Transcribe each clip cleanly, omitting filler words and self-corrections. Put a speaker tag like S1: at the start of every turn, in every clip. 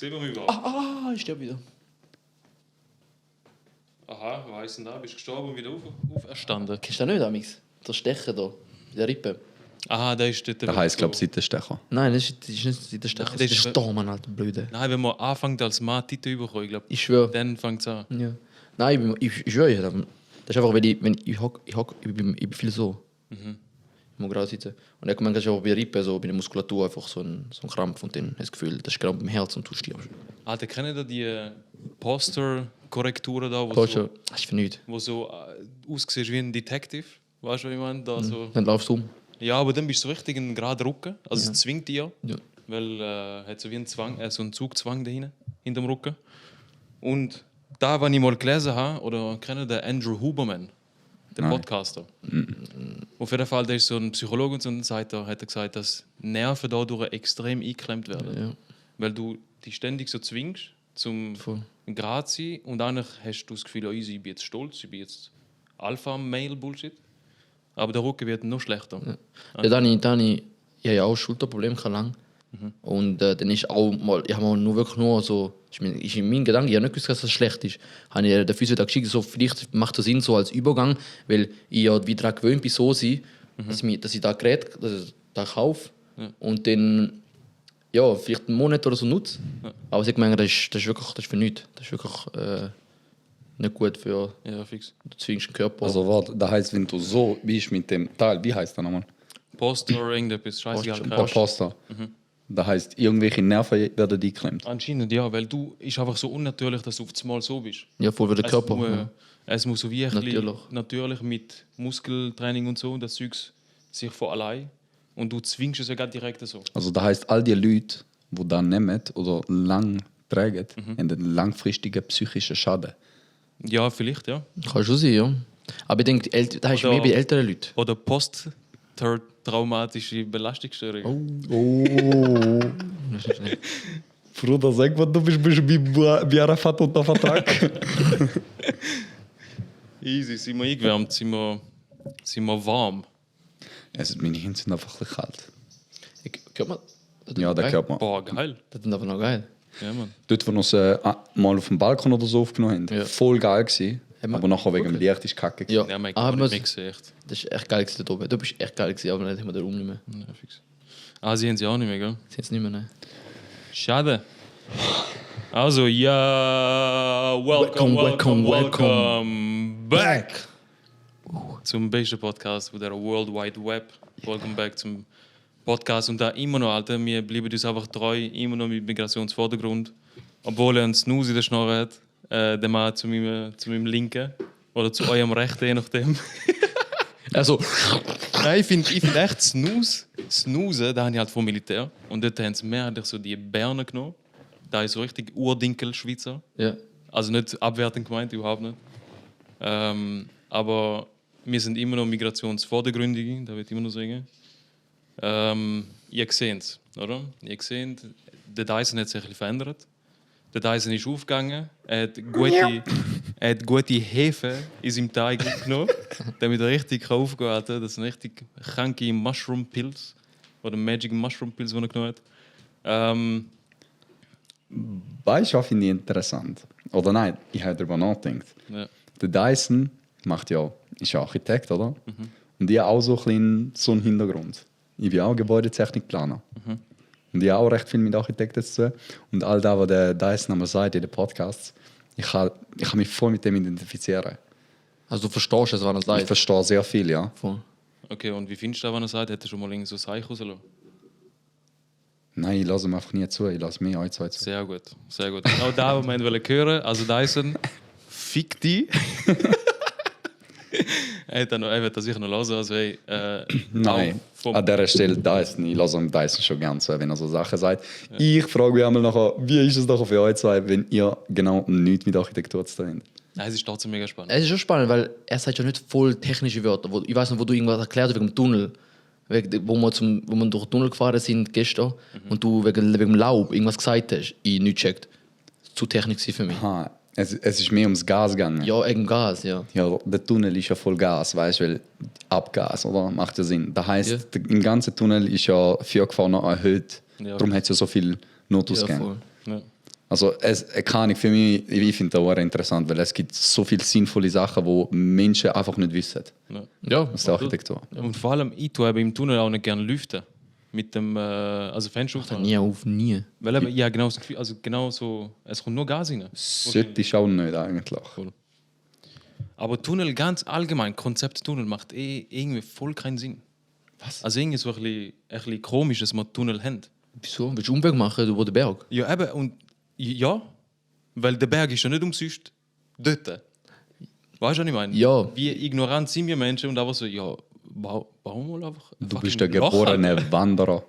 S1: Sehen wir mal über.
S2: Ich sterbe wieder.
S1: Aha, was heisst denn da? Bist du gestorben und wieder auferstanden?
S2: Kennst du das nicht, Amix? Der Stecher da, in der Rippe.
S1: Aha, der ist dort...
S3: Der heisst, glaube ich, Seitenstecher.
S2: Nein, das ist nicht der Stecher.
S1: Nein,
S2: Das
S1: das
S2: ist
S1: ist-
S2: der Storm, Alter, blöde.
S1: Nein, wenn man anfängt als Mann Titel bekommen, ich glaube,
S2: Ich schwöre.
S1: dann fängt es an.
S2: Ja. Nein, ich schwöre, das ist einfach, wenn ich bin viel so. Ich muss gerade sitzen. Und dann kommt man auch bei der Rippe, so bei der Muskulatur, einfach so ein Krampf und dann hast du das Gefühl, das ist gerade beim Herz und du stirbst.
S1: Alter, kennen ihr die Poster-Korrekturen da, wo
S2: Das
S1: so,
S2: ist für nichts.
S1: aussiehst wie ein Detective? Weißt du, was ich meine? Da so.
S2: Dann laufst du um.
S1: Ja, aber dann bist du richtig in geraden Rücken. Also es zwingt dich ja.
S2: Ja.
S1: Weil hat so wie einen Zwang, so einen Zugzwang da hinten dem Rücken. Und da, was ich mal gelesen habe, oder kennen den Andrew Huberman, den Podcaster. Auf jeden Fall, der ist so ein Psychologe und so, und hat er gesagt, dass Nerven dadurch extrem eingeklemmt werden.
S2: Ja.
S1: Weil du dich ständig so zwingst, zum gerade zu sein. Und eigentlich hast du das Gefühl, oh, easy, ich bin jetzt stolz, ich bin jetzt Alpha-Male-Bullshit. Aber der Rücken wird noch schlechter.
S2: Ja, dann ich habe ja auch Schulterprobleme lang. Und dann ist auch mal, ich habe nur wirklich nur so, ist in meinen Gedanken, ich habe nicht gewusst, dass das schlecht ist. Habe ich der Physio geschickt, so, vielleicht macht das Sinn so als Übergang, weil ich ja wie daran gewöhnt bin, so sein, dass ich da Gerät da kaufe und dann ja, vielleicht einen Monat oder so nutze. Aber ich meine, das ist wirklich das ist für nichts. Das ist wirklich nicht gut für
S1: Ja, fix.
S2: den zwingenden Körper.
S3: Also, warte, das heisst, wenn du so bist mit dem Teil, wie heißt der nochmal?
S1: Poster, irgendetwas, scheißegal.
S3: Der Poster. Das heisst, irgendwelche Nerven werden eingeklemmt.
S1: Anscheinend ja, weil du ist einfach so unnatürlich, dass du auf einmal so bist.
S2: ja, voll wie der Körper.
S1: Es muss so wie ein
S2: Natürlich.
S1: bisschen natürlich mit Muskeltraining und so, das Zeugs sich von allein. Und du zwingst es ja gerade direkt so.
S3: Also, das heisst, all die Leute, die das nehmen oder lang tragen, haben einen langfristigen psychischen Schaden.
S1: Ja, vielleicht, ja.
S2: Kann schon sein, ja. Aber ich denke, das ist mehr bei älteren Leuten.
S1: Oder posttraumatische Belastungsstörung.
S3: Oh. Bruder, sag mal, du bist bei Arafat unter Vertrag.
S1: Easy, sind wir eingewärmt, sind wir warm.
S3: Meine Hände sind einfach ein bisschen kalt.
S2: Hört man?
S3: Ja, das hört man.
S1: Boah, geil.
S2: Das ist aber noch geil.
S1: Ja, Mann.
S3: Dort, wo wir uns mal auf dem Balkon oder so aufgenommen haben,
S2: Ja.
S3: voll geil gewesen.
S2: wir-
S3: Aber nachher wegen dem Licht ist es kacke.
S2: Ja,
S1: Ja, man
S2: ah,
S1: kann
S2: aber
S1: nicht mixen, echt.
S2: das ist echt geil gewesen, da oben. Du bist echt geil gewesen, aber dann haben wir den Raum nicht mehr.
S1: Ja, fix. Ah, sie haben sie auch nicht mehr, gell?
S2: Das jetzt nicht mehr, ne?
S1: Schade. Also, ja, welcome back zum besten Podcast von der World Wide Web. Welcome back zum Podcast. Und da immer noch, Alter, wir bleiben uns einfach treu, immer noch mit Migrationsvordergrund. Obwohl er einen Snooze in der Schnorre hat, der Mann zu meinem Linken oder zu eurem Rechten, je nachdem.
S2: Also,
S1: Nein, ich find echt Snooze, da habe ich halt vom Militär. Und dort haben sie mehrheitlich so die Berner genommen. Da ist so richtig Urdinkel-Schweizer.
S2: ja.
S1: Also nicht abwertend gemeint, überhaupt nicht. Aber wir sind immer noch Migrationsvordergründige, da würde ich immer noch sagen. Ihr seht es, oder? Ihr seht, der Dyson hat sich ein bisschen verändert. Der Dyson ist aufgegangen, er hat gute Hefe in seinem Teig genommen, damit er richtig aufgehen kann. Das sind richtig kranke Mushroom Pills oder Magic Mushroom Pills, die er genommen hat.
S3: Weißt du, was finde ich interessant? Oder nein, ich habe darüber nachgedacht.
S1: Ja.
S3: Der Dyson ist ja Architekt, oder? Und ich habe auch so einen Hintergrund. Ich bin auch Gebäudetechnikplaner. Und ich habe auch recht viel mit Architekten zu tun. Und all das, was der Dyson einmal sagt in den Podcasts, ich kann mich voll mit dem identifizieren.
S2: Also, du verstehst es, was er
S3: Ich
S2: sagt.
S3: verstehe sehr viel, ja.
S2: Voll.
S1: Okay, und wie findest du das, wenn er sagt, hätte er schon mal irgendwie so Seich rausgelassen?
S3: Nein, ich lasse ihm einfach nie zu. Ich lasse mir euch zwei zu.
S1: Sehr gut, sehr gut. Genau da, wo wir hören. Also Dyson, fick die. Er wird das sicher noch hören. Also, hey,
S3: Nein,
S1: vom,
S3: an dieser Stelle Dyson. Ich lasse ihm Dyson schon gerne zu, wenn er so Sachen sagt. Ja. Ich frage mich einmal nachher, wie ist es nachher für euch zwei, wenn ihr genau nichts mit Architektur zu tun habt?
S1: Nein, es ist trotzdem mega spannend.
S2: Es ist schon spannend, weil er sagt ja nicht voll technische Wörter. Ich weiß nicht, wo du irgendwas erklärt hast wegen dem Tunnel. Wo wir durch den Tunnel gefahren sind gestern und du wegen dem Laub irgendwas gesagt hast, ich nicht checkt. Zu Technik für mich.
S3: Aha, es ist mehr ums Gas gegangen.
S2: Ja, wegen Gas, ja.
S3: Ja, der Tunnel ist ja voll Gas, weißt du, weil Abgas, oder? Macht ja Sinn. Das heisst, im ganzen Tunnel ist ja Feuergefahr noch erhöht.
S1: Ja.
S3: Darum hat es ja so viel Notausgänge.
S2: Ja, voll.
S1: Ja.
S3: Also keine Ahnung, für mich, ich finde das auch interessant, weil es gibt so viele sinnvolle Sachen, die Menschen einfach nicht wissen.
S2: Ja,
S3: Aus der Architektur.
S1: Und vor allem, ich tue eben im Tunnel auch nicht gerne lüften. Mit dem Fenster aufmachen.
S2: nie auf, nie.
S1: Weil eben, ja, genau das Gefühl, also genau so, es kommt nur Gas rein.
S3: Sollte ich auch nicht eigentlich.
S1: Aber Tunnel ganz allgemein, Konzept Tunnel macht irgendwie voll keinen Sinn.
S2: Was?
S1: Also irgendwie so ein bisschen komisch, dass wir Tunnel haben.
S2: Wieso? Willst du Umweg machen über den Berg?
S1: Ja, eben, und ja, weil der Berg ist ja nicht umsonst dort. Weißt du, was ich meine?
S2: Ja.
S1: Wie ignorant sind wir Menschen und einfach so, ja, warum mal einfach.
S3: Du
S1: fucking
S3: bist der
S1: Loch,
S3: geborene
S1: Alter?
S3: Wanderer.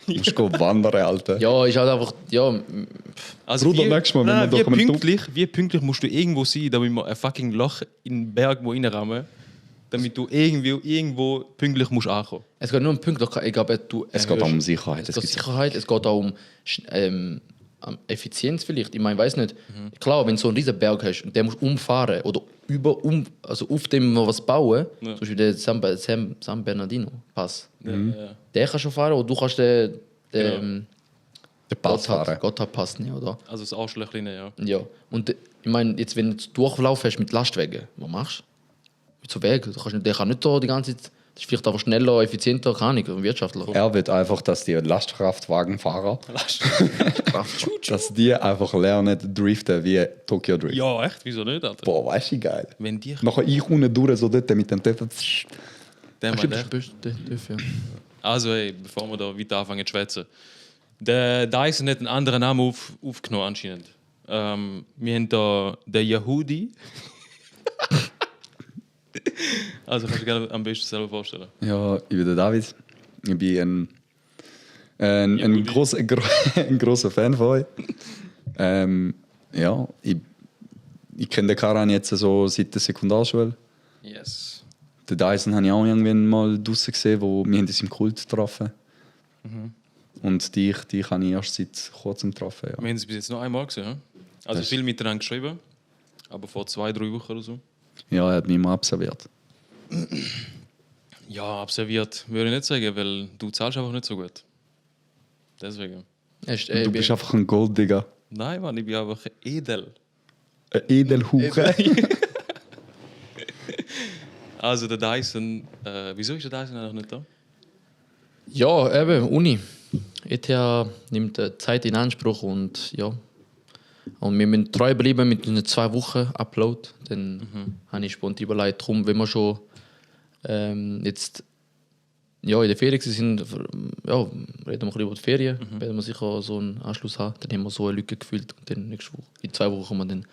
S3: Du musst wandern, Alter.
S2: Ja, ist halt einfach. Ja,
S1: Also
S3: Bruder, nächstes Mal, wenn wir
S1: wie pünktlich musst du irgendwo sein, damit wir ein fucking Loch in den Berg reinrammen, damit du irgendwo pünktlich musst ankommen.
S2: es geht nur um Pünktlichkeit. Ich glaube,
S3: Es geht auch um Sicherheit.
S2: Es geht um Sicherheit, es geht auch um Effizienz vielleicht. Ich meine, weiß nicht. Klar, wenn du so einen riesen Berg hast und der muss umfahren oder also auf dem was bauen,
S1: Ja.
S2: zum Beispiel der San Bernardino Pass.
S1: Ja.
S2: Der kann schon fahren oder du kannst den
S3: Der Pass fahren.
S2: Gotthard Pass nehmen, oder?
S1: Also das Arschlöchlein, ja.
S2: Ja. Und ich meine, jetzt wenn du Durchlauf hast mit Lastwagen, was machst du? Mit so Wegen, der kann nicht da die ganze Zeit. Das ist vielleicht einfach schneller, effizienter, keine Ahnung, wirtschaftlicher.
S3: Er will einfach, dass die Lastkraftwagenfahrer, dass die einfach lernen driften wie Tokyo Drift.
S1: Ja, echt? Wieso nicht, Alter?
S3: Boah, weißt du, geil.
S1: Wenn die...
S3: Nachher ich unten durch, so dort mit dem Töpfer.
S1: Der
S2: Ach,
S1: mal der.
S2: ja.
S1: Also, hey, bevor wir da weiter anfangen zu schwätzen. Der Dyson hat einen anderen Namen aufgenommen anscheinend. Wir haben da den Yahudi. Also kannst du dir gerne am besten selber vorstellen.
S3: Ja, ich bin der David. Ich bin ein grosser Fan von euch. Ja, ich kenne den Karan jetzt so seit der Sekundarschule.
S1: Yes.
S3: Den Dyson habe ich auch irgendwann mal draußen gesehen, wo wir uns im Kult getroffen. Und dich habe ich erst seit kurzem getroffen. Ja.
S1: Wir haben es bis jetzt noch einmal gesehen. Hm? Also
S3: Das-
S1: viel miteinander geschrieben. Aber vor 2-3 Wochen oder so.
S3: Ja, er hat mich immer observiert.
S1: Ja, observiert würde ich nicht sagen, weil du zahlst einfach nicht so gut. Deswegen.
S3: Du bist einfach ein Golddigger.
S1: Nein, Mann, ich bin einfach edel.
S3: Ein Edelhuche.
S1: Also der Dyson, wieso ist der Dyson eigentlich nicht da?
S2: Ja, eben, Uni. ETH nimmt Zeit in Anspruch und ja. Und wir müssen treu bleiben mit einer 2 Wochen Upload. Dann habe ich spontan überlegt, darum, wenn wir schon jetzt ja, in der Ferien sind, ja, reden wir ein bisschen über die Ferien, werden wir sicher so einen Anschluss haben. Dann haben wir so eine Lücke gefüllt und dann nächste Woche, in 2 Wochen kommen wir dann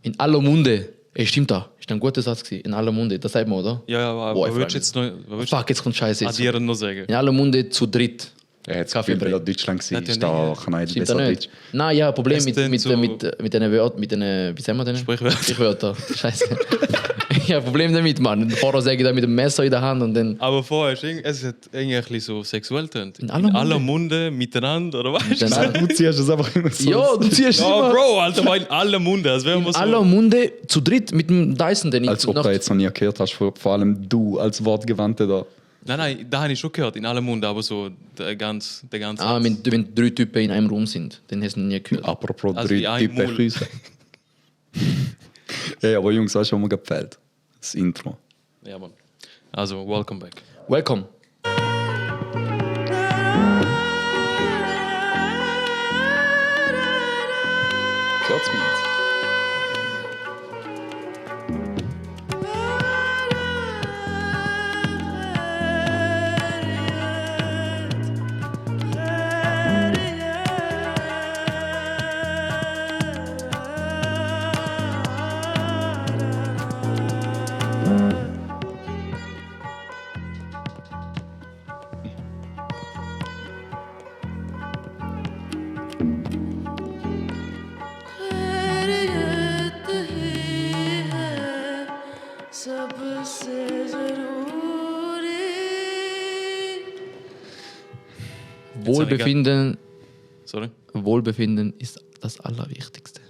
S2: in aller Munde. Stimmt das? Ist ein guter Satz gewesen. In aller Munde, das sagt man, oder?
S1: Ja, aber
S2: Boah,
S1: was
S2: ich
S1: würdest du
S2: freu
S1: jetzt noch
S2: Fuck, jetzt kommt Scheiße.
S1: addieren noch sagen?
S2: In aller Munde zu dritt.
S3: Er hat das
S2: Kaffee
S3: Gefühl, weil er Deutschland war.
S1: Hat er
S3: Ist da
S1: nicht.
S3: kann er
S2: Stimmt
S3: besser
S2: das
S3: Deutsch.
S2: nicht? Nein, ja, Problem
S1: Es
S2: mit
S1: sind so-
S2: diesen Wörtern, mit diesen, wie sagen wir denn?
S1: Sprichwörter.
S2: Sprichwörter. Scheiße. Ich habe ein Problem damit, Mann. Vorher sage ich da mit dem Messer in der Hand und dann.
S1: Aber vorher ist es hat irgendwie ein bisschen so sexuell tönt.
S2: In aller
S1: Munde miteinander, oder weißt du?
S2: Dann,
S3: Du ziehst es einfach immer so.
S2: ja, du ziehst
S1: Ja,
S2: immer.
S1: Bro, Alter, weil in aller Munde, als wären wir
S2: In
S1: so.
S2: aller Munde zu dritt mit dem Dyson, den ich
S3: Als ob
S2: nach-
S3: du jetzt noch nie gehört hast, vor allem du als Wortgewandter da.
S1: Nein, da habe ich schon gehört, in aller Munde, aber so der ganze
S2: Ah, wenn 3 Typen in einem Raum sind, dann hast du noch nie gehört.
S3: Apropos
S1: Also in
S3: 3
S1: einem
S3: Typen
S1: Mund.
S3: Küsse. Ja, aber Jungs, hast du schon mal gefällt? Das Intro.
S1: Ja, Mann. Also, welcome back.
S2: Welcome.
S3: Hört's mir jetzt?
S4: सबसे जरूरी
S2: Wohlbefinden ist das Allerwichtigste.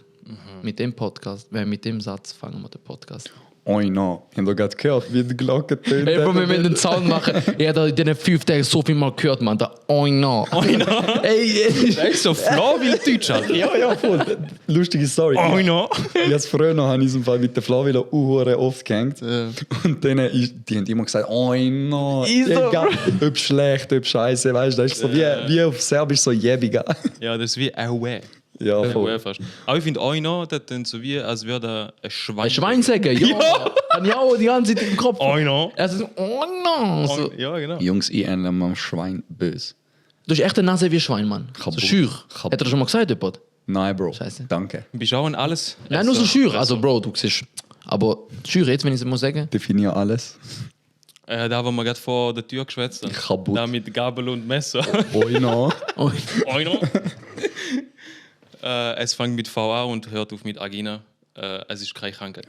S2: Mit dem Podcast, mit dem Satz fangen wir den Podcast.
S3: «Oi no». Habt ihr gerade gehört, wie die Glocke tönt?
S2: Ey, Bro, wir müssen den Sound machen. Ich habe in diesen 5 Tagen so viel Mal gehört, man. Da, oi no. Ey,
S1: Das ist so Flavil-Deutsch, Alter.
S3: Ja, voll. Lustige Story.
S1: Oh no.
S3: Jetzt früher noch habe ich in diesem Fall mit der Flavilla oft gehängt. Und dann die haben immer gesagt, «Oi no». Egal, ob schlecht, ob scheiße, weißt du. Das ist so wie auf Serbisch so «jebiga».
S1: Ja, das ist wie Aue.
S3: Ja,
S1: Aue
S3: voll.
S1: fast. Aber ich finde Oino, das klingt so wie, als würde ein Schwein.
S2: ein Schwein sagen, ja. Habe ich auch die ganze Zeit im Kopf.
S1: Oino.
S2: Also so, oh no. So.
S1: Ja, genau.
S3: Jungs, ich ändere meinem Schwein böse.
S2: Du hast echt eine Nase wie ein Schwein, Mann. So
S3: Kaputt.
S2: schür.
S3: Kaputt.
S2: Hat er das schon mal gesagt, jemand?
S3: Nein, Bro.
S2: Scheiße.
S3: Danke.
S1: Bist du auch an alles?
S2: Nein, nur so schür. Also, Bro, du siehst. Aber schür jetzt, wenn ich es mal sagen.
S3: Definiere alles.
S1: Da, wo wir gerade vor der Tür geschwätzt haben.
S3: Kaputt.
S1: Da mit Gabel und Messer.
S3: «Oi no».
S2: Oh,
S1: Oino. Es fängt mit V an und hört auf mit Agina. Es ist keine Krankheit.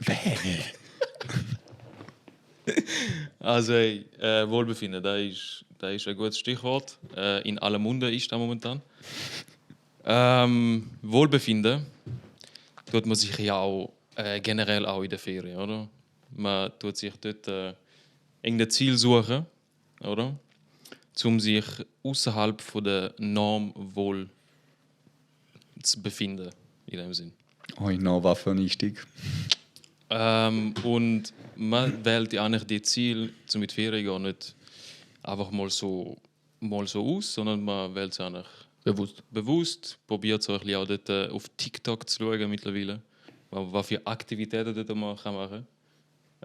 S1: Also, Wohlbefinden, da ist ein gutes Stichwort. In aller Munde ist da momentan. Wohlbefinden tut man sich ja auch generell auch in der Ferien, oder? Man tut sich dort irgendein Ziel suchen, oder? Um sich außerhalb von der Norm wohl zu befinden, in dem Sinn.
S3: «Oi no», was für ein Einstieg.
S1: Und man wählt ja eigentlich die Ziele zum mit Ferien gar nicht einfach mal so aus, sondern man wählt es eigentlich bewusst, probiert so ein bisschen auch dort auf TikTok zu schauen mittlerweile, was für Aktivitäten dort man kann machen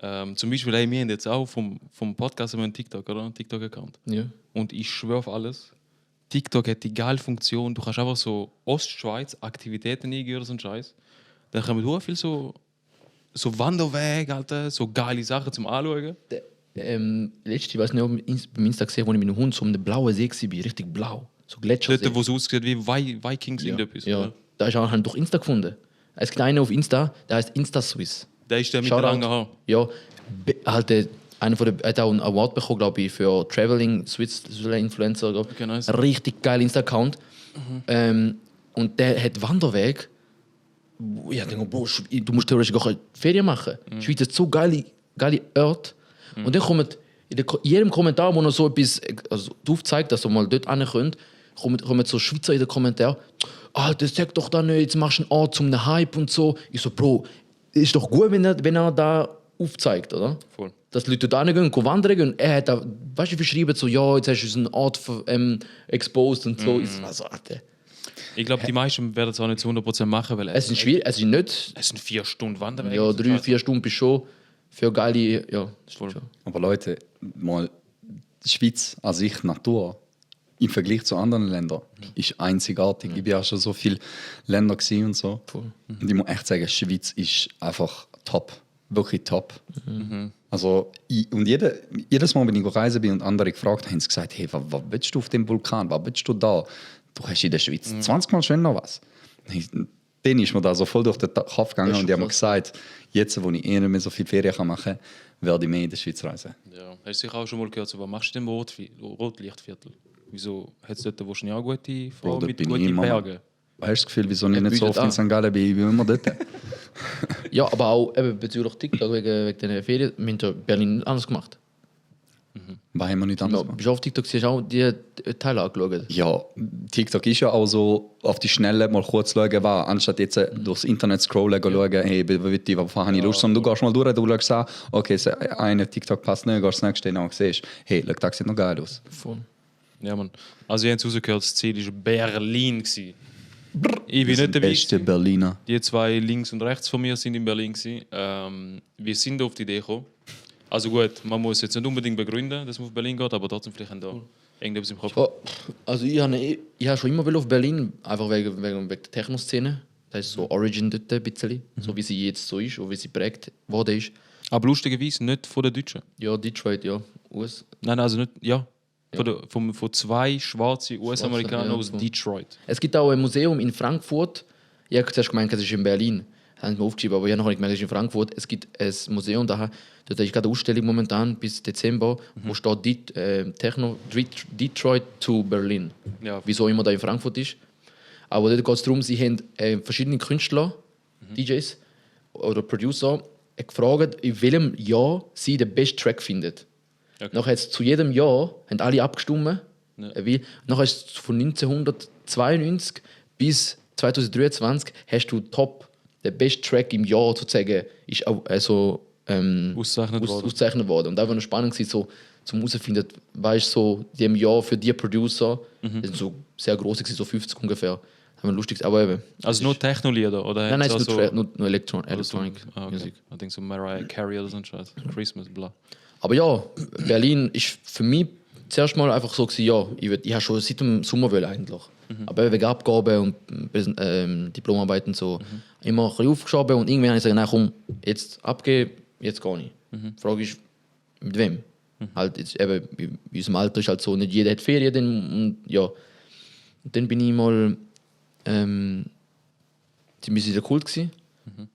S1: kann. Zum Beispiel, wir haben jetzt auch vom Podcast einen TikTok, oder? Einen TikTok-Account.
S2: ja.
S1: Und ich schwöre auf alles, TikTok hat die geile Funktion, du kannst einfach so Ostschweiz Aktivitäten eingeben oder so einen Scheiß. Dann kommen du viel so Wanderwege, Alter, so geile Sachen zum Anschauen.
S2: Letztes, ich weiß nicht, ob ich beim Insta gesehen, wo ich mit dem Hund so um den blauen See war, richtig blau. So Gletschersee.
S1: Dort, wo es aussieht wie Vikings in etwas.
S2: Ja,
S1: oder?
S2: da ist auch durch Insta gefunden. Es gibt einen auf Insta, der heißt InstaSwiss.
S1: Der ist der mit
S2: Shoutout.
S1: den langen Haaren.
S2: Ja, einer von der hat auch einen Award bekommen, glaube ich, für Traveling Switzerland Influencer. Glaub.
S1: Okay, nice.
S2: Richtig geil Insta-Account. Und der hat Wanderweg. Ich denke, Bro, du musst theoretisch gar keine Ferien machen. Die Schweiz hat so geile Orte. Und dann kommt in jedem Kommentar, wo noch so etwas aufzeigt, dass ihr mal dort hin könnt, kommen so Schweizer in den Kommentaren. Das sagt doch da nicht, jetzt machst du einen Ort zum Hype und so. Ich so, Bro, ist doch gut, wenn er da aufzeigt, oder?
S1: Voll.
S2: Dass die Leute da gehen, wandern gehen. Und er hat da, weißt du, verschrieben so, ja, jetzt hast du unseren Ort exposed und so. Ich so, also, Alter.
S1: Ich glaube, die meisten werden es auch nicht zu 100% machen, weil
S2: Es ist schwierig, es ist nicht.
S1: es sind 4 Stunden Wanderweg.
S2: Ja, 3-4 Stunden bist du schon für geile. Ja, das
S1: Voll.
S2: stimmt schon.
S3: Aber Leute, mal die Schweiz an sich, Natur, im Vergleich zu anderen Ländern, ist einzigartig. Ich war ja schon so viele Länder gewesen und so.
S2: Voll.
S3: Und ich muss echt sagen, die Schweiz ist einfach top. Wirklich top. Also, jedes Mal, wenn ich reisen bin und andere gefragt haben, haben sie gesagt, hey, was willst du auf dem Vulkan? Was willst du da? Du hast in der Schweiz 20 Mal schön noch was. Dann ist mir da so voll durch den Kopf gegangen
S2: Das ist
S3: und ich habe mir
S2: krass.
S3: gesagt, jetzt, wo ich nicht mehr so viel Ferien machen kann, werde ich mehr in der Schweiz reisen.
S1: Ja, hast du sicher auch schon mal gehört, so, was machst du denn im Rotlichtviertel? Wieso hat es dort wahrscheinlich auch gute
S3: Bro,
S1: Frau
S3: dort
S1: mit
S3: bin ich
S1: guten
S3: immer.
S1: Bergen?
S3: Hast du das Gefühl, wieso ich nicht so oft
S2: bietet
S3: in
S2: an.
S3: St. Gallen bin? Ich bin immer dort.
S2: Ja, aber auch eben bezüglich TikTok, wegen den Ferien, wir haben ja Berlin nicht anders gemacht.
S3: Was haben wir nicht anders
S2: Ja,
S3: gemacht?
S2: bist du auf TikTok, hast du auch die Teile angeschaut?
S3: Ja, TikTok ist ja auch so auf die Schnelle mal kurz schauen, was, anstatt jetzt durchs Internet scrollen, schauen, hey, was habe ich Lust, sondern du gehst mal durch, du schaust an, okay, eine TikTok passt nicht, gehst das nächste und siehst, hey, schau, das sieht noch geil aus.
S2: Voll.
S1: Ja, Mann. Also, ihr habt rausgehört, das Ziel war Berlin. Ich bin
S3: Wir
S1: nicht
S3: sind
S1: dabei.
S3: echte Berliner.
S1: Die 2 links und rechts von mir sind in Berlin. Wir sind auf die Idee gekommen. Also gut, man muss jetzt nicht unbedingt begründen, dass man auf Berlin geht, aber trotzdem vielleicht haben da irgendetwas im Kopf.
S2: Oh, also ich habe schon immer auf Berlin, einfach wegen der Techno-Szene. Das ist so Origin dort ein bisschen, so wie sie jetzt so ist und wie sie prägt worden ist.
S1: Aber lustigerweise nicht von den Deutschen.
S2: Ja, Detroit, ja. US.
S1: Nein, also nicht, ja. Von 2 schwarzen US-Amerikanern
S2: ja,
S1: aus
S2: so.
S1: Detroit.
S2: Es gibt auch ein Museum in Frankfurt. Ich habe zuerst gemeint, es ist in Berlin. Das habe ich mir aufgeschrieben, aber ich habe noch nicht gemerkt, es ist in Frankfurt. Es gibt ein Museum, dort ist gerade eine Ausstellung momentan bis Dezember, wo steht Detroit to Berlin.
S1: Ja.
S2: Wieso immer da in Frankfurt ist. Aber dort geht es darum, sie haben verschiedene Künstler, DJs oder Producer, gefragt, in welchem Jahr sie den besten Track findet.
S1: Okay.
S2: Nachher jetzt zu jedem Jahr haben alle abgestimmt.
S1: Ja.
S2: Wie, nachher ist es von 1992 bis 2023 hast du top, der beste Track im Jahr sozusagen ist auch ausgezeichnet worden. Und da war noch spannend gewesen, so zum herausfinden, weißt so dem Jahr für die Producer, das sind so sehr groß gewesen, so 50 ungefähr. Das haben wir lustig, aber eben.
S1: Also nur Techno-Lieder? Oder
S2: Nein, es ist
S1: so,
S2: nur Electronic
S1: okay.
S2: Music.
S1: Ich denke so Mariah Carey oder so ein Scheiß. Christmas, bla.
S2: Aber ja, Berlin ist für mich zuerst mal einfach so gewesen, ja, ich habe schon seit dem Sommer wollen eigentlich. Aber wegen Abgaben und Diplomarbeiten so immer ein bisschen aufgeschoben und irgendwann habe ich gesagt, nein komm, jetzt abgeben, jetzt gar nicht. Die Frage ist, mit wem? Halt jetzt eben, in unserem Alter ist halt so, nicht jeder hat Ferien und ja. Und dann bin ich mal die müssen in der Kult gewesen.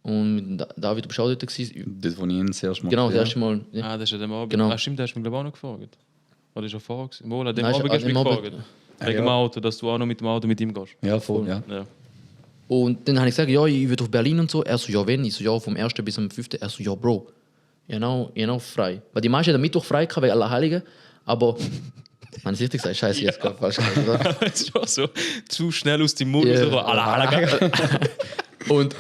S2: Und mit David, du bist auch dort gewesen.
S3: Das, wo ich ihn das erste Mal
S2: Genau, das
S3: gesehen
S2: erste Mal. Ja.
S1: Ah, das ist ja dem Abend.
S2: Genau.
S1: Ah, stimmt, der hast du mich glaube ich auch noch gefragt. Oder ist er vorher gewesen? Wohl, an dem
S2: Nein,
S1: Abend
S2: ist
S1: hast du mich
S2: an dem Abend.
S1: gefragt. Wegen dem Auto, dass du auch noch mit dem Auto mit ihm gehst.
S3: habe. Ja, voll, ja.
S1: Ja.
S2: Und dann habe ich gesagt, ja, ich würde auf Berlin und so. Er so, ja, wenn? Ich so, ja, vom 1. bis zum 5. Er so, ja, Bro, genau frei. Weil die meisten haben am Mittwoch frei gehabt, wegen Allerheiligen. Aber, man ist richtig gesagt, scheiße, jetzt gerade falsch gesagt, oder?
S1: Das ist schon so zu schnell aus dem Mund.
S2: Ja.
S1: So,
S2: Und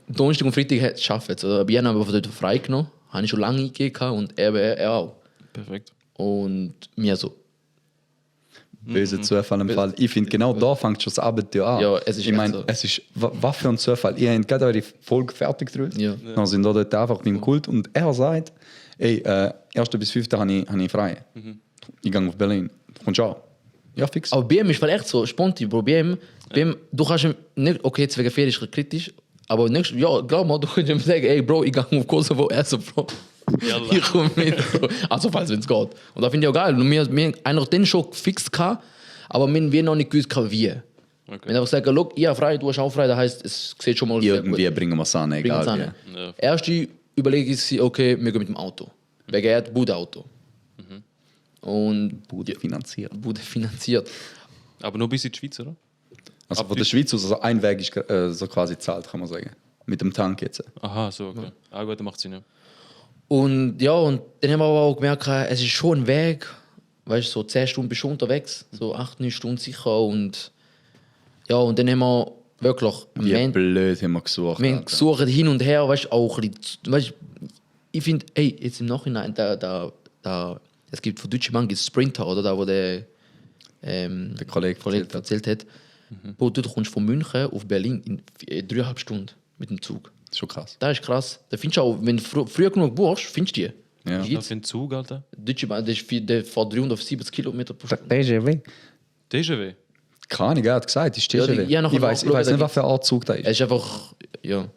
S2: Donnerstag und Freitag hat es geschafft. Oder? Aber ich habe aber dort frei genommen. Habe ich schon lange eingegeben und er auch.
S1: Perfekt.
S2: Und mir so,
S3: Böse Zufall im Fall. Ich finde, genau da fängt schon das Abenteuer an.
S2: Ja, es ist
S3: ich meine,
S2: echt so.
S3: es ist, was für ein Zufall. Ihr habt gerade eure Folge fertig gedreht.
S2: Ja.
S3: Dann sind wir dort einfach beim Kult und er sagt, ey, 1. bis 5. habe ich frei. Ich gehe auf Berlin. Kommst du auch? Ja, fix.
S2: aber bei ihm ist es echt so spontan. Bro, bei ihm, du kannst ihm nicht, okay, jetzt wegen Ferien ist er kritisch, aber nicht, ja, glaub mal, du kannst ihm sagen, ey, Bro, ich gehe auf Kosovo, er so, Bro.
S1: Jalla.
S2: Ich komme mit. So. Also, falls es geht. Und da finde ich auch geil. Und wir haben eigentlich den schon gefixt gehabt, aber wir haben noch nicht gewusst, wie.
S1: Okay.
S2: Wenn ich einfach sage, look, ich habe frei, du hast auch frei, das heisst, es sieht schon mal sehr gut.
S3: Irgendwie bringen wir es an,
S2: Bringen wir's
S3: egal.
S2: an.
S3: wie.
S1: Ja.
S2: Erste Überlegung ist, okay, wir gehen mit dem Auto. Wegen er hat Bude-Auto. Und
S3: Bude finanziert.
S2: Bude finanziert.
S1: Aber nur bis in die Schweiz, oder?
S3: Also
S1: Ab
S3: von der Schweiz aus, also ein Weg ist so quasi zahlt, kann man sagen. Mit dem Tank jetzt.
S1: Aha, so, okay. Ah, gut, dann macht Sinn, ja.
S2: Und ja, und dann haben wir aber auch gemerkt, es ist schon ein Weg, weißt du, so 10 Stunden bist du unterwegs, so 8, 9 Stunden sicher. Und ja, und dann haben wir wirklich
S3: Wie blöd haben wir gesucht.
S2: wir haben
S3: Alter.
S2: gesucht hin und her, weißt du, auch ein bisschen, weißt, ich finde, ey, jetzt im Nachhinein, es gibt von Deutsche Bank ist Sprinter, oder da, wo der
S3: Kollege
S2: erzählt hat. Bro, du kommst von München auf Berlin in 3,5 Stunden mit dem Zug.
S3: Das ist schon krass.
S2: Das ist krass. Da findest du auch, wenn du früher genug buchst, findest du die.
S3: Ja.
S1: Was
S2: Jetzt,
S1: für ein Zug, Alter?
S2: Deutsche Bahn, der fährt 370 Kilometer pro Stunde.
S3: TGW?
S1: TGW?
S3: Keine Ahnung, er hat gesagt, ist TGW.
S2: Ja, nachher
S3: ich weiß
S2: nachschauen,
S3: nicht,
S2: da
S3: was für eine Art Zug da ist.
S2: Es ist einfach, ja.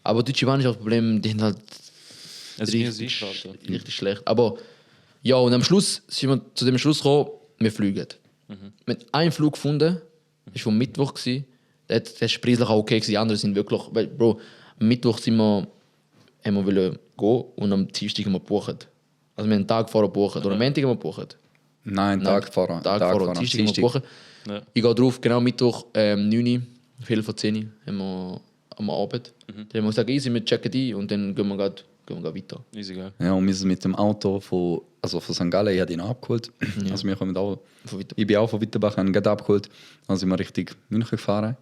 S2: Aber Deutsche Bahn ist auch das Problem, die sind halt
S1: Es ist mir
S2: richtig,
S1: sicher, Alter.
S2: richtig schlecht. Aber ja, und am Schluss sind wir zu dem Schluss gekommen, wir fliegen. Wir haben einen Flug gefunden, das war vom Mittwoch. Der war preislich auch okay, die anderen sind wirklich, weil, Bro, am Mittwoch haben wir wollen gehen und am Dienstag haben wir gebucht. Also wir haben einen Tag vorher gebucht, oder am Montag haben wir gebucht.
S3: Nein, Tag voran.
S2: Tag vorher, Dienstag haben wir gebucht.
S1: Ja.
S2: Ich gehe drauf, genau Mittwoch, 9 Uhr, Viertel vor 10 Uhr haben wir am Abend. Dann haben wir gesagt, easy, wir checken die und dann gehen wir grad weiter.
S1: Easy, geil.
S3: Ja, und wir sind mit dem Auto von St. Gallen, ich habe ihn abgeholt. Also wir kommen auch,
S2: Von Witternbach.
S3: ich bin auch von Witternbach, habe ihn gerade abgeholt. Dann sind wir Richtung München gefahren.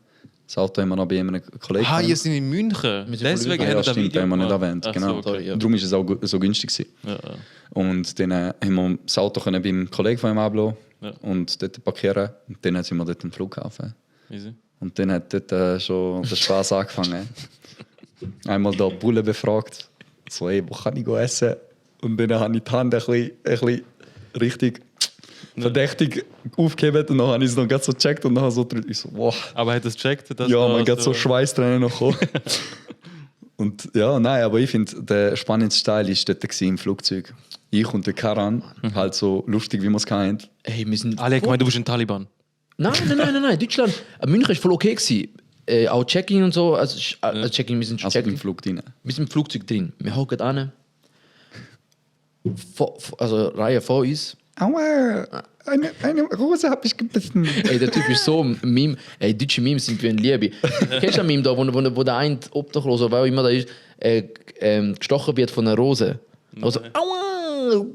S3: Das Auto haben wir noch bei einem Kollegen.
S1: Ah, ihr seid in München.
S2: sind
S1: Deswegen
S2: von
S3: ja,
S1: haben wir das
S3: stimmt,
S1: Video
S3: haben wir nicht
S1: gemacht.
S3: erwähnt.
S1: Ach
S3: Genau.
S1: So, okay.
S2: Sorry, ja.
S3: Darum war es auch so günstig gewesen.
S1: Ja, ja.
S3: Und dann haben wir das Auto können beim Kollegen von ihm ablassen
S1: Ja.
S3: und dort parkieren. Und dann sind wir dort am Flughafen.
S1: Easy.
S3: Und dann hat dort schon der Spaß angefangen. Einmal da Bulle befragt. So, ey, wo kann ich essen? Und dann habe ich die Hand ein bisschen richtig verdächtig aufgehoben. Und dann habe ich es noch ganz so gecheckt und dann so ich so, wow.
S1: Aber hat das gecheckt? Dass
S3: Ja,
S1: da
S3: man hat so Schweißtränen noch gekommen. Und ja, nein, aber ich finde, der spannendste Teil war dort im Flugzeug. Ich und der Karan, halt so lustig, wie wir es hatten.
S2: Hey, wir sind...
S1: Alle, ich meine, du bist ein Taliban.
S2: Nein, Deutschland. München war voll okay gewesen. Auch Check-in und so. Also Check-in, wir sind schon
S3: Also
S2: check-in.
S3: im Flug drin.
S2: Wir sind im Flugzeug drin. Wir hocken an. Also Reihe vor uns.
S3: aua, eine Rose hab ich gebissen.
S2: Ey, der Typ ist so ein Meme. Ey, deutsche Memes sind wie ein Liebe. Kennst du den Meme da, wo der ein Obdachlose, wer auch immer da ist, gestochen wird von einer Rose? Also, aua,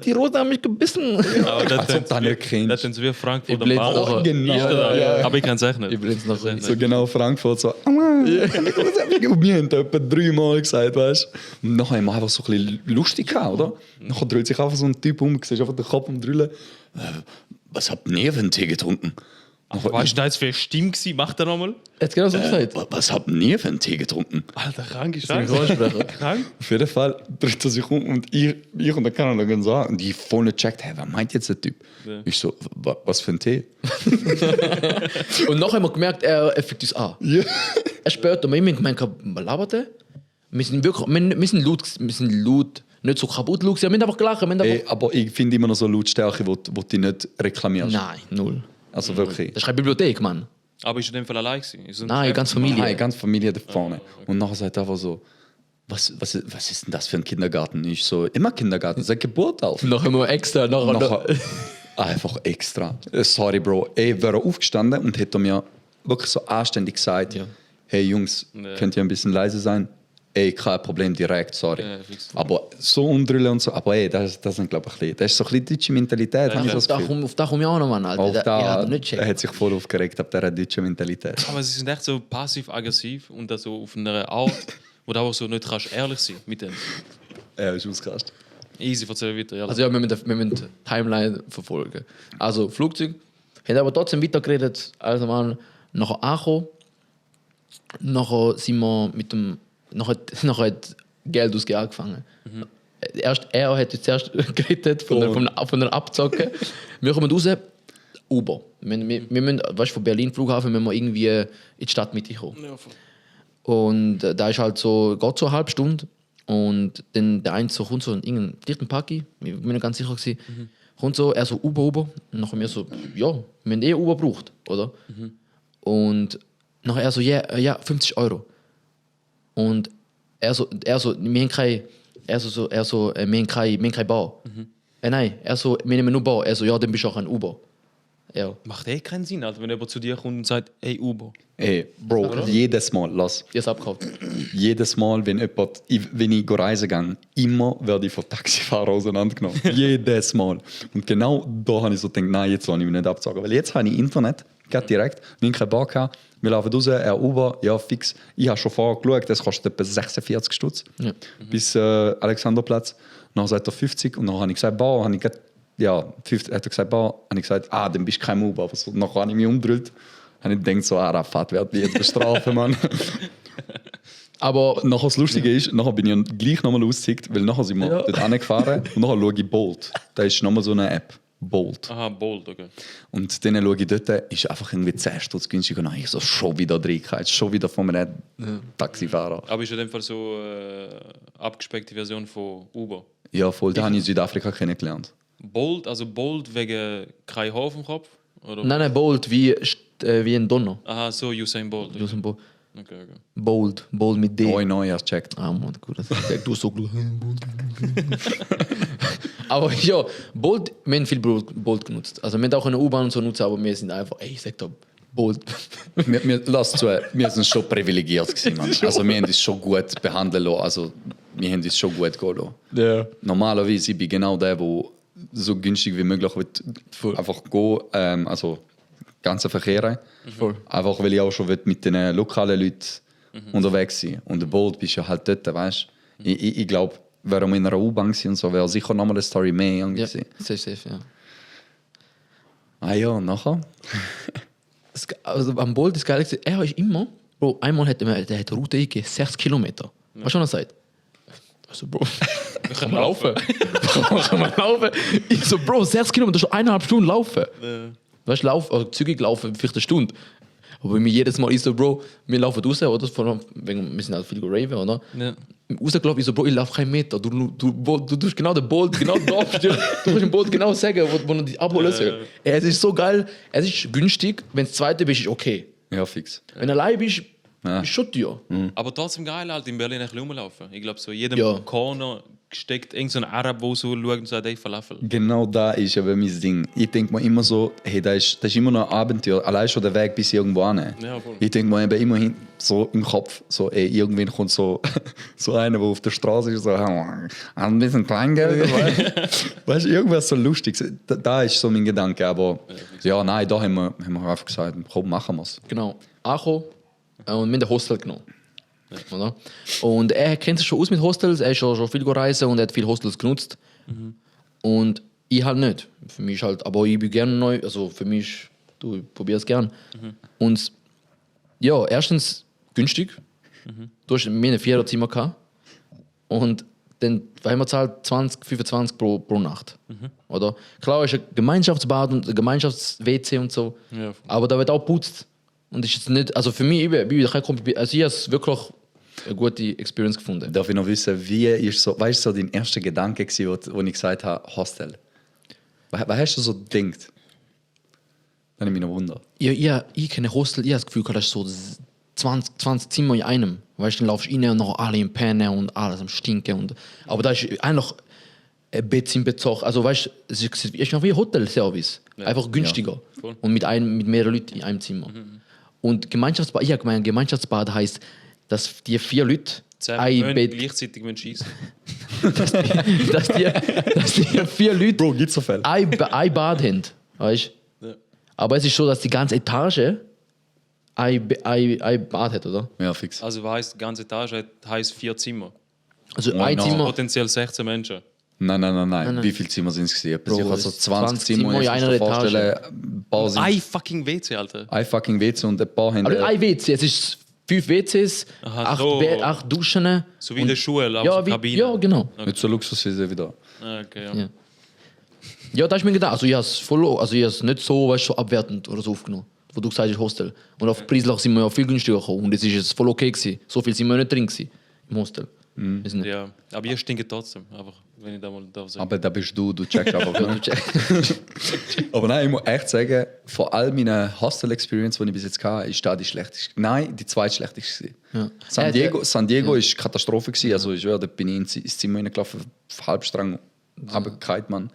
S2: die Rose hat mich gebissen.
S1: Aber das
S3: Als ob du nicht kennst.
S1: Das sind wie Frankfurt
S2: Ich
S1: am
S2: blitz
S1: Bahnhof.
S2: nachher.
S3: Genau.
S1: Ja. Aber ich kann es echt nicht.
S2: Übrigens noch
S3: So genau Frankfurt, so, aua, eine Rose hab ich gebissen. Und wir haben da etwa 3 Mal gesagt, weißt du. Und nachher haben wir einfach so ein bisschen lustig gehabt, oder? Nachher dreht sich einfach so ein Typ um, siehst einfach den Kopf umdrüllen. Was habt ihr für einen Tee getrunken?
S1: Weißt du, das für eine Stimme gewesen? Macht er nochmal?
S2: Jetzt genau so gesagt.
S3: Was habt ihr für einen Tee getrunken?
S1: Alter, krank ist
S2: Synchronsprecher.
S1: Krank?
S3: Auf jeden Fall dreht er sich um und ich und der Kanada gehen so an und die voll nicht checkt, hey, was meint jetzt der Typ?
S1: Ja.
S3: Ich so, was für ein Tee?
S2: Und nachher haben wir gemerkt, er fickt uns an.
S3: Ja.
S2: Er später, wir haben gemeint, was labert der? Wir sind wirklich, wir sind laut, nicht so kaputt laut, wir haben einfach gelacht. Wir haben einfach,
S3: Ey, aber ich finde immer noch so Lautstärke, wo du nicht reklamierst.
S2: nein, null.
S3: Also wirklich.
S2: Das ist keine Bibliothek, Mann.
S1: Aber ist in dem Fall allein gewesen? Ist ein
S2: Nein,
S1: Chef-
S2: ganz Familie.
S3: Nein, ganz Familie da vorne. Und nachher sagt er einfach so, was ist denn das für ein Kindergarten? Ich so, immer Kindergarten, seit Geburt auf.
S2: Nachher immer extra,
S3: Nachher, einfach extra. Sorry, Bro. Ey, wäre er aufgestanden und hätte mir wirklich so anständig gesagt,
S2: Ja.
S3: hey Jungs,
S1: Ja.
S3: könnt ihr ein bisschen leise sein? Ey, kein Problem, direkt, sorry.
S1: Ja, fix.
S3: Aber so umdrüllen und so, aber ey, das sind, glaube ich, ein bisschen, das ist so ein bisschen deutsche Mentalität, habe ich so
S2: auf
S3: das Gefühl.
S2: da komme ich auch noch, Mann, Alter.
S3: Auf
S2: Ja,
S3: da,
S2: nicht checken.
S3: er hat sich voll aufgeregt ab dieser deutschen Mentalität.
S1: Aber sie sind echt so passiv-aggressiv und das so auf einer Art, wo du auch so nicht kannst ehrlich sein mit dem.
S3: Er ist ausgerastet.
S1: Easy, erzähl weiter. Ehrlich.
S2: Also ja, wir müssen die Timeline verfolgen. Also Flugzeug, haben aber trotzdem weitergeredet, also man nachher angekommen, nachher sind wir mit dem, nachher hat Geld ausgeben angefangen. Erst er hat jetzt zuerst geredet von der Abzocke. Wir kommen raus, Uber. Wir müssen, weißt du, von Berlin Flughafen müssen wir irgendwie in die Stadtmitte kommen.
S1: Ja, voll.
S2: Und da ist halt so, geht so eine halbe Stunde. Und dann der eine so kommt so in vielleicht ein Paki, ich bin nicht ganz sicher gewesen, kommt so, er so Uber. Und dann haben wir so, ja, wir haben Uber gebraucht, oder? Und nachher er so, ja, 50 Euro. Und er so, wir haben kein, wir haben kein Bar. Nein, er so, wir nehmen nur Bar. Er so, ja, dann bist du auch ein Uber. Ja.
S1: Macht keinen Sinn, Alter, wenn jemand zu dir kommt und sagt, hey Uber.
S3: Ey, Bro, jedes Mal, lass.
S2: Die ist abgekauft.
S3: Jedes Mal, wenn ich reisen gehe, immer werde ich von Taxifahrern auseinandergenommen. Jedes Mal. Und genau da habe ich so gedacht, nein, jetzt lasse ich mich nicht abzogen. Weil jetzt habe ich Internet, geht direkt, wir haben keine Bar gehabt, wir laufen raus, er Uber, ja fix. Ich habe schon vorher geschaut, das kostet etwa 46 Stutz
S2: Ja.
S3: bis Alexanderplatz. Dann sagt er 50 und dann habe ich gesagt, Bar, habe ich gesagt, ja, 50, hat er gesagt, Bar, habe ich gesagt, dann bist du kein Uber. Aber so, nachher habe ich mich umgedreht, habe ich gedacht, so, Rafat wird mich jetzt bestrafen, Mann.
S2: Aber
S3: Nachher das Lustige ist, nachher bin ich gleich nochmal ausgezeigt, weil nachher sind wir dort hingefahren und nachher schaue ich Bolt. Da ist nochmal so eine App, Bolt.
S1: Aha, Bold, okay.
S3: Und dann schaue ich dort, ist einfach irgendwie 10 Stutz günstiger. Und dann habe ich so schon wieder drin gehabt, schon wieder von einem Taxifahrer.
S1: Aber ist in dem Fall so abgespeckte Version von Uber.
S3: Ja, voll, da habe ich in Südafrika kennengelernt.
S1: Bold, also Bold wegen kein Haar auf dem Kopf? Oder?
S2: nein, Bolt wie ein Donner.
S1: Aha, so Usain Bolt.
S2: Du hast ein Bolt.
S1: Okay, okay.
S2: Bold mit D.
S3: Neu, hast du gecheckt.
S2: Ah, Mann, gut, das ist, du hast so gut. Aber ja, Bolt, wir haben viel Bolt genutzt. Also, wir haben auch eine U-Bahn und so nutzen, aber wir sind einfach, ey, ich sag doch, Bolt.
S3: Lass zu, wir sind schon privilegiert gewesen, Mann. Also wir haben uns schon gut behandeln lassen. Also wir haben uns schon gut gehen lassen.
S2: Ja.
S3: Normalerweise ich bin genau der, der so günstig wie möglich will, einfach gehen, also ganze Verkehre.
S2: Voll.
S3: Einfach weil ich auch schon mit den lokalen Leuten unterwegs sein. Und der Bolt bist ja halt dort, weißt du. Ich glaube, wären wir in einer U-Bahn gewesen und so, wäre sicher nochmal eine Story mehr
S2: Ja,
S3: gewesen.
S2: safe, ja.
S3: Ah ja, und nachher?
S2: Also am Bolt ist geil, er ist immer, Bro, einmal hat der hat eine Route eingegeben, 6 Kilometer. Weißt du, was er sagt? Also, Bro, wir können laufen. Bro, können wir laufen? Ich so, Bro, 6 Kilometer, schon 1,5 Stunden laufen. Weißt du, also zügig laufen, vielleicht eine Stunde. Aber mir jedes Mal ist so, Bro, wir laufen raus, oder? Wir sind halt viel raven, oder?
S1: Ja.
S2: Rausgelaufen, ich so, Bro, ich laufe keinen Meter. Du tust genau den Bolt, genau drauf. Du kannst dem Bolt genau sagen, wo er dich abholen soll. Es ist so geil, es ist günstig, wenn du Zweite bist, ist okay.
S3: Ja, fix.
S2: Wenn du allein bist,
S3: Ja.
S2: ist schon teuer.
S1: Aber trotzdem geil, halt in Berlin ein bisschen rumlaufen. Ich glaube, so jedem
S2: Ja.
S1: Corner gesteckt, irgend so ein Arab, der so schaut und sagt, hey, Falafel.
S3: Genau da ist eben mein Ding. Ich denke mir immer so, hey, das ist immer noch ein Abenteuer, allein schon der Weg bis irgendwo hin.
S1: Ja, voll.
S3: Ich denke mir eben immerhin so im Kopf, so, ey, irgendwann kommt so, so einer, der auf der Straße ist, so, ein bisschen Kleingeld. Weißt du, irgendwas so Lustiges. Da ist so mein Gedanke. Aber ja, nein, da haben wir einfach gesagt, komm, machen wir es.
S2: Genau. Angekommen und mit dem Hostel genommen. Oder? Und er kennt sich schon aus mit Hostels, er ist schon viel reisen und er hat viele Hostels genutzt. Und ich halt nicht. Für mich halt, aber ich bin gerne neu, also für mich, ich probiere es gern. Und ja, erstens günstig. Du hast mir ein Viererzimmer gehabt. Und dann haben wir zahlt 20, 25 pro Nacht. Oder? Klar, es ist ein Gemeinschaftsbad und ein Gemeinschafts-WC und so.
S1: Ja, voll.
S2: Aber da wird auch geputzt. Und ist jetzt nicht, also für mich, ich bin kein Kompliment. Also ich habe es wirklich eine gute Experience gefunden.
S3: Darf ich noch wissen, wie ist so, weißt du, so dein erster Gedanke gewesen, wo ich gesagt habe, Hostel? Was hast du so gedacht? Dann ich mich noch wundern.
S2: Ich kenne Hostel, ich habe das Gefühl, das ist so 20 Zimmer in einem. Weißt du, dann laufst du rein und noch alle im Pennen und alles am Stinken. Aber da ist eigentlich ein Bett im Bezug. Also weißt du, es ist noch wie ein Hotelservice.
S1: Ja.
S2: Einfach günstiger.
S1: Voll.
S2: Und mit mehreren Leuten in einem Zimmer. Und Gemeinschaftsbad, ich habe gemeint, Gemeinschaftsbad heisst, dass die 4 Leute
S1: 10
S2: ein
S1: Leute
S2: Bett,
S1: gleichzeitig schießen.
S2: dass die 4 Leute
S3: Bro, gibt's so Fälle?
S2: ein Bad haben. Weißt du?
S1: Ja.
S2: Aber es ist so, dass die ganze Etage ein Bad hat, oder?
S3: Ja, fix.
S1: Also heisst, die ganze Etage heisst 4 Zimmer.
S2: Also
S3: Oh,
S2: ein
S3: no.
S2: Zimmer.
S1: Potenziell 16 Menschen.
S3: Nein. Wie viele Zimmer sind es gewesen?
S2: Bro,
S3: Ich habe so
S2: es ist
S3: 20
S2: 20
S3: Zimmer,
S2: Zimmer in
S3: ich
S2: einer
S3: muss mir vorstellen, ein paar sind
S1: Ein fucking WC, Alter.
S3: ein fucking WC und ein paar haben...
S2: Aber ein WC, es ist 5 WCs,
S1: Aha,
S2: 8,
S1: so.
S2: 8 Duschen.
S1: So wie in der Schule, aber
S2: Ja,
S1: so Kabine.
S2: ja, genau.
S3: Nicht so Luxus ist er wieder.
S1: Ah, okay, ja.
S2: Ja. Ja, da ist mir gedacht, also ich habe es nicht so, weißt, so abwertend oder so aufgenommen, wo du gesagt hast, Hostel. Und auf Preislach sind wir ja viel günstiger gekommen und es ist jetzt voll okay gewesen. So viel sind wir nicht drin gewesen im Hostel. Wir sind nicht.
S1: Ja, aber ihr stinkt trotzdem, einfach, wenn ich da mal darf sagen.
S3: Aber da bist du checkst einfach. Ne? Aber nein, ich muss echt sagen, von all meinen Hostel-Experience, die ich bis jetzt hatte, ist da die schlechteste. Nein, die zweitschlechteste.
S2: Ja.
S3: San Diego ist Katastrophe gewesen. Also ich schwöre, da bin ich ins Zimmer reingelaufen, halbstrang, aber kalt, Mann.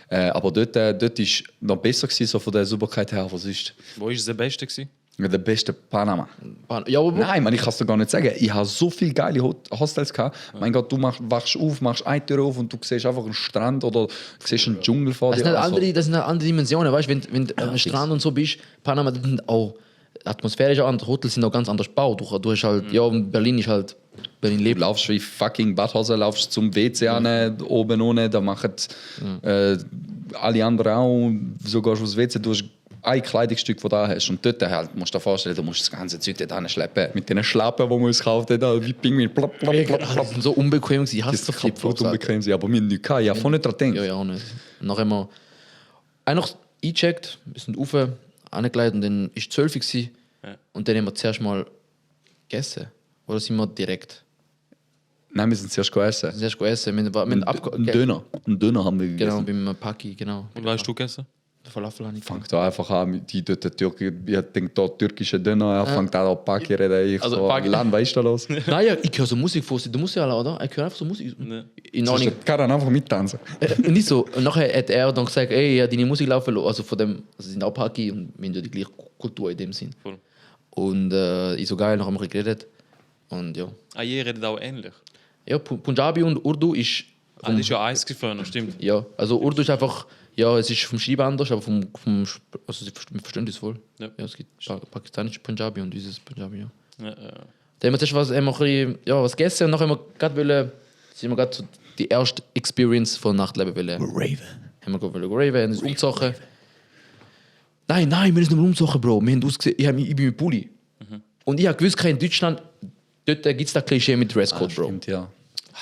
S3: Aber dort ist noch besser gewesen, so von der Sauberkeit her, was ist.
S1: Wo war es der Beste gewesen?
S3: Der beste Panama.
S2: Ja, aber
S3: Nein, man, ich kann es dir gar nicht sagen. Ich habe so viele geile Hostels gehabt. Mein Gott, du wachst auf, machst eine Tür auf und du siehst einfach einen Strand oder siehst einen Dschungel vor
S2: das
S3: dir.
S2: sind halt
S3: Also,
S2: andere, das sind halt andere Dimensionen, weißt du, wenn du am Strand und so bist, Panama, das sind auch atmosphärisch anders, Hotels sind auch ganz anders gebaut. Du hast halt, ja, Berlin ist halt, Berlin
S3: du
S2: lebt.
S3: laufst wie fucking Badhose, laufst zum WC an, oben ohne, da machen alle anderen auch, so gehst du aufs WC, du hast ein Kleidungsstück, das du da hast und dort halt, musst du dir vorstellen, du musst das ganze Zeug dort schleppen. Mit den Schlappen, die man uns kauft, da, wie Pinguin, plopp, plopp, plopp,
S2: Das
S3: plopp.
S2: sind so unbequem gewesen, ich
S3: Das
S2: hasse
S3: ist
S2: so
S3: kaputt
S2: Flipflops. Alter.
S3: unbequem sein, aber wir haben nichts gehabt. Ich habe voll nicht daran gedacht.
S2: Ja, ja, auch nicht. Und nachher haben wir einfach eingecheckt, wir sind rauf, angelegt und dann war es 12 Uhr gewesen.
S1: Ja.
S2: Und dann haben wir zuerst mal gegessen. Oder sind wir direkt?
S3: Nein, wir sind zuerst gegessen.
S2: Zuerst gegessen, wir haben
S3: Ein Döner. Einen Döner haben wir
S2: Genau,
S3: gegessen.
S2: beim Paki, genau.
S1: Und weißt du gegessen?
S2: Den Falafel habe ich
S3: Fangt da einfach an, mit die dort Türkei, ich denke, da türkische Döner, er fängt an, Paki reden. Ich
S2: Also
S3: so,
S2: Paki.
S3: Land, was ist da los?
S2: Nein, ja, ich höre so Musik vor, du musst ja alle, oder? Ich höre einfach so Musik.
S1: Ne.
S2: In
S3: Ich
S2: Ordnung.
S3: kann dann einfach mittanzen.
S2: Nicht so. Und nachher hat er dann gesagt, ey, ja, deine Musik laufen lassen. Also von dem, also sind auch Paki und wir haben ja die gleiche Kultur in dem Sinn.
S1: Voll.
S2: Und ich so geil, nachher haben wir geredet. Und ja.
S1: Ah, ihr redet auch ähnlich.
S2: Ja, Punjabi und Urdu ist.
S1: Ah, das ist ja eins gefallen, stimmt.
S2: Ja, also Urdu ist einfach, ja, es ist vom Schreiben anders, aber also wir verstehen das voll.
S1: Ja.
S2: Ja, es gibt pakistanische Punjabi und dieses Punjabi, ja.
S1: Ja,
S2: Dann haben wir zuerst haben wir ein bisschen, ja, was gegessen und nachher haben wir gerade sind wir gerade so die erste Experience von Nachtleben wollen.
S3: Raven.
S2: Haben wir raven, haben uns umgezogen. Nein, wir sind nicht mehr umgezogen, Bro. Wir haben ausgesehen, ich bin mit Pulli. Und ich habe gewusst, in Deutschland, dort gibt es das Klischee mit Dresscode, Bro.
S3: Stimmt, ja.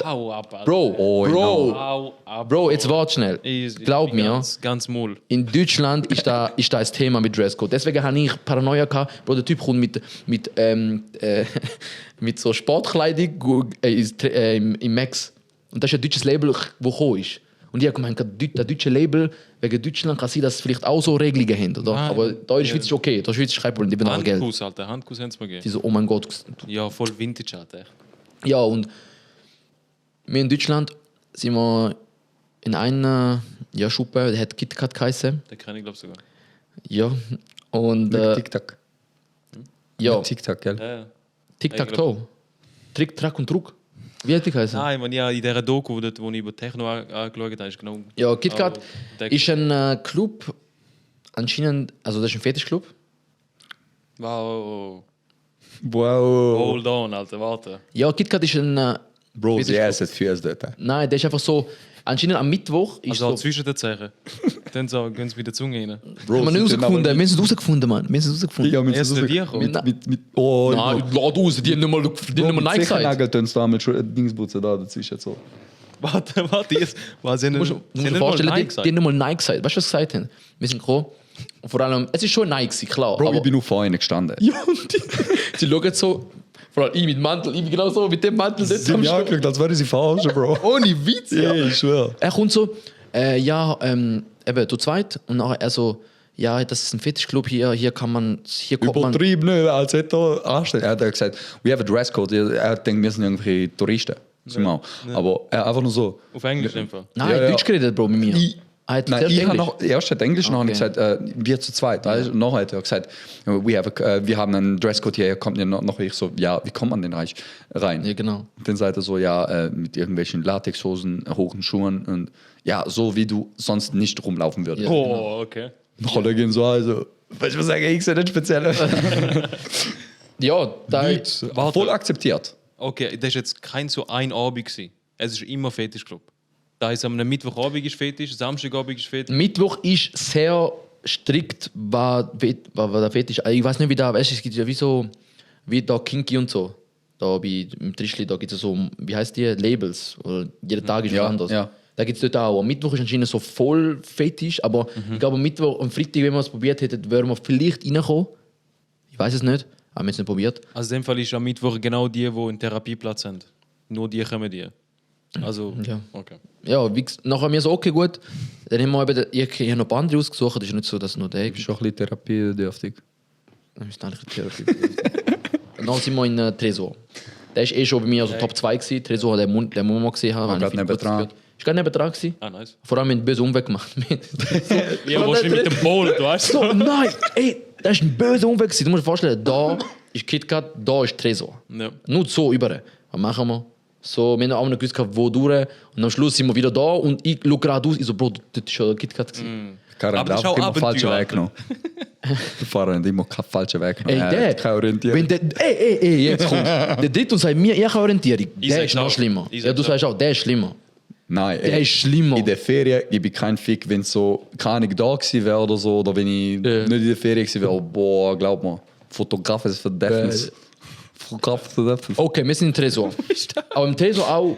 S1: Hau ab, Alter.
S2: Bro,
S3: Oh,
S2: Bro,
S1: Hau ab.
S2: Bro, jetzt warte schnell. Glaub mir,
S1: Ganz moll.
S2: in Deutschland ist da ein Thema mit Dresscode. Deswegen hatte ich Paranoia gehabt, Bro, der Typ kommt mit so Sportkleidung im Max. Und das ist ein deutsches Label, das gekommen ist. Und ich habe gemeint, das deutsche Label, wegen Deutschland kann sein, dass sie vielleicht auch so Regelungen haben, oder?
S1: Nein.
S2: Aber da in der Schweiz ist okay, da in der Schweiz ist kein Problem, die haben auch Geld.
S1: Handkuss, Alter. Handkuss haben sie mir
S2: Die
S1: gegeben.
S2: so, oh mein Gott.
S1: Ja, voll Vintage, Alter.
S2: Ja, und wir in Deutschland, sind wir in einer Schuppe, der hat KitKat geheißen.
S1: Den kenne ich, glaube ich, sogar.
S2: Ja. Und
S3: Tic-Tac.
S2: ja,
S3: Tic-Tac, gell?
S1: Ja.
S2: Tic-Tac-Toe. Trick, Track und Druck. Wie hat die geheißen?
S1: Nein, man, ja, in dieser Doku, dort, wo ich über Techno angeschaut habe, ist genau...
S2: Ja, KitKat
S1: auch der-
S2: ist ein Club, anscheinend, also das ist ein Fetischclub.
S1: Wow.
S3: Wow.
S1: Hold on, Alter, warte.
S2: Ja, KitKat ist ein...
S3: Bro,
S2: Fetischclub.
S3: sie essen für es dort.
S2: Nein, der ist einfach so... Anscheinend am Mittwoch ist
S1: Also auch
S2: so...
S1: zwischen den Zähnen. Dann so, gehen sie mit der Zunge rein.
S3: Bro,
S2: Haben wir nicht rausgefunden, wir haben es rausgefunden, Mann. Wir haben es rausgefunden.
S3: Ja, mit
S1: Erst
S3: so
S1: nicht dir kommen.
S3: oh,
S2: Nein, lad aus, die haben nicht mal Nein gesagt.
S3: Nagel tun sie damals schon Dingsbutzen da dazwischen. So.
S1: Warte, jetzt. Was, sie haben
S2: Du musst
S1: sie
S2: dir
S1: haben nicht mal
S2: vorstellen,
S1: Nein
S2: die
S1: gesagt.
S2: haben nicht mal Nein gesagt. Weißt du, was sie gesagt haben? Wir sind gekommen. Und vor allem, es ist schon Nein gewesen, klar.
S3: Bro,
S2: aber,
S3: ich bin nur vor ihnen gestanden.
S2: ja, und sie schauen so, vor allem ich mit Mantel, ich bin genau so mit dem Mantel dort
S3: Sie haben
S2: am
S3: mich
S2: Stehen.
S3: angeschaut, als wäre sie verarschen, Bro.
S2: Ohne Witz, ja.
S3: Ja, ich schwöre.
S2: Er kommt so, eben, du zweit. Und nachher er so, ja, das ist ein Fetischclub hier kommt man...
S3: Übertrieben, ne? Als hätte er anstellen. Er hat gesagt, we have a dresscode. Er denkt, wir sind irgendwie Touristen. Sind wir auch. Aber er einfach nur so.
S1: Auf Englisch einfach.
S2: Nein,
S3: Ja,
S2: er hat
S3: ja.
S2: Deutsch geredet, Bro, mit mir.
S3: Ich-
S2: Er hat
S3: Nein,
S2: zuerst
S3: ich habe
S2: Englisch.
S3: noch, erst hat Englisch, noch habe ich
S2: Okay.
S3: gesagt, wir zu zweit. Weißt? Und nachher hat er gesagt, wir haben einen Dresscode hier, kommt ihr noch? Ich so, ja, wie kommt man denn rein?
S2: Ja, genau.
S3: Und dann sagt er so, ja, mit irgendwelchen Latexhosen, hohen Schuhen und ja, so wie du sonst nicht rumlaufen würdest.
S2: Ja.
S1: Oh, okay.
S3: Nachher gehen so, also, weißt du, was sagen, ich sehe nicht speziell.
S2: Ja, da...
S3: Nichts.
S1: Warte.
S3: Voll akzeptiert.
S1: Okay, das war jetzt kein so ein Abend gewesen. Es ist immer Fetischclub. Da ist am Mittwochabend ist Fetisch, Samstagabend ist Fetisch.
S2: Mittwoch ist sehr strikt, was der Fetisch. Ich weiß nicht, wie da, weißt du, es gibt ja wie da Kinky und so. Da im Trischli, da gibt es so, wie heißt die, Labels. Oder jeder Tag ist
S3: Ja,
S2: was anderes.
S3: ja.
S2: Da gibt es dort auch. Am Mittwoch ist anscheinend so voll Fetisch, aber ich glaube, am Mittwoch, am Freitag, wenn wir es probiert hätten, wären wir vielleicht reinkommen. Ich weiß es nicht, haben wir es nicht probiert.
S1: Also in dem Fall ist am Mittwoch genau die einen Therapieplatz haben. Nur die kommen die. Also,
S2: Ja.
S1: okay.
S2: Ja, nachher mir so, okay, gut. Dann haben wir eben, ich habe noch ein paar andere ausgesucht, das ist nicht so, dass nur der
S3: Du bist schon ein bisschen therapiebedürftig.
S2: Das ist eigentlich eine Therapie. Dann sind wir in Tresor. Der ist schon bei mir also Top 2 gewesen. Tresor, der muss man gesehen haben.
S3: gerade nebendran.
S2: Ist gerade nebendran gewesen.
S1: Ah, nice.
S2: Vor allem einen bösen Umweg gemacht.
S1: Ja, wahrscheinlich mit dem Pole, du weißt.
S2: So, nein, ey, das ist ein böser Umweg gewesen. Du musst dir vorstellen, da ist KitKat, da ist Tresor.
S1: Ja.
S2: Nur so über. Was machen wir? So, wir haben auch nicht gewusst, wo durch. Und am Schluss sind wir wieder da und ich schaue geradeaus. Ich so, Bro, das ist schon KitKat gewesen.
S3: Karin,
S1: Aber das ist
S3: darf
S1: auch
S3: immer
S1: Abenteuer,
S3: falschen Weg
S1: Alter.
S3: genommen. Der Fahrer hat immer keinen falschen Weg
S2: Ey,
S3: genommen. Er hat keine Orientierung.
S2: wenn der, ey, jetzt kommt. Der dritte und sagt mir, ich habe Orientierung.
S1: Ich
S2: Der
S1: sag's
S2: ist noch
S1: auch.
S2: schlimmer.
S1: Ich
S2: Ja, du
S1: sag's
S2: sagst auch, der ist schlimmer.
S3: Nein,
S2: Der ist schlimmer.
S3: In der Ferien gebe ich keinen Fick, wenn so keine Ahnung da gewesen wäre oder so, oder wenn ich
S2: Ja.
S3: nicht in der Ferien gewesen wäre. Boah, glaub mir, Fotograf ist Verdammnis. Fotograf ist Verdammnis.
S2: Okay, wir sind im Tresor. Aber im Tresor auch.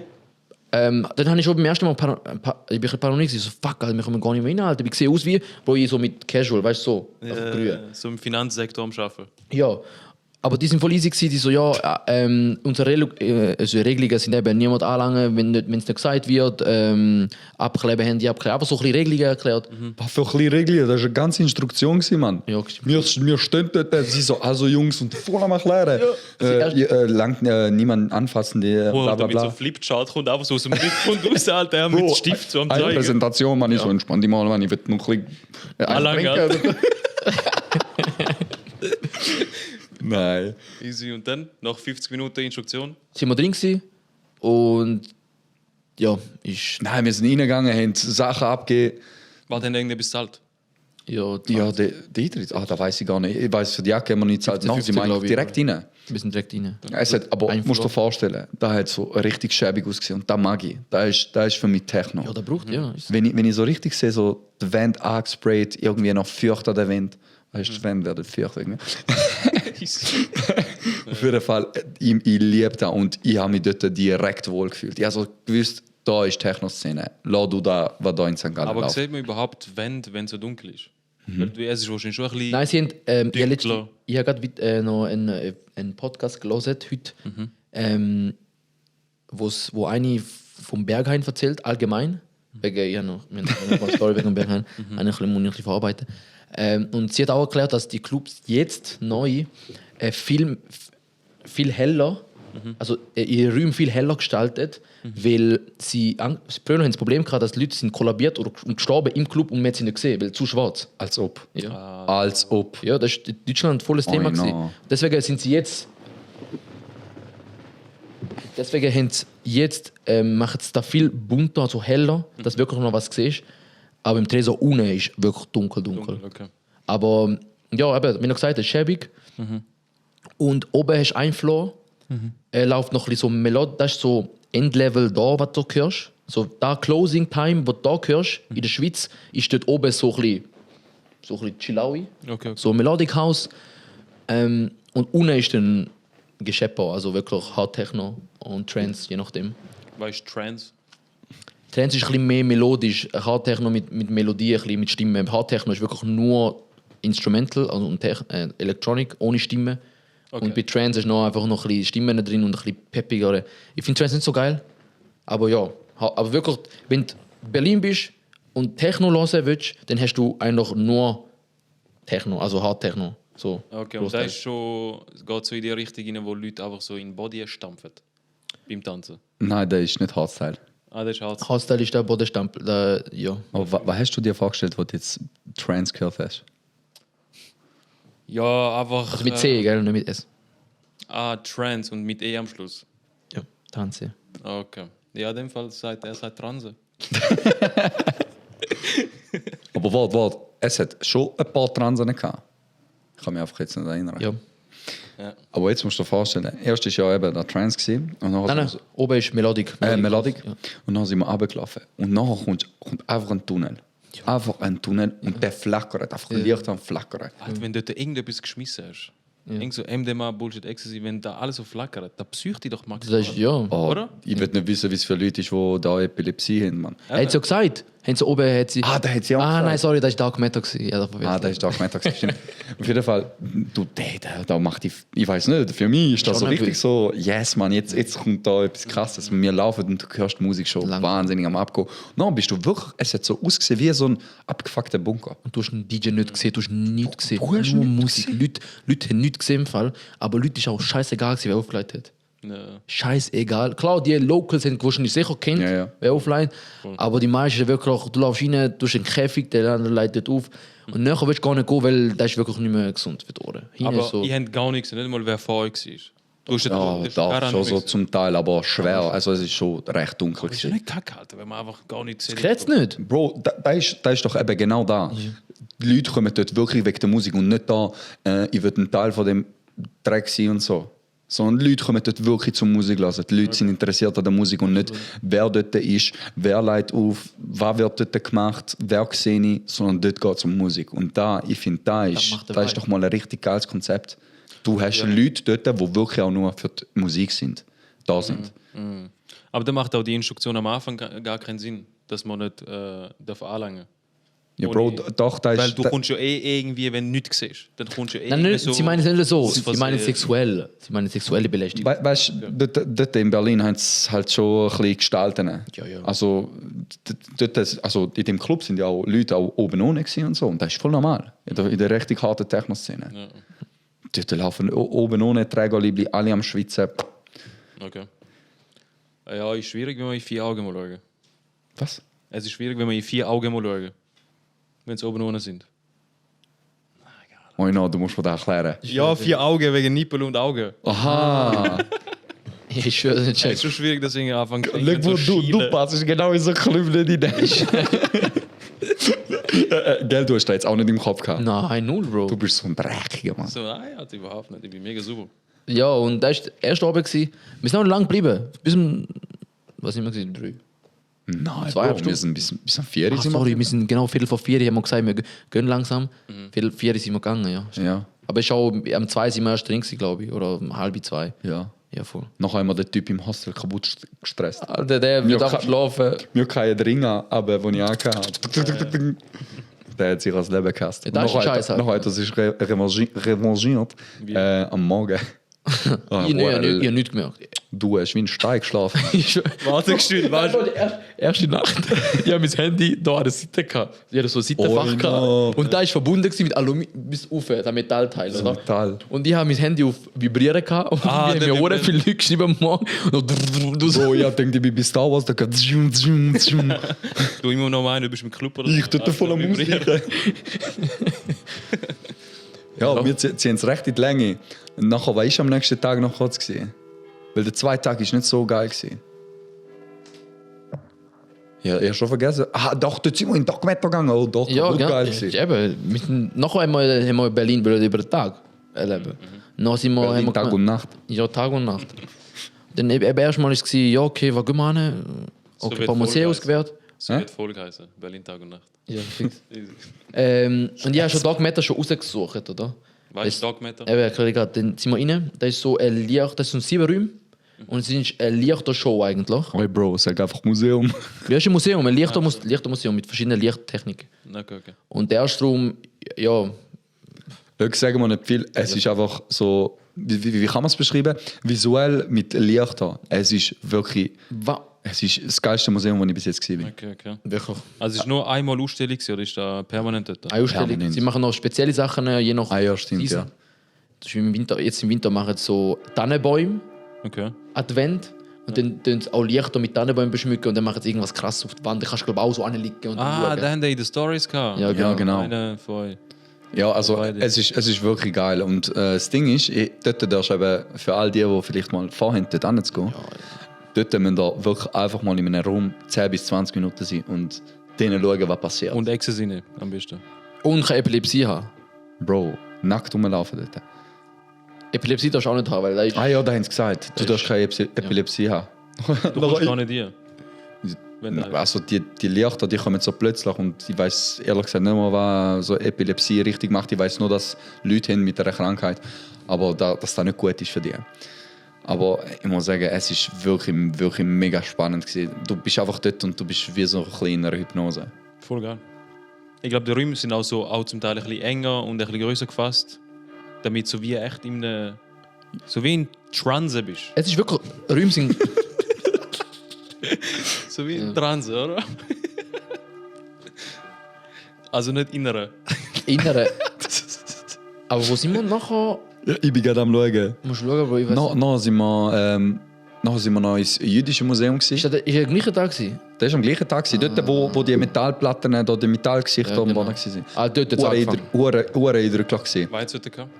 S2: Dann habe ich schon beim ersten Mal ich bin ein bisschen paranoid. So, fuck, Alter, wir kommen gar nicht mehr rein, Alter. Ich sehe aus wie, Bro, ich so mit Casual, weißt du, so. Einfach grün.
S1: So im Finanzsektor am Arbeiten.
S2: Ja. Aber die sind voll easy gewesen, die so, ja, unsere Regelungen sind eben niemand anlangen, wenn es nicht gesagt wird, abkleben, Handy abkleben, einfach so ein bisschen Regelungen erklärt.
S3: Was für kleine Regeln, das war eine ganze Instruktion, Mann.
S2: Ja,
S3: Wir stehen dort, sie so, also Jungs, und voll am Erklären. Langt niemand anfassen, die
S1: Wo
S3: bla
S1: er
S3: bla
S1: mit so
S3: bla.
S1: Flipchart kommt, einfach so aus dem Hintergrund raus, Alter, mit Stift so am
S3: eine
S1: Zeigen.
S3: Präsentation, man ist so entspannt. Ich mal, ich will noch ein bisschen
S1: Anlangen, Alter.
S3: Nein.
S1: Easy. Und dann, nach 50 Minuten Instruktion.
S2: Sind wir drin gewesen und ja, ist
S3: Nein, wir sind reingegangen, haben Sachen abgegeben.
S1: War dann irgendetwas zahlt?
S2: ja,
S3: Ja, der Eintritt, da weiß ich gar nicht. Ich weiß, für die Jacke haben wir nicht gezahlt.
S2: 50,
S3: Noch, sie meinen
S2: glaub ich,
S3: direkt rein.
S2: wir sind direkt rein.
S3: Es hat, aber
S2: Ein
S3: musst du dir
S2: Floor.
S3: vorstellen, da hat so richtig schäbig ausgesehen. Und da mag ich. Da ist für mich Techno.
S2: Ja, der braucht, ja. Ist,
S3: Wenn ich so richtig sehe, so die Wand angesprayt, irgendwie noch feucht an der Wand. Weißt du, die Wand wird feucht. Irgendwie. Auf jeden Fall, ich liebe das und ich habe mich dort direkt wohl gefühlt. Ich habe so gewusst, da ist Techno-Szene. Lass du da, was da in St. Gallen
S1: Aber
S3: läuft.
S1: sieht man überhaupt, wenn es so dunkel ist? Weil es ist wahrscheinlich schon ein bisschen...
S2: nein, sie haben,
S1: Dünkler.
S2: ich habe gerade noch einen Podcast gelesen heute, wo eine vom Berghain erzählt, allgemein. Wegen, wir haben noch eine Story wegen dem Berghain, eine muss ich ein bisschen verarbeiten. Und sie hat auch erklärt, dass die Clubs jetzt neu viel heller Also ihre Räume viel heller gestaltet, weil früher haben sie das Problem gehabt, dass die Leute sind kollabiert oder gestorben im Club und man hat sie nicht gesehen, weil zu schwarz.
S3: Als ob.
S2: Ja,
S3: Als ob.
S2: ja das ist in Deutschland ein volles Thema
S3: no.
S2: gewesen. Deswegen sind sie jetzt... Deswegen haben sie jetzt, machen sie da viel bunter, also heller, dass wirklich noch was siehst. Aber im Tresor unten ist wirklich dunkel.
S1: Okay.
S2: Aber ja, eben, wie noch gesagt, es ist schäbig. Und oben hast du einen Floor. Er läuft noch ein bisschen so Melodie, das ist so Endlevel da, was du hörst. So da Closing Time, was du da hörst, in der Schweiz, ist dort oben so ein bisschen chillaui.
S1: Okay.
S2: So Melodic House. Und unten ist dann Geschepper, also wirklich Hard Techno und Trance, je nachdem.
S1: Weißt du, Trance?
S2: Trance ist ein bisschen mehr melodisch, Hard Techno mit Melodie, ein bisschen mit Stimme. Hard Techno ist wirklich nur Instrumental, also Electronic, ohne Stimme.
S1: Okay.
S2: Und bei Trance ist noch einfach noch ein bisschen Stimmen drin und ein bisschen peppiger. Ich finde Trance nicht so geil, aber ja. Aber wirklich, wenn du in Berlin bist und Techno hören willst, dann hast du eigentlich nur Techno, also Hard Techno. So,
S1: Okay, und das ist schon, es geht so in die Richtung rein, wo Leute einfach so in den Body stampfen beim Tanzen.
S3: Nein, das ist nicht Hardstyle.
S1: Das ist halt.
S2: Hardstyle ist der Bodenstempel, ja.
S3: Aber was hast du dir vorgestellt, wo du jetzt Trance gehört hast?
S1: Ja, einfach.
S2: Also mit C, gell, nicht mit S.
S1: Trance und mit E am Schluss.
S2: Ja, Tanze.
S1: Okay. Ja, in dem Fall sagt er Transe.
S3: Aber warte, es hat schon ein paar Transen gehabt. Ich kann mich einfach jetzt nicht erinnern.
S2: Ja.
S3: Aber jetzt musst du dir vorstellen, erst war ja eben der Trance gewesen, und nachher
S2: Nein, oben ist Melodic.
S3: Melodic.
S2: Ja.
S3: Und dann sind wir runtergelaufen. Und nachher kommt einfach ein Tunnel. Einfach ein Tunnel und der flackert, einfach Licht am Flackern.
S1: Alter, wenn du dort irgendetwas geschmissen hast, irgend so MDMA, Bullshit, Ecstasy, wenn da alles so flackert, da psycht dich doch maximal.
S2: Das ist, ja.
S3: Oh,
S1: Oder?
S3: ich will nicht wissen, wie es für Leute ist, die da Epilepsie haben. Mann.
S2: Er hat ja gesagt, haben sie oben hat sie.
S3: Da hat sie auch gesagt.
S2: Nein, sorry, das war Dark Matter. Ja,
S3: Das ist Dark Matter. Stimmt. Auf jeden Fall, da macht ich weiß nicht, für mich ist das so
S2: Schon
S3: richtig
S2: nervös.
S3: so, yes, man, jetzt kommt da etwas Krasses. Wir laufen und du hörst die Musik schon
S2: Lang.
S3: wahnsinnig am Abgehen. Dann bist du wirklich, es hat so ausgesehen wie so ein abgefuckter Bunker.
S2: Und du hast einen DJ nicht gesehen, du hast nichts gesehen.
S3: Du hast
S2: Nur
S3: nichts
S2: Musik. Leute haben nichts gesehen im Fall, aber Leute ist auch scheißegal gewesen, wer aufgelegt hat.
S1: Ja.
S2: Scheißegal. Klar, die Locals haben wahrscheinlich sicher kennt,
S3: Ja.
S2: wer offline. Aber die meisten sind wirklich, du laufst rein, du hast einen Käfig, der andere leitet auf. Und nachher willst du gar nicht gehen, weil das ist wirklich nicht mehr gesund für die Ohren. Hinten
S1: Aber
S2: ist so,
S1: ich habe gar nichts, nicht mal wer vor euch war. Du hast
S3: Ja,
S1: das
S3: da
S1: gar
S3: schon
S1: nicht
S3: so
S1: gesehen.
S3: zum Teil, aber schwer. Also es ist schon recht dunkel.
S1: Das ist ja nicht kacke, Alter, wenn man einfach gar nichts sieht.
S2: Geht's nicht?
S3: Bro, da ist doch eben genau da. Die Leute kommen dort wirklich wegen der Musik und nicht da, ich will ein Teil von dem Dreck sein und so. Sondern die Leute kommen dort wirklich zur Musik hören. Die Leute sind interessiert an der Musik und nicht, wer dort ist, wer leitet auf, was wird dort gemacht, wer sehe ich, sondern dort geht es um Musik. Und da, ich finde,
S2: macht der
S3: da ist
S2: Vibe.
S3: doch mal ein richtig geiles Konzept. Du hast Leute dort, die wirklich auch nur für die Musik sind, da sind.
S1: Aber da macht auch die Instruktion am Anfang gar keinen Sinn, dass man nicht darf anlangen.
S3: Ja, Bro,
S1: Ohne-
S3: doch, da
S1: Weil
S3: ist...
S1: du kommst ja irgendwie, wenn du nichts siehst, dann kommst du ja
S2: Nein,
S1: irgendwie
S2: nicht, sie meinen es nicht so.
S1: aus
S2: Sie meinen
S1: Versehen.
S2: sexuell. Sie meinen sexuelle Belästigung.
S3: Weißt du, dort in Berlin haben sie halt schon ein bisschen gestalten.
S2: Ja, ja.
S3: Also, also in dem Club sind ja auch Leute auch oben ohne gewesen und so. Und das ist voll normal. In der richtig harten Techno-Szene.
S1: Ja.
S3: Dort laufen oben ohne Trägerliebli, alle am Schwitzen.
S1: Okay. Ja, ist schwierig, wenn man in 4 Augen mal schauen.
S3: Was?
S1: Es ist schwierig, wenn man in 4 Augen mal schauen. Wenn sie oben ohne sind.
S3: Oh no, du musst mir das erklären.
S1: Ja, 4 Augen wegen Nippel und Augen.
S3: Aha!
S2: Ich schwöre nicht,
S1: Es
S2: check.
S1: ist schon schwierig, dass ich anfange
S3: du passest genau in so Club nicht rein. Gell, du hast da jetzt auch nicht im Kopf gehabt.
S2: Nein, null, Bro.
S3: Du bist so ein Dreckiger, Mann.
S1: So, nein, überhaupt nicht. Ich bin mega super.
S2: Ja, und das war der erste Abend. Wir sind noch lang geblieben. Bis um, was sind wir gesehen? 3.
S3: Nein,
S2: 2,5
S3: Bro, wir sind bis am 4
S2: Ah, sorry, wir sind genau Viertel vor 4. Haben wir gesagt, wir gehen langsam. Viertel vor 4 sind wir gegangen, ja.
S3: Ja,
S2: Aber ich auch, am 2 sind wir erst drin, glaube ich. Oder um 1:30.
S3: ja.
S2: Ja, voll.
S3: Nachher haben wir den Typ im Hostel kaputt gestresst.
S2: Alter, der wird
S3: Ja,
S2: einfach schlafen.
S3: Wir können dringen, aber wenn ich angehauen der hat sich das Leben gehasst.
S2: Ja, das ist ein Scheiß halt.
S3: Nachher hat er sich revanchiert am Morgen.
S2: Ich habe nichts gemerkt.
S3: Du hast wie ein Stein geschlafen.
S1: Warte, geschwind,
S2: Weißt du, die erste Nacht, ich habe mein Handy da an der Seite gehabt. Ich hatte so ein Seitenfach
S3: Oh,
S2: gehabt.
S3: no.
S2: Und da war verbunden mit Aluminium bis auf, das Metallteil.
S3: Das
S2: Oder?
S3: Metall.
S2: Und ich habe mein Handy auf Vibrieren gehabt. Und
S1: Ah,
S2: wir
S1: der
S2: haben mir
S1: Vibri-
S2: auch viele Leute geschrieben am Morgen. Und du so.
S3: Bro, ich denke, ich bin bei Star Wars, da geht
S1: Du immer noch meinen, du bist im Club oder
S3: ich tue voller Musik. Ja, wir ziehen es recht in die Länge. Und nachher war ich am nächsten Tag noch kurz gesehen. Weil der zweite Tag ist nicht so geil gewesen. Ja, ich habe schon vergessen. Ah, doch, dort sind wir in den Documentar gegangen. Oh, doch,
S2: Ja,
S3: gut
S2: ja,
S3: geil
S2: ja,
S3: gewesen.
S2: eben. Nachher haben wir Berlin über den Tag erleben. Dann sind wir,
S3: Berlin,
S2: haben wir
S3: Tag und Nacht.
S2: Ja, Tag und Nacht. Dann eben erstmal war es, ja, okay, was gehen wir hin?
S1: So
S2: Okay,
S1: wird
S2: ein paar Museen
S1: voll
S2: ausgewählt.
S1: So
S3: Hä?
S1: wird Folge heißen. Berlin Tag und Nacht.
S2: Ja, fix.
S1: Easy.
S2: Und ich habe schon Documentar schon rausgesucht, oder?
S1: Weißt du, Dogmeter?
S2: Eben, gerade, dann sind wir rein. Da ist so ein Licht, das sind 7 Räume. Und es ist eine Lichtershow eigentlich.
S3: Hey Bro, sag einfach Museum.
S2: Ja, es ist ein Museum, ein Lichtermuseum mit verschiedenen Lichttechniken.
S1: Okay, okay.
S2: Und der erste Raum, ja,
S3: Ich sage mal nicht viel. Es ist einfach so, wie kann man es beschreiben? Visuell mit Lichtern. Es ist wirklich, es ist das geilste Museum, das ich bis jetzt gesehen bin.
S1: Okay, okay.
S2: wirklich
S1: Also es ist nur einmal Ausstellung gewesen, oder ist da permanent dort?
S2: eine Ausstellung.
S3: Permanent.
S2: Sie machen noch spezielle Sachen, je nach
S3: Ah ja, stimmt,
S2: Season.
S3: ja.
S2: Das ist wie im Winter, jetzt im Winter machen sie so Tannenbäume,
S1: Okay.
S2: Advent. Und dann tun sie auch Lichter mit Tannenbäumen beschmücken und dann machen sie irgendwas krasses auf die Wand. Da kannst du glaube ich auch so anliegen und
S1: Ah,
S2: schauen.
S1: da haben die in den Stories gehabt.
S2: Ja,
S3: Ja, genau.
S1: Einer von euch.
S3: Ja, also
S1: Beide.
S3: es ist wirklich geil. Und das Ding ist, dort darfst du eben für all die, die vielleicht mal vorhaben, dort hinzugehen, dort müssen wir wirklich einfach mal in einem Raum 10 bis 20 Minuten sein und denen schauen, was passiert.
S1: Und Ecstasy am besten.
S2: Und keine Epilepsie haben.
S3: Bro, nackt rumlaufen dort.
S2: Epilepsie darfst du auch nicht haben, weil da ist...
S3: Ah ja, da haben sie gesagt, du darfst keine Epilepsie haben.
S1: Du kommst gar nicht hier. Wenn du-
S3: Also die Lichter, die kommen so plötzlich und ich weiß ehrlich gesagt nicht mehr, was so Epilepsie richtig macht. Ich weiß nur, dass Leute haben mit einer Krankheit, aber dass das nicht gut ist für die. Aber ich muss sagen, es ist wirklich, wirklich mega spannend gewesen. Du bist einfach dort und du bist wie so ein bisschen in einer Hypnose.
S1: Voll geil. Ich glaube, die Räume sind auch zum Teil ein bisschen enger und ein bisschen größer gefasst, damit du so wie echt in einer, so wie in Transe bist.
S2: Es ist wirklich... Räume sind...
S1: So wie in Transe, oder? Also nicht innere.
S2: innere... Aber wo sind wir nachher?
S3: Ja, ich bin gerade am Schauen.
S2: Musst du schauen, Bro, ich weiß nicht.
S3: Nachher sind wir noch ins jüdische Museum.
S2: Ist
S3: Gewesen.
S2: das der gleiche Tag gewesen?
S3: Das war am gleichen Tag. Dort, wo die Metallplatten oder die Metallgesichter
S2: Ja,
S3: am
S2: genau.
S3: Boden waren.
S2: Ah, dort hat es angefangen.
S3: Ureindrücklich.
S1: War jetzt heute gehabt?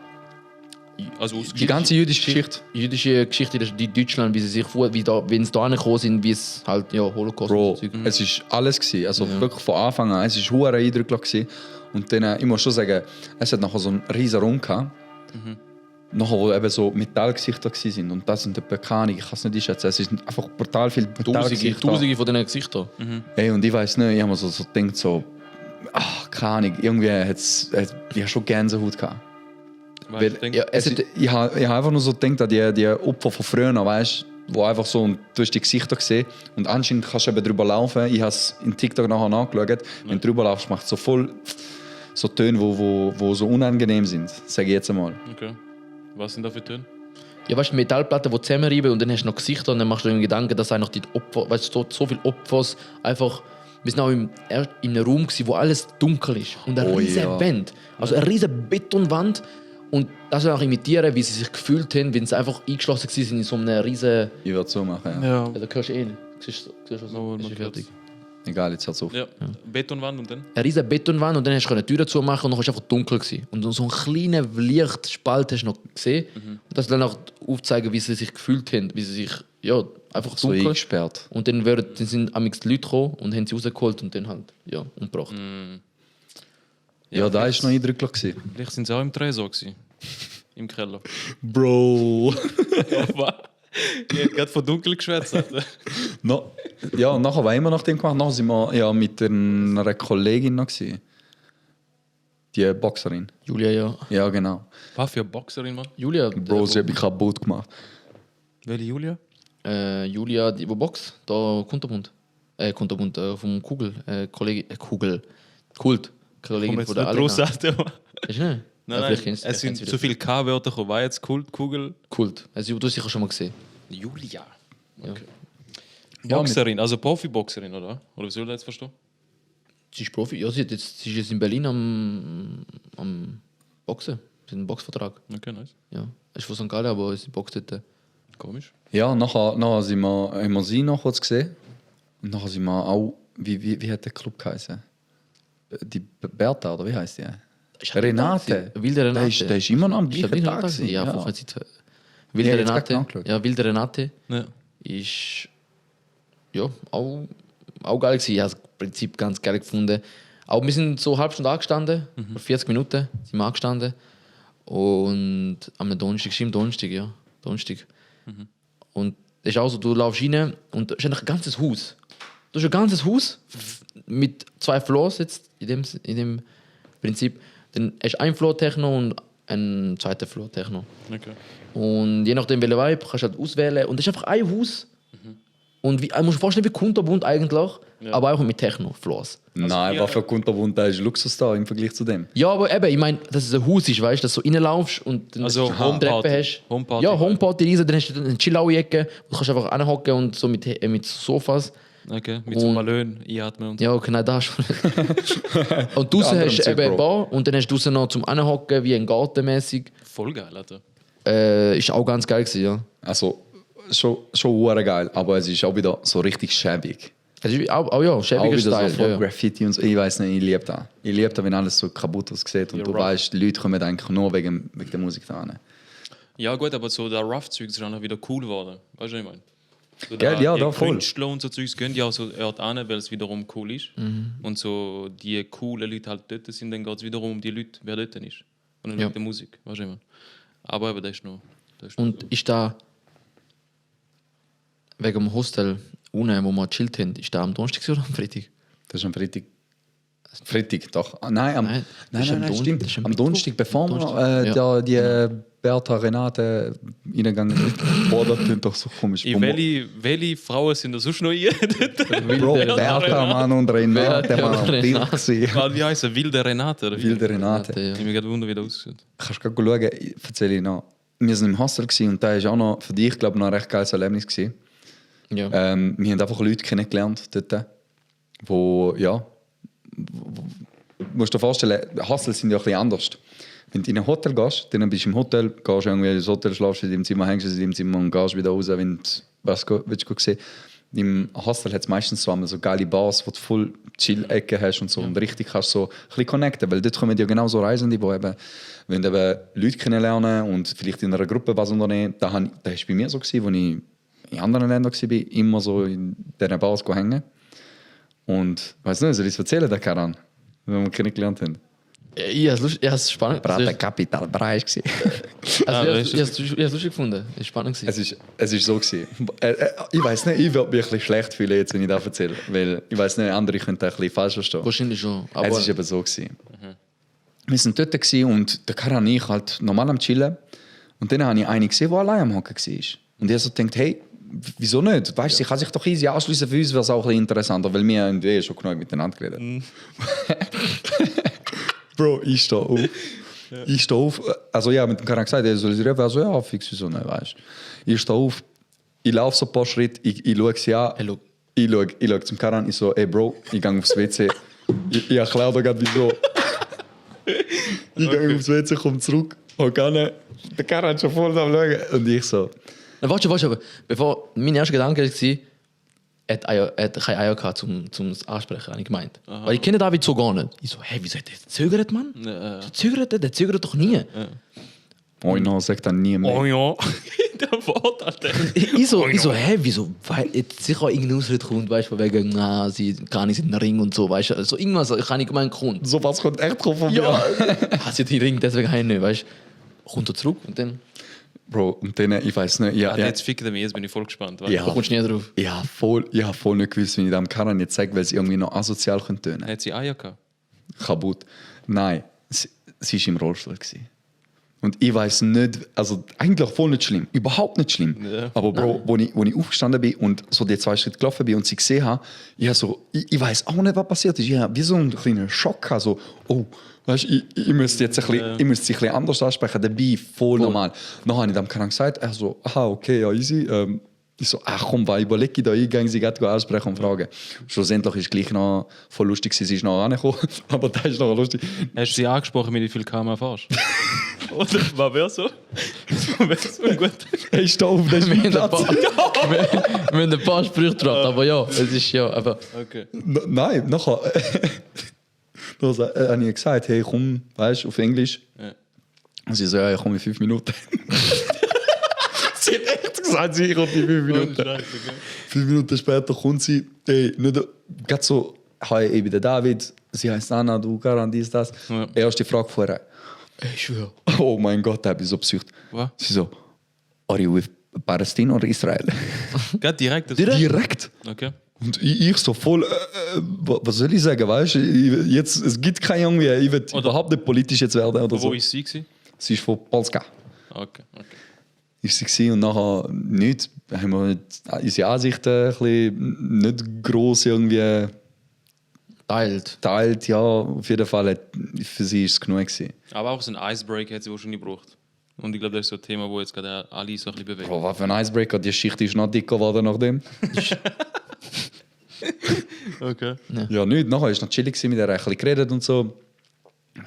S1: Also aus
S3: Die ganze jüdische Geschichte.
S2: Jüdische Geschichte, die Deutschland, wie sie sich vor, wie da, wenn sie da angekommen sind, wie es halt, ja, Holocaust
S3: Bro,
S2: und so Zeug.
S3: es war alles. Gewesen. Also wirklich von Anfang an. Es war hure eindrücklich. Gewesen. Und dann, ich muss schon sagen, es hat nachher so einen riesen Raum gehabt. Nachher, wo eben so Metallgesichter waren. Und das sind etwa keine Ahnung, ich kann es nicht einschätzen. Es sind einfach brutal viele Metallgesichter.
S2: Tausende von diesen Gesichtern.
S3: Hey, und ich weiß nicht, ich habe mir so gedacht, so, keine Ahnung, irgendwie ich habe schon Gänsehaut gehabt. Weil,
S1: Ja,
S3: ich habe einfach nur so gedacht an die Opfer von früher, weißt wo einfach so, und du hast die Gesichter gesehen und anscheinend kannst du eben drüber laufen. Ich habe es in TikTok nachher nachgeschaut. Wenn du drüber laufst, macht es so voll so Töne, wo so unangenehm sind, sage ich jetzt einmal.
S1: Okay. Was sind da für Töne?
S2: Ja, weißt du, Metallplatten, die zusammenreiben und dann hast du noch Gesichter und dann machst du dir den Gedanken, dass einfach die Opfer, weißt du, so viele Opfers einfach. Wir sind auch in einem Raum, wo alles dunkel ist und eine
S3: Oh
S2: riesige
S3: ja.
S2: Wand. Also eine riesige Betonwand. Und das soll auch imitieren, wie sie sich gefühlt haben, wenn sie einfach eingeschlossen waren in so einem riesen.
S3: Ich würde so machen, ja.
S1: Ja.
S2: Ja, da hörst du eh nicht. Siehst du so?
S1: No,
S2: Ist
S1: no
S2: fertig.
S3: Egal, jetzt hört's auf.
S1: Ja. Betonwand und dann?
S2: Eine riesige Betonwand und dann hast du eine Tür zumachen und dann war es einfach dunkel gewesen. Und so einen kleinen Lichtspalt hast du noch gesehen. Und das dann auch aufzeigen, wie sie sich gefühlt haben, wie sie sich, ja, einfach
S3: So
S2: dunkel.
S3: eingesperrt.
S2: Und dann sind amigs die Leute gekommen und haben sie rausgeholt und dann halt, ja, umgebracht.
S3: Ja, da war noch eindrücklich. Gewesen.
S1: Vielleicht sind sie auch im Tresor gewesen. Im Keller.
S3: Bro.
S1: Was? Ich hätte gerade von dunkel geschwätzt. Alter.
S3: No, ja, nachher war immer nach dem gemacht. Nachher sind wir ja mit einer Kollegin noch gewesen. Die Boxerin.
S2: Julia, ja.
S3: Ja, genau.
S1: Was für eine Boxerin, Mann?
S2: Julia,
S3: Bro, sie hat mich kaputt gemacht.
S1: Welche Julia?
S2: Julia, die boxt, da Kunterbund. Kunterbund, vom Kugel. Kugel. Kult. Kollegin
S1: Komm jetzt
S2: von der
S1: nicht raus,
S2: Alena.
S1: Alter.
S2: Ist nicht?
S1: Nein,
S2: Ja, vielleicht kennst du-
S1: es sind
S2: kennst du
S1: zu
S2: wieder.
S1: viele K-Wörter gekommen. War jetzt Kult, Kugel?
S2: Kult. Also, du hast sicher schon mal gesehen.
S1: Julia.
S2: Ja.
S1: Okay.
S3: Ja,
S1: Boxerin, also Profiboxerin, oder? Oder wie soll ich das jetzt verstehen?
S2: Sie ist Profi. Ja, sie ist jetzt in Berlin am Boxen. Sie hat einen Boxvertrag.
S1: Okay, nice.
S2: Ja. Er ist von St. Gallen, aber sie boxt dort.
S1: Komisch.
S3: Ja, nachher haben wir sie noch kurz gesehen. Und nachher sind wir auch, wie hat der Club geheißen? Die Bertha, oder wie heißt die? Renate.
S2: Wilde Renate.
S3: Der ist immer noch am
S2: Ist der
S3: gleichen
S2: nicht
S3: Tag.
S2: am Tag?
S3: gewesen,
S2: Ja,
S3: ja.
S2: vorher Zeit. Wilde
S3: Ja, jetzt
S2: Renate.
S3: gerade nachgeschaut.
S2: Ja, Wilde Renate
S1: Ja.
S2: ist ja auch geil gewesen. Ich habe das Prinzip ganz geil gefunden. Auch wir sind so eine halbe Stunde angestanden, 40 Minuten sind wir angestanden. Und am Donnerstag, stimmt Donnerstag, ja. Donnerstag. Und es ist auch so, du laufst rein und es ist eigentlich ein ganzes Haus. Du hast ein ganzes Haus mit 2 Floors jetzt in dem Prinzip. Dann hast du einen Floor Techno und einen zweiten Floor Techno.
S1: Okay.
S2: Und je nachdem, welcher Vibe, kannst du halt auswählen. Und das ist einfach ein Haus. Und wie, musst du dir vorstellen, wie Kunterbund eigentlich, aber auch mit Techno-Floors.
S3: Nein, was für Kunterbund, der ist Luxus da im Vergleich zu dem.
S2: Ja, aber eben, ich meine, dass es ein Haus ist, weißt du, dass du reinlaufst und dann
S1: Also
S2: eine
S1: Homeparty.
S2: Treppe hast.
S1: Homeparty.
S2: Ja, Homeparty riesen, dann hast du eine Chill-Ecke, du kannst einfach anhocken und so mit Sofas.
S1: Okay, mit so Malön einatmen und so.
S2: Ja, okay, nein, das hast du nicht. Und draußen
S3: Andere
S2: hast du
S3: Zeug,
S2: eben eine
S3: Bro.
S2: Bar und dann hast du draußen noch zum Anhocken, wie ein Garten mäßig.
S1: Voll geil, Alter.
S2: Ist auch ganz geil gewesen, ja.
S3: Also, schon hure geil, aber es ist auch wieder so richtig schäbig.
S2: Es ist auch ja,
S3: Auch
S2: schäbiger
S3: wieder
S2: Style.
S3: so voll
S2: Ja, ja.
S3: Graffiti und so. Ich weiß nicht, ich liebe das. Ich liebe das, wenn alles so kaputt aussieht und
S1: Ja,
S3: du
S1: rough.
S3: weißt, die Leute kommen eigentlich nur wegen der Musik da hin.
S1: Ja gut, aber so der Rough-Zeug ist dann auch wieder cool geworden. Weißt du, was ich meine? So
S3: Gell, ja,
S1: die
S3: da voll.
S1: Künstler und so Zeugs gehen ja auch so Ort an, weil es wiederum cool ist. Und so die coolen Leute halt dort sind, dann geht es wiederum um die Leute, wer dort ist. Und nicht
S2: Ja.
S1: wegen der Musik, weißt du, was ich meine? Aber eben, das ist noch...
S2: Und ist da wegen dem Hostel unten, wo wir gechillt haben, ist da am Donnerstag oder am Freitag?
S3: Das ist am Freitag. Freitag, doch. Ah, Nein,
S2: Nein, das ist am Don-
S3: stimmt.
S2: das ist am
S3: Am Donnerstag, bevor wir
S2: Donnerstag,
S3: die Bertha Renate reingegangen sind. Boah, das klingt doch so komisch.
S1: In welche Frauen sind da sonst noch hier?
S3: Bro,
S2: Wilde
S3: Bertha, Mann, und Renate,
S2: Bertha
S3: Mann,
S2: und
S3: Bild
S2: Renate.
S3: gewesen.
S1: Wie heißt er? Wilde Renate? Oder wie?
S3: Wilde Renate.
S2: Ja.
S1: Ich mich gerade wundern, wie das aussieht.
S3: Kannst du gerade schauen, ich erzähle ich noch. Wir waren im Hostel gewesen und da war auch noch für dich, glaube ich, noch ein recht geiles Erlebnis gewesen.
S2: Ja.
S3: Wir haben einfach Leute kennengelernt dort, wo, ja, musst du dir vorstellen, Hostels sind ja ein bisschen anders. Wenn du in ein Hotel gehst, dann bist du im Hotel, gehst irgendwie ins Hotel, schlafst in deinem Zimmer, hängst in deinem Zimmer und gehst wieder raus, wenn du was willst du sehen. Im Hostel hat es meistens so einmal so geile Bars, wo du voll Chill-Ecken hast und so und richtig kannst so ein bisschen connecten, weil dort kommen ja genau so Reisende, die eben, wenn du eben Leute kennenlernen und vielleicht in einer Gruppe was unternehmen, das war bei mir so, gewesen, als ich in anderen Ländern war, immer so in diesen Bars hängen. Und weißt du, soll ich es erzählen, der Karan, wenn wir kennengelernt haben?
S2: Ich habe es spannend
S3: Brate Capital Bra war.
S2: ich habe es lustig gefunden. Es war spannend.
S3: Es ist so gewesen. Ich weiß nicht, ich würde mich ein bisschen schlecht fühlen, jetzt, wenn ich das erzähle. Weil ich weiß nicht, andere könnten das ein bisschen falsch verstehen.
S2: Wahrscheinlich schon. Aber
S3: Es war eben so. Gewesen. Wir waren dort gewesen und der Karan und ich halt normal am Chillen. Und dann habe ich einen gesehen, der allein am Hocken war. Und ich habe so gedacht, hey, wieso nicht? Weißt du, sie kann sich doch easy anschließen. Für uns wäre es auch ein bisschen interessanter, weil wir haben schon genug miteinander geredet. Bro, ich stehe auf. Ich stehe auf. Also ja, mit dem Karan gesagt, er soll sich reden. Also ja, fix, wieso nicht, weißt du. Ich stehe auf, ich laufe so ein paar Schritte, ich schaue sie an.
S2: Hey, look.
S3: Ich schaue zum Karan, ich so, ey Bro, ich gehe aufs WC. Ich erkläre dir gerade wieso. Ich gehe aufs WC, komme zurück, hocke an. Der Karan ist schon voll am Schauen. Und ich so,
S2: Warte, aber bevor mein erster Gedanke war, er hat keine Eier gehabt, zum das ansprechen, habe ich gemeint. Weil ich kenne David so gar nicht. Ich so, hey, wieso hat der zögert, Mann? Der zögert doch nie.
S3: oh no, sagt dann nie mehr.
S1: Oh ja. Der Wort, Alter.
S2: Ich so, hä, wieso? Weil jetzt sicher irgendein Ausritt kommt, weißt du, von wegen, na, sie gar nicht in den Ring und so, weißt du. Also irgendwas, kann ich gemeint, kommt.
S3: So was kommt echt drauf von mir.
S2: Ja, sie hat den Ring, deswegen heim nicht, weißt du. Kommt er zurück und dann
S3: Bro, und dann, ich weiß nicht, ja,
S1: Jetzt fickt er mich, jetzt bin ich voll gespannt.
S3: Ja.
S2: kommst du nie drauf.
S3: ich habe voll nicht gewusst, wenn ich dem Karan jetzt sage, weil es irgendwie noch asozial könnte tönen.
S1: Hat sie Eier gehabt?
S3: Kaputt. Nein, sie war im Rollstuhl. Gewesen. Und ich weiß nicht, also eigentlich voll nicht schlimm, überhaupt nicht schlimm.
S1: Ja.
S3: Aber Bro, wo ich aufgestanden bin und so die 2 Schritte gelaufen bin und sie gesehen habe, ich weiß auch nicht, was passiert ist. Ich habe wie so einen kleinen Schock gehabt, so, oh, weißt, ich müsste jetzt ich müsste sie ein bisschen anders ansprechen, dabei voll normal. Dann habe ich dem Kanal gesagt, er so, aha, okay, ja, easy. Ich so, ach komm, weil überlege ich da eingegangen, sie geht ansprechen und fragen. Schlussendlich ist es gleich noch voll lustig, sie ist noch angekommen, aber das ist noch lustig.
S1: Hast du sie angesprochen, mit wie viel km fährst? Oder was wäre so? Wäre so gut.
S3: Hey, steh auf, das ist mein
S2: Wir haben
S3: Platz.
S2: wir haben ein paar Sprüche gedroppt, aber ja, es ist ja einfach...
S1: Okay.
S3: Nein, nachher habe ich gesagt, hey, komm, weißt du, auf Englisch.
S1: Ja.
S3: Und sie so, ja, ich komme in 5 Minuten. Sie hat echt gesagt, sie kommt in 5 Minuten. 5 Minuten später kommt sie, hey, nicht gerade so, hi, ich bin der David, sie heißt Anna, du Karan, dies, das.
S1: Ja.
S3: Erste Frage vorher.
S2: Ich schwöre.
S3: Oh mein Gott, da habe ich so psycht.
S1: Was?
S3: Sie so, are you with Palästina oder Israel?
S1: Geht direkt? Das
S3: Direkt.
S1: Okay.
S3: Und ich so voll, was soll ich sagen, weißt du? Jetzt, es gibt keinen irgendwie, ich will
S1: Oder-
S3: überhaupt nicht politisch jetzt werden oder
S1: Wo
S3: so.
S1: war sie? Gewesen?
S3: Sie ist von Polska.
S1: Okay.
S3: Ist sie gewesen, und nachher nicht, haben wir unsere Ansichten ein bisschen nicht gross irgendwie
S2: Teilt.
S3: geteilt. Ja, auf jeden Fall, für sie ist es genug gewesen.
S1: Aber auch so ein Icebreaker hat sie wahrscheinlich gebraucht. Und ich glaube, das ist so ein Thema, das jetzt gerade alle so ein bisschen bewegt.
S3: Bro, was für ein Icebreaker, die Schicht ist noch dicker geworden nachdem.
S1: Okay.
S3: Ja, nicht. Nachher war es noch chillig gewesen, mit ihr ein bisschen geredet und so.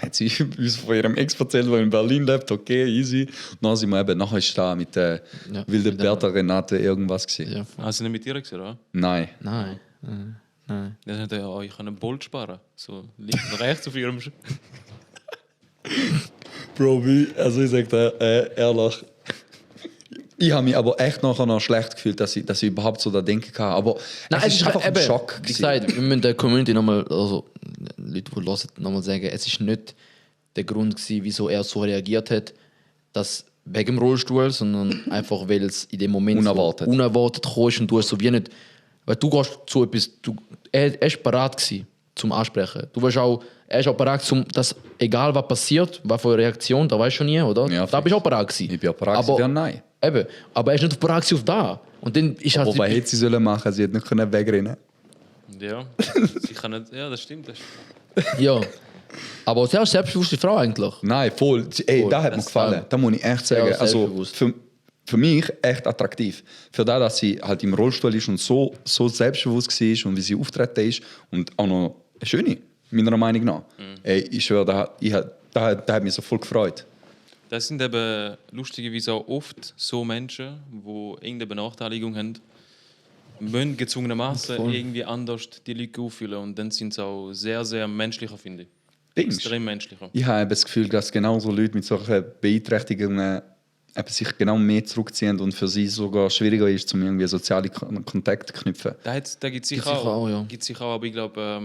S3: Hat sie uns von ihrem Ex erzählt, der in Berlin lebt, okay, easy. Und dann sind wir eben, nachher ist da mit der
S2: Ja,
S3: wilden
S2: mit der-
S3: Bertha Renate irgendwas gewesen.
S2: Ja.
S1: Hast du nicht mit ihr gesehen, oder?
S3: Nein.
S2: Nein. Nein.
S1: Dann sagt er, oh, ich kann einen Bolt sparen. So links und rechts auf ihrem
S3: Bro, also ich sag dir ehrlich, ich habe mich aber echt nachher noch schlecht gefühlt, dass ich überhaupt so da denken kann. Aber
S2: Nein,
S3: es ist einfach ein
S2: eben,
S3: Schock.
S2: Wie gesagt, wir müssen der Community nochmal, also Leute, die hören, nochmal sagen, es ist nicht der Grund gewesen, wieso er so reagiert hat, dass wegen dem Rollstuhl, sondern einfach, weil es in dem Moment
S3: Unerwartet.
S2: so unerwartet kam und du hast so wie nicht, weil du gehst zu etwas, er war parat gewesen zum Ansprechen. Du warst auch, er ist auch parat, dass egal was passiert, was für eine Reaktion, da weißt du schon nie, oder?
S3: Ja,
S2: da bist du auch parat gewesen.
S3: Ich bin auch parat gewesen, ja, nein.
S2: Eben, aber er ist nicht parat gewesen auf da. Und dann ist halt
S3: Wobei hätte sie sollen machen, sie hätte nicht können wegrennen.
S1: Ja. Sie kann nicht. Ja, das stimmt.
S2: ja. Aber sehr selbstbewusste Frau eigentlich.
S3: Nein, voll. Ey,
S2: Voll.
S3: das hat mir
S2: Das
S3: gefallen. Da muss ich echt sagen.
S2: sehr
S3: Also
S2: selbstbewusst.
S3: für mich echt attraktiv. Für das, dass sie halt im Rollstuhl ist und so selbstbewusst war und wie sie auftreten ist und auch noch eine schöne, meiner Meinung nach. Ey, ich schwöre, da hat mich so voll gefreut.
S1: Das sind eben lustigerweise auch oft so Menschen, die irgendeine Benachteiligung haben, müssen gezwungenermaßen
S2: Voll.
S1: irgendwie anders die Leute auffüllen. Und dann sind sie auch sehr, sehr menschlicher, finde ich.
S3: Denkst du?
S1: Extrem menschlicher.
S3: Ich habe das Gefühl, dass genauso Leute mit solchen Beeinträchtigungen eben sich genau mehr zurückziehen und für sie sogar schwieriger ist, um irgendwie soziale Kontakte zu knüpfen.
S1: Da gibt es
S2: Gibt's
S1: sicher
S2: sicher
S1: auch.
S2: auch, ja.
S1: Gibt's sicher auch, aber ich glaube,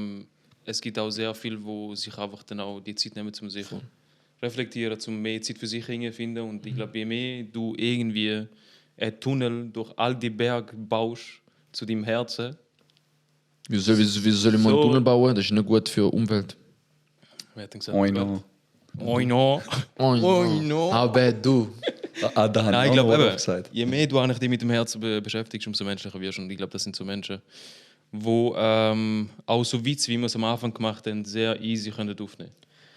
S1: es gibt auch sehr viele, die sich einfach dann auch die Zeit nehmen, um sich reflektieren, um mehr Zeit für sich finden. Und ich glaube, je mehr du irgendwie einen Tunnel durch all die Berge baust zu deinem Herzen,
S2: Wieso soll ich mal einen
S1: So.
S2: Tunnel bauen? Das ist nicht gut für die Umwelt.
S1: wer hat denn gesagt?
S3: Oh, no.
S1: Oh no.
S2: Oh,
S1: no.
S2: Aber du.
S3: Da
S1: Nein, ich
S3: habe ich
S1: glaube,
S3: auch noch
S1: eben,
S3: gesagt.
S1: je mehr du eigentlich dich mit dem Herzen beschäftigst, umso menschlicher wirst du. Und ich glaube, das sind so Menschen, die auch so Witz, wie wir es am Anfang gemacht haben, sehr easy können aufnehmen.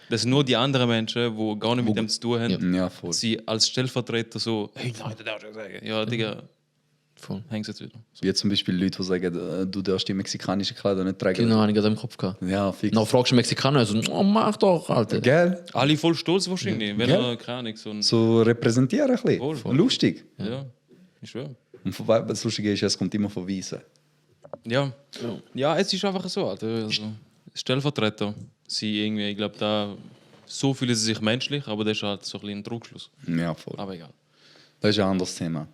S1: Das sind nur die anderen Menschen, die gar nicht mit dem zu tun haben,
S3: Ja, voll.
S1: sie als Stellvertreter so, hey, nein, das darfst du nicht sagen. Ja, Digga,
S2: Voll.
S1: hängst jetzt wieder. So.
S3: Wie zum Beispiel Leute, die sagen, du darfst die mexikanische Kleider nicht tragen.
S2: Genau, habe ich gerade im Kopf gehabt.
S3: Ja, fix.
S2: Dann fragst du einen Mexikaner, also, oh, mach doch, Alter.
S3: Gell?
S1: Alle voll stolz wahrscheinlich, wenn
S3: Gell?
S1: er, keine Ahnung, so ein...
S3: So repräsentieren ein bisschen.
S1: Voll.
S3: Lustig.
S1: Ja, ich schwöre.
S3: Und vorbei, das Lustige ist, es kommt immer von Weißen.
S1: Ja. Ja, es ist einfach so. Alter. Also, Stellvertreter sind irgendwie, ich glaube, da so fühlen sie sich menschlich, aber das ist halt so ein bisschen ein Druckschluss.
S3: Ja, voll.
S1: Aber egal.
S3: Das ist ein anderes Thema.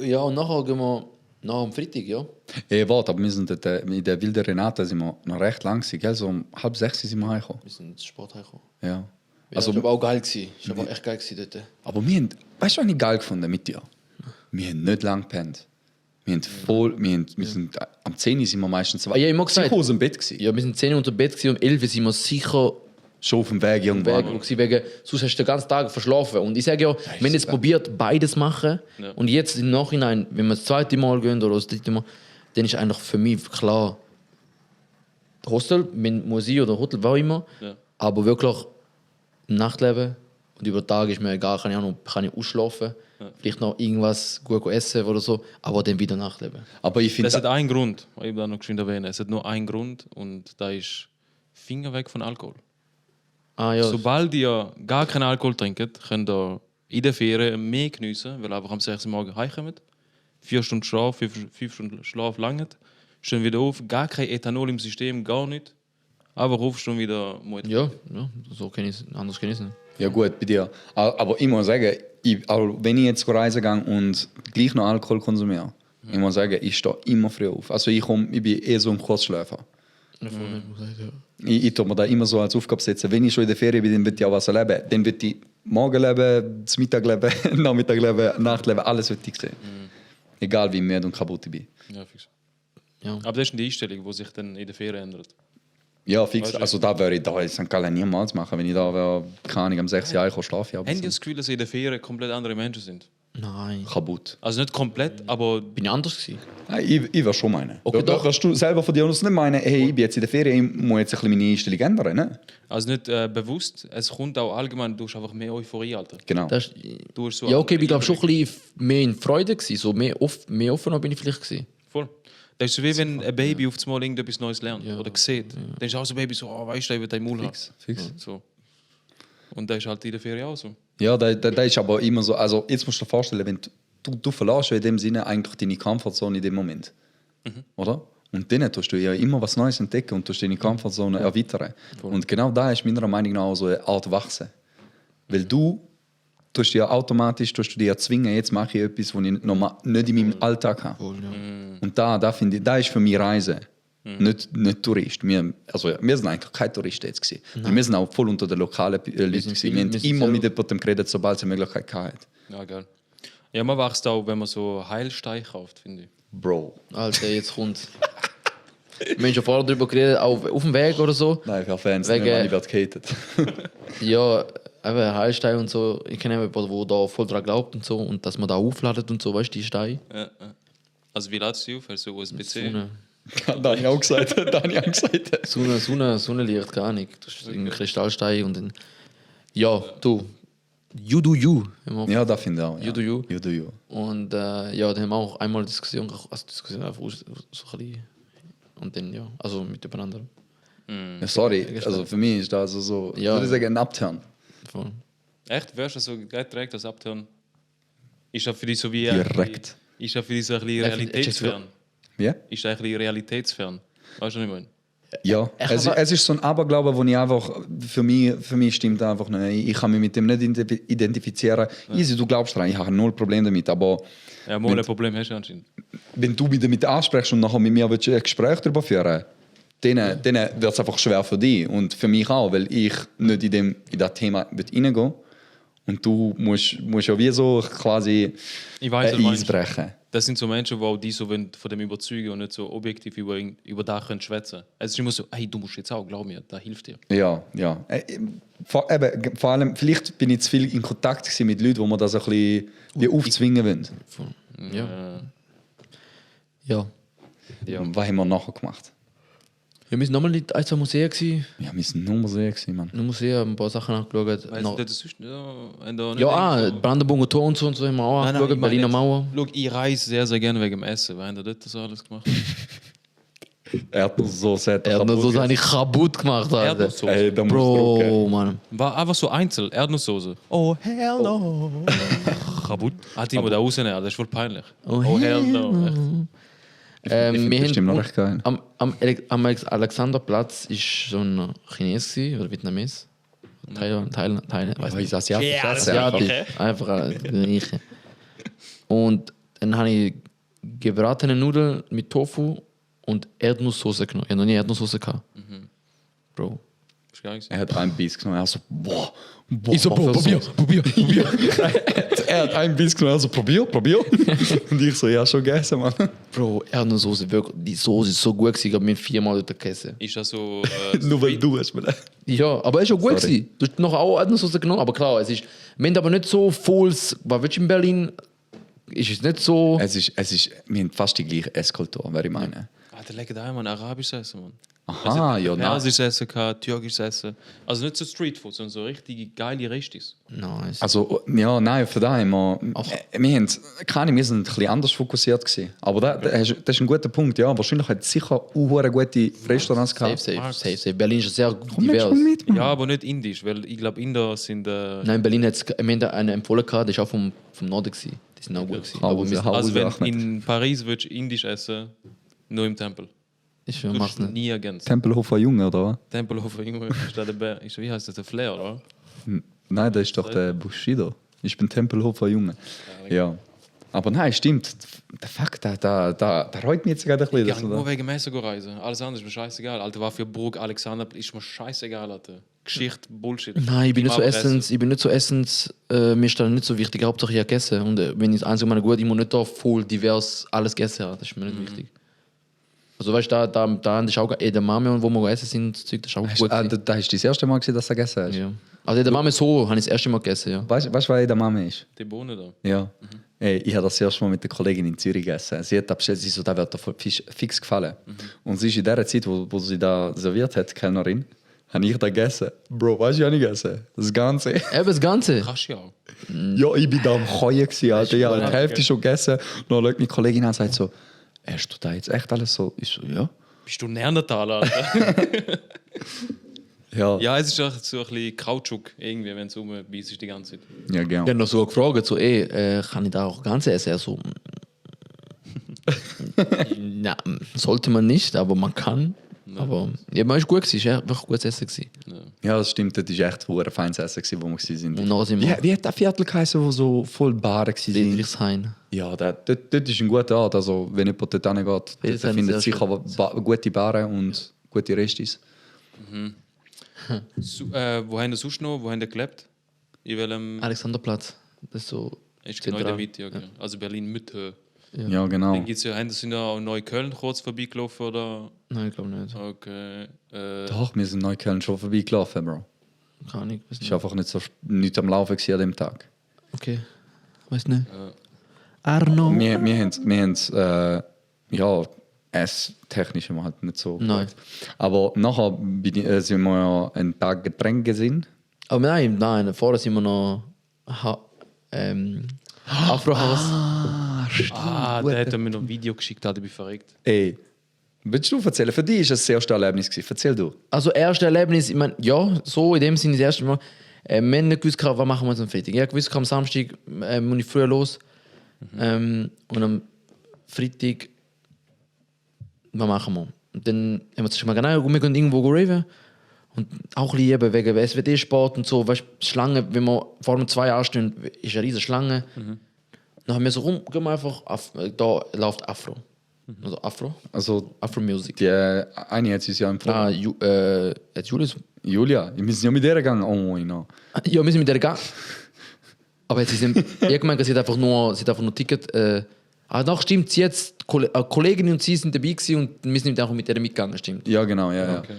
S2: Ja, und nachher gehen wir nach am Freitag, ja?
S3: Ey, warte, aber wir sind dort, mit der wilden Renate sind wir noch recht lang gewesen, gell? So um 5:30 sind wir heimgekommen.
S2: Wir sind ins Sport hergekommen.
S3: Ja.
S2: Ja,
S3: Also,
S2: das war aber auch geil gewesen. Das war echt geil gewesen dort.
S3: aber wir haben, weißt du, was ich geil gefunden mit dir? Wir haben nicht lang gepennt. Wir haben voll, wir sind, am 10 Uhr sind wir meistens
S2: Ja, ich hab immer gesagt.
S3: Psychose im Bett gewesen.
S2: Ja, wir sind 10 Uhr unter Bett gewesen, um 11 Uhr sind wir sicher
S3: Schon auf dem Weg irgendwo.
S2: Weg, wo sie wegen, sonst hast du den ganzen Tag verschlafen. Und ich sage ja, wenn jetzt probiert, beides machen
S1: Ja.
S2: und jetzt im Nachhinein, wenn wir das zweite Mal gehen oder das dritte Mal, dann ist eigentlich für mich klar, Hostel, Musik oder Hotel, was auch immer,
S1: Ja.
S2: aber wirklich Nachtleben und über den Tag ist mir egal, kann ich ausschlafen, vielleicht noch irgendwas gut essen oder so, aber dann wieder Nachtleben.
S3: Aber ich finde,
S1: Das hat einen Grund, ich will noch geschwind erwähnen. Es hat nur einen Grund und da ist Finger weg von Alkohol.
S2: Ah ja,
S1: Sobald ihr gar keinen Alkohol trinkt, könnt ihr in der Ferien mehr geniessen, weil ihr einfach am 6. Morgen heimkommt. 4 Stunden Schlaf, 5 Stunden Schlaf langt. Stehen wieder auf, gar kein Ethanol im System, gar nicht. Aber aufstehen wieder Mut.
S2: ja, so kenn ich's, anders kenne ich es nicht.
S3: ja gut, bei dir. Aber ich muss sagen, wenn ich jetzt reisen gehe und gleich noch Alkohol konsumiere, ich muss sagen, ich stehe immer früh auf. Also ich bin eher so ein Kurzschläfer. Ich tue mir da immer so als Aufgabe setzen, wenn ich schon in der Ferien bin, dann will ich auch was erleben. Dann will ich morgen leben, das Mittag leben, Nachmittag leben, Nacht leben, alles will ich sehen. Egal wie müde und kaputt ich bin.
S1: Ja, fix.
S2: Ja.
S1: Aber das ist die Einstellung, die sich dann in der Ferien ändert.
S3: Ja, fix.
S1: Weißt du,
S3: Also da würde ich da in St. Gallen niemals machen, wenn ich da wäre, keine Ahnung, am 6 Jahr schlafen.
S1: Haben die das Gefühl, dass sie in der Ferien komplett andere Menschen sind?
S2: Nein.
S3: Kaputt.
S1: Also nicht komplett, aber
S2: Bin ich anders gewesen?
S3: Ja, ich würde schon meinen.
S2: Okay, doch.
S3: Wirst du selber von dir aus nicht meinen, hey, ich bin jetzt in der Ferien, ich muss jetzt ein bisschen meine Einstellung ändern, ne?
S1: also nicht bewusst. Es kommt auch allgemein, du hast einfach mehr Euphorie, Alter.
S3: Genau.
S2: Das,
S1: Du hast so
S2: ja, okay, ich glaube schon ein bisschen mehr in Freude gewesen, so mehr offener bin ich vielleicht gewesen.
S1: Voll. Das ist so wie wenn ein Baby auf einmal irgendetwas Neues lernt oder sieht. Dann ist auch so ein Baby so, oh, weißt du, ich will dein Maul haben.
S3: Fix.
S1: So. Und das ist halt in der Ferien auch so.
S3: Ja, da ist aber immer so, also jetzt musst du dir vorstellen, wenn du verlässt ja in dem Sinne eigentlich deine Comfortzone in dem Moment. Oder? Und dann tust du ja immer was Neues entdecken und tust deine Comfortzone erweitern. Und genau da ist meiner Meinung nach auch so eine Art Wachsen. Weil du tust dir automatisch zwingen, jetzt mache ich etwas, was ich nicht in meinem Alltag habe. Und da finde ich, da ist für mich Reisen. Nicht Tourist. Wir sind eigentlich keine Touristen jetzt gewesen. Wir sind auch voll unter den lokalen Leuten gewesen. Wir haben immer mit jemandem geredet, sobald es eine Möglichkeit hatte.
S1: Ja, geil. Ja, man wächst auch, wenn man so Heilstein kauft, finde ich.
S3: Bro.
S2: Alter, jetzt kommt. Wir haben schon vorher darüber geredet, auf dem Weg oder so.
S3: Nein, ich habe Fans,
S2: Wegen-
S3: ich werde gehatet.
S2: Ja, eben Heilstein und so. Ich kenne jemanden, der da voll dran glaubt und so. Und dass man da aufladet und so, weißt du, die Steine.
S1: Ja, ja. Also wie ladest du die auf? Also USB-C?
S2: Sonne.
S3: Da habe ich auch gesagt.
S2: Sonnenlicht, gar nicht. Das ist ein Kristallstein und dann. Ja, du. You do you. Haben wir-
S3: Ja, das finde ich auch. Ja.
S2: You do you.
S3: You do you.
S2: Und ja, dann haben wir auch einmal Diskussion, einfach so ein bisschen. Und dann, ja, also mit jemand anderem.
S3: Ja, sorry, also für mich ist das so,
S2: Ja.
S3: würde ich sagen, ein Upturn.
S2: Voll.
S1: Echt? Wärst du so direkt das Abtören? Ist das für dich so wie...
S3: Direkt.
S1: Ist das für dich so ein bisschen
S2: Ja,
S1: realitätsfern?
S3: Wie?
S1: Ist das ein bisschen realitätsfern? Weißt du, was ich meine?
S3: Ja,
S2: Ich habe-
S3: es ist so ein Aberglaube, wo ich einfach, für mich stimmt einfach nicht. Ich kann mich mit dem nicht identifizieren. Easy, du glaubst dran, ich habe null Problem damit, aber
S1: Ja, mal ein Problem hast du anscheinend.
S3: wenn du mich damit ansprichst und nachher mit mir willst ein Gespräch darüber führen, dann wird es einfach schwer für dich und für mich auch, weil ich nicht in das Thema reingehen will. Und du musst ja wie so quasi
S1: Ich weiß, was
S3: ein
S1: du
S3: Eis
S1: meinst.
S3: brechen.
S1: Das sind so Menschen, die auch die so wollen von dem überzeugen und nicht so objektiv über das können schwätzen. Es ist immer so, hey, du musst jetzt auch, glaub mir, das hilft dir.
S3: Ja, ja. Vor allem, vielleicht bin ich zu viel in Kontakt gewesen mit Leuten, wo man das ein bisschen wie aufzwingen wollen.
S2: Voll. Ja. Ja.
S1: Ja.
S3: Was haben wir nachher gemacht?
S2: Ja, wir sind nochmal in ein, zwei Museen gewesen.
S3: Ja, wir sind nur sehr gewesen, Mann.
S2: In einem Museum ein paar Sachen angeschaut.
S1: Weißt
S2: Noch-
S1: du, das ist ja,
S2: Ja, Brandenburger Tor und so haben wir auch angeschaut. Berliner Mauer.
S1: Schau, ich reise sehr, sehr gerne wegen dem Essen. Weil ihr dort das alles gemacht?
S3: Erdnusssoße hat
S2: Er hat noch so seine kaputt gemacht, Alter.
S1: Erdnusssoße.
S3: Ey, da musst du drucken.
S2: Bro, Mann.
S1: War einfach so einzeln, Erdnusssoße. Oh, hell no. Kabut. Hat die mal da rausnehmen, das ist voll peinlich. Oh, hell no. Echt.
S3: Ich find
S2: wir
S3: bestimmt noch
S2: haben
S3: recht geil.
S2: am Alexanderplatz ist so ein Chines gewesen, oder Vietnames. Thailand, weiß nicht.
S3: Asiatisch.
S1: Ja, das-
S2: Asiatisch.
S1: okay.
S2: Einfach gleiche. Und dann habe ich gebratene Nudeln mit Tofu und Erdnusssoße genommen. Ich habe noch nie Erdnusssoße gehabt. Bro.
S1: Ist geil gewesen.
S3: Er hat einen Biss genommen, er so, boah.
S2: Ich so, Bro, probier.
S3: Er hat einen Biss genommen, er so, probier. Und ich so, ja, schon gegessen, Mann.
S2: Bro, Erdnusssoße, wirklich, die Soße ist so gut gewesen, ich habe mir 4-mal dort gegessen.
S1: Ist das so...
S3: Nur weil du hast mir das.
S2: Ja, aber es ist schon gut
S3: Sorry.
S2: gewesen. Du hast noch auch Erdnusssoße genommen, aber klar, es ist, wir haben aber nicht so volles, was willst du in Berlin, ist es nicht so...
S3: Es ist, wir haben fast die gleiche Esskultur, wer ich meine.
S1: Der legt da einmal arabisches Essen, Mann.
S3: Aha, ja, nein.
S1: Persisches Essen, türkisches Essen. Also nicht so Streetfood, sondern so richtig geile Restis.
S2: Nice.
S3: Also, ja, nein, für da haben wir, wir sind ein bisschen anders fokussiert gewesen. Aber das ist ein guter Punkt, ja. Wahrscheinlich hat es sicher auch gute Restaurants gehabt.
S2: Safe. Berlin ist sehr
S3: Komm,
S2: divers.
S3: mal mit, Mann.
S1: Ja, aber nicht indisch, weil ich glaube, Inder sind...
S2: Nein, in Berlin hat es einen empfohlen gehabt, der ist auch vom Norden gewesen. Die sind auch gut gewesen. Aber
S3: Hause,
S2: wir
S3: Hause.
S1: Also wenn
S3: Ahmed.
S1: in Paris würdest du indisch essen, nur im Tempel.
S2: ich
S1: Du
S2: mach's
S1: würdest
S2: nicht.
S1: nie ergänzen.
S3: Tempelhofer Junge, oder was?
S1: Tempelhofer Junge, ist da der Bär. Ist, wie heißt das, der Flair, oder?
S3: Nein, das ist doch der Bushido. Ich bin Tempelhofer Junge. Ja. Aber nein, stimmt. Der Fakt, da reut mich jetzt gerade ein bisschen.
S1: Ich
S3: dass
S1: gehe
S3: du
S1: nur
S3: da-
S1: wegen Messer reisen. Alles andere ist mir scheißegal. Alter, war für Burg Alexander, ist mir scheißegal, Alter. Geschichte, Bullshit.
S2: Nein, ich bin nicht so
S1: Immer Presse.
S2: Essens, mir ist das nicht so wichtig. Hauptsache ich habe gegessen. Und wenn ich das einzige Mal gut, ich muss nicht da voll divers alles gegessen haben. Das ist mir nicht wichtig. Also weißt du, da ist auch Edamame und wo wir essen sind, das Zeug, das ist auch gut.
S3: Ah,
S2: gewesen.
S3: da hast du das erste Mal gesehen, dass du gegessen hast.
S2: Ja. Also Edamame so habe ich das erste Mal gegessen, ja.
S3: Weißt du, was der Mama ist?
S1: Die Bohnen da.
S3: Ja. Ey, ich habe das erste Mal mit der Kollegin in Zürich gegessen. Sie hat bestellt, sie so, da wird dir fix gefallen. Und sie ist in der Zeit, wo sie da serviert hat, die Kellnerin, habe ich da gegessen. Bro, weißt du, was ich gegessen? Das Ganze.
S2: Eben das Ganze.
S1: Kannst du ja auch.
S3: Ja, ich bin da am Keuen gewesen, Alter. Ich habe die Hälfte schon gegessen. Und dann schaut meine Kollegin an und sagt so, hast du da jetzt echt alles so? Ich so, ja.
S1: Bist du Neandertaler, Alter?
S3: Ja,
S1: Ja, es ist auch so ein bisschen Kautschuk, irgendwie, wenn es rumbeißt die ganze Zeit.
S3: ja
S2: Ich
S3: gerne.
S2: habe noch so gefragt, so, kann ich da auch Ganze essen? Er so, na, sollte man nicht, aber man kann. Aber ja, man ist gut gewesen, es war wirklich gutes Essen gewesen.
S3: Ja, das stimmt. Das war echt ein feines Essen, gewesen, wo wir waren.
S2: Und nachher sind wir
S3: Wie hat das Viertel geheißen, wo so voll Baren waren?
S2: Friedrichshain.
S3: Ja, dort ist ein guter Ort. Also, wenn jemand dort hingeht, dort
S2: Friedrichshain
S3: findet
S2: ist
S3: sicher gute Baren und gute Restis.
S1: Wo haben wir sonst noch? Wo haben wir gelebt? In welchem...
S2: Alexanderplatz. Das ist so.
S1: Ist genau in der
S2: zentral.
S1: Mitte, ja. Genau. Also Berlin-Mitte.
S3: Ja, genau.
S1: Dann gibt's ja, sind ja auch Neukölln kurz vorbeigelaufen, oder?
S2: Nein, ich glaube nicht.
S1: Okay.
S3: Doch, wir sind in Neukölln schon vorbeigelaufen, Bro.
S2: Kann ich. Weiß
S3: Ich
S2: nicht.
S3: war einfach nicht am Laufen gewesen an dem Tag.
S2: Okay. Weiß nicht. Arno.
S3: Wir haben ja, esstechnisch haben wir halt nicht so.
S2: Nein.
S3: Aber nachher sind wir ja einen Tag Getränk gesehen.
S2: Aber nein, vorher sind wir noch. Afrohaus.
S1: Der hat mir noch ein Video geschickt, da bin ich verreckt.
S3: Ey, willst du erzählen? Für dich war es das erste Erlebnis gewesen. Erzähl du.
S2: Also, erste Erlebnis, ich meine, ja, so in dem Sinne das erste Mal. Wir haben nicht gewusst, was machen wir jetzt am Freitag. Ich habe gewusst, am Samstag muss ich früher los. Und am Freitag, was machen wir? Und dann haben wir zuerst mal gesagt, wir gehen irgendwo raven. Und auch ein bisschen wegen SWD-Sport und so. Weißt du, Schlange, wenn wir vor allem 2 Jahren stehen, ist eine riesige Schlange. Dann haben wir so gehen wir einfach, da läuft Afro. Also Afro?
S3: Also,
S2: Afro-Music.
S3: die eine hat uns ja empfohlen.
S2: Jetzt Julius.
S3: Julia, wir sind ja mit der gegangen. Oh, no.
S2: Ja, wir sind mit der gegangen. Aber jetzt sind irgendwann sie hat einfach nur Ticket. Doch, stimmt, sie jetzt eine Kollegin und sie sind dabei gewesen und wir sind auch mit der mitgegangen, stimmt.
S3: Ja, genau, ja.
S1: Okay.